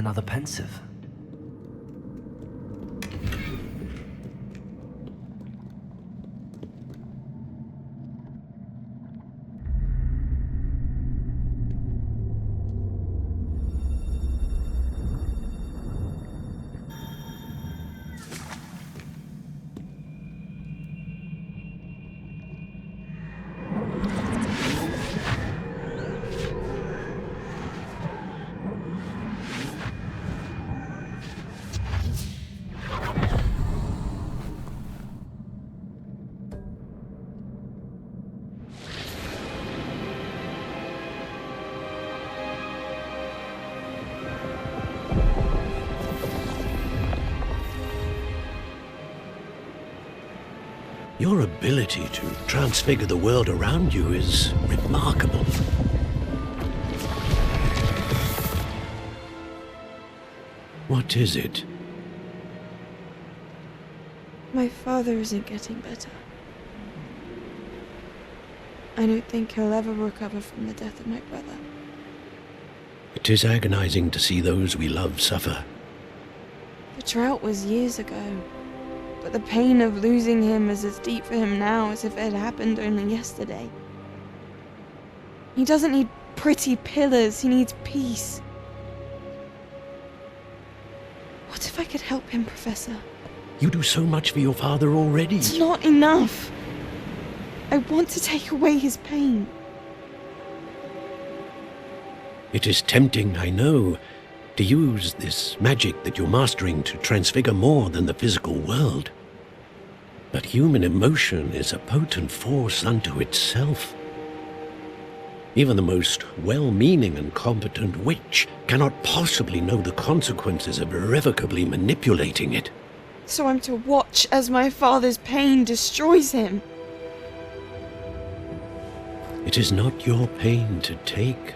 Another pensive. Your ability to transfigure the world around you is remarkable. What is it? My father isn't getting better. I don't think he'll ever recover from the death of my brother. It is agonizing to see those we love suffer. The drought was years ago, but the pain of losing him is as deep for him now as if it had happened only yesterday. He doesn't need pretty pillars, he needs peace. What if I could help him, Professor? You do so much for your father already. It's not enough. I want to take away his pain. It is tempting, I know, to use this magic that you're mastering to transfigure more than the physical world. But human emotion is a potent force unto itself. Even the most well-meaning and competent witch cannot possibly know the consequences of irrevocably manipulating it. So I'm to watch as my father's pain destroys him. It is not your pain to take.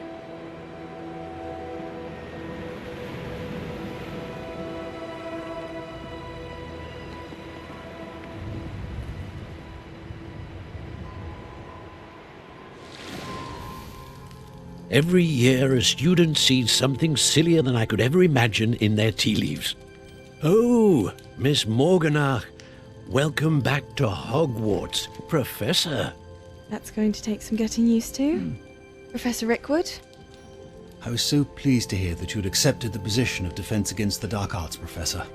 Every year, a student sees something sillier than I could ever imagine in their tea leaves. Oh, Miss Morganach, welcome back to Hogwarts, Professor. That's going to take some getting used to. Professor Rickwood? I was so pleased to hear that you had accepted the position of Defense Against the Dark Arts, Professor.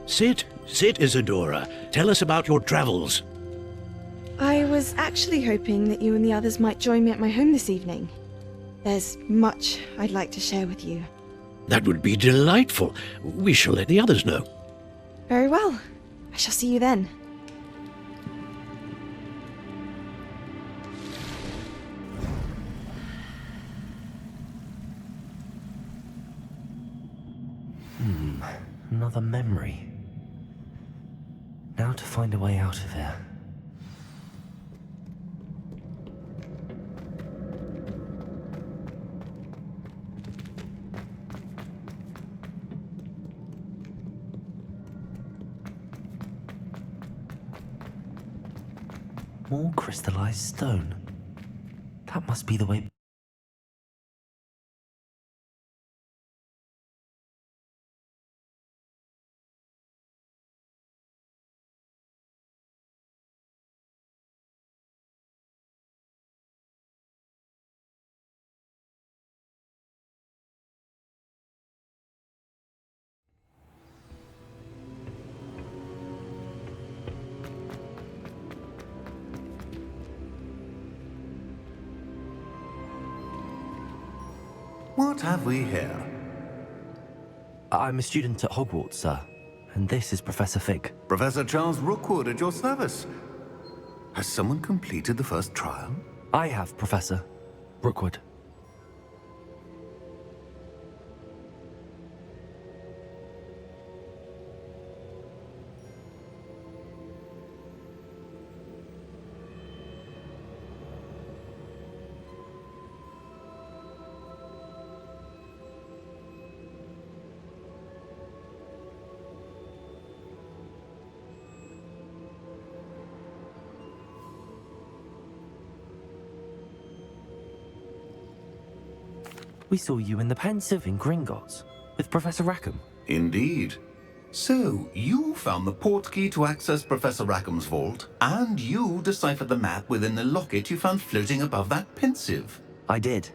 Sit, Isadora. Tell us about your travels. I was actually hoping that you and the others might join me at my home this evening. There's much I'd like to share with you. That would be delightful. We shall let the others know. Very well. I shall see you then. Another memory. Now to find a way out of here. More crystallized stone. That must be the way. What have we here? I'm a student at Hogwarts, sir. And this is Professor Fig. Professor Charles Rookwood at your service. Has someone completed the first trial? I have, Professor Rookwood. We saw you in the Pensive in Gringotts, With Professor Rackham? Indeed. So, you found the portkey to access Professor Rackham's vault, and you deciphered the map within the locket you found floating above that pensive. I did.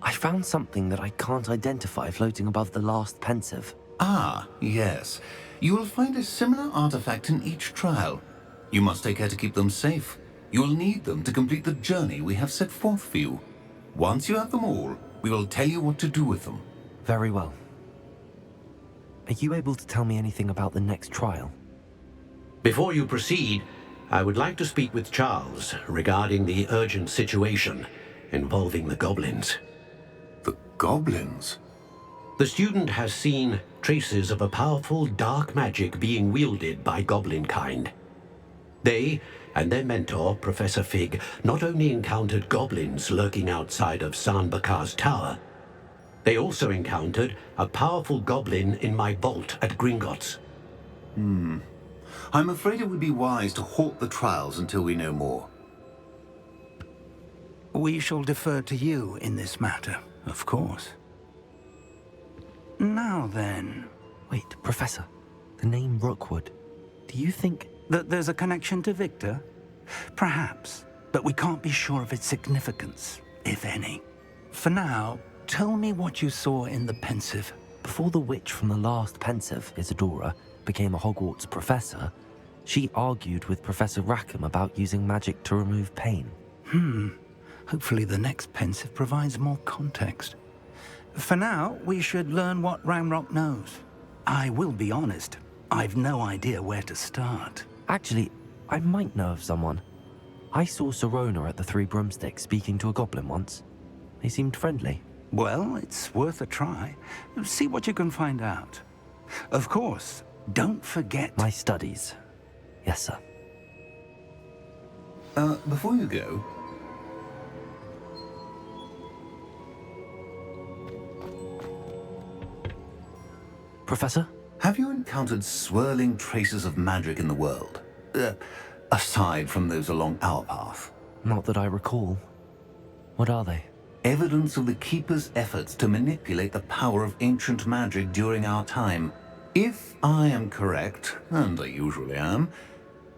I found something that I can't identify floating above the last pensive. Ah, yes. You will find a similar artifact in each trial. You must take care to keep them safe. You will need them to complete the journey we have set forth for you. Once you have them all, we will tell you what to do with them. Very well. Are you able to tell me anything about the next trial? Before you proceed, I would like to speak with Charles regarding the urgent situation involving the goblins. The goblins? The student has seen traces of a powerful dark magic being wielded by goblin kind. They and their mentor, Professor Fig, not only encountered goblins lurking outside of Sanbakar's tower, they also encountered a powerful goblin in my vault at Gringotts. I'm afraid it would be wise to halt the trials until we know more. We shall defer to you in this matter, of course. Now then... Wait, Professor. The name Rookwood. Do you think... that there's a connection to Victor? Perhaps, but we can't be sure of its significance, if any. For now, tell me what you saw in the pensive. Before the witch from the last pensive, Isadora, became a Hogwarts professor, she argued with Professor Rackham about using magic to remove pain. Hopefully the next pensive provides more context. For now, we should learn what Ramrock knows. I will be honest, I've no idea where to start. Actually, I might know of someone. I saw Sirona at the Three Broomsticks speaking to a goblin once. They seemed friendly. Well, it's worth a try. See what you can find out. Of course, don't forget... my studies. Yes, sir. Before you go... Professor? Have you encountered swirling traces of magic in the world? Aside from those along our path? Not that I recall. What are they? Evidence of the Keeper's efforts to manipulate the power of ancient magic during our time. If I am correct, and I usually am,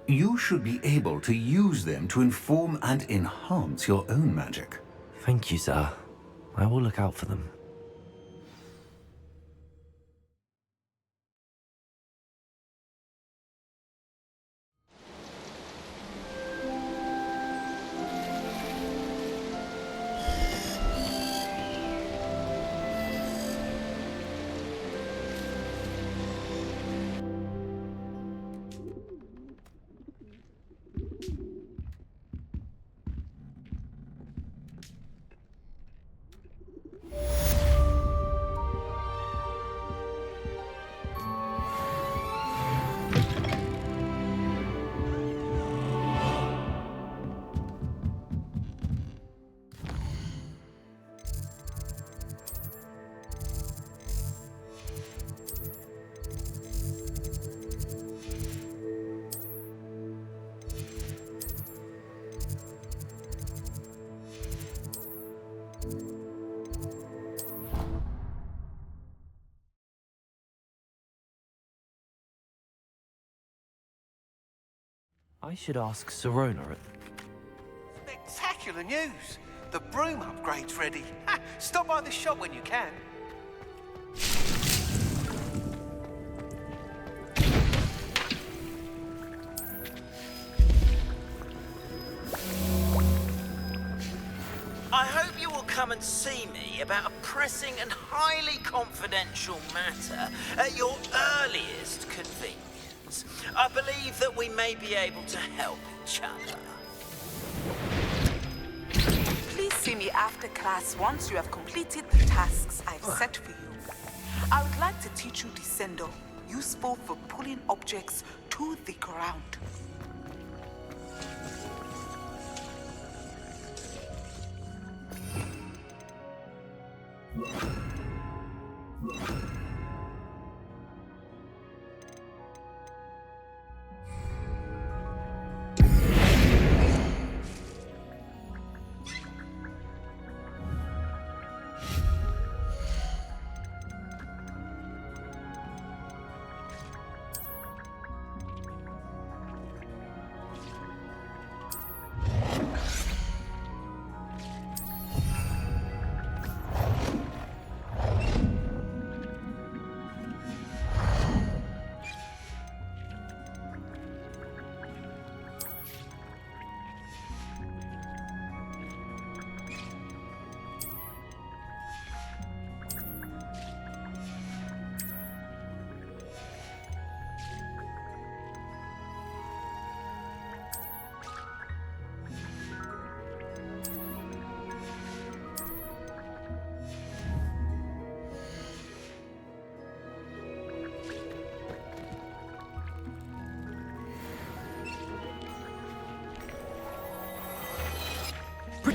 you should be able to use them to inform and enhance your own magic. Thank you, sir. I will look out for them. I should ask Sirona at... Spectacular news! The broom upgrade's ready. Ha! Stop by the shop when you can. I hope you will come and see me about a pressing and highly confidential matter at your earliest convenience. I believe that we may be able to help each other. Please see me after class once you have completed the tasks I've set for you. I would like to teach you Descendo, useful for pulling objects to the ground.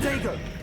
Protego!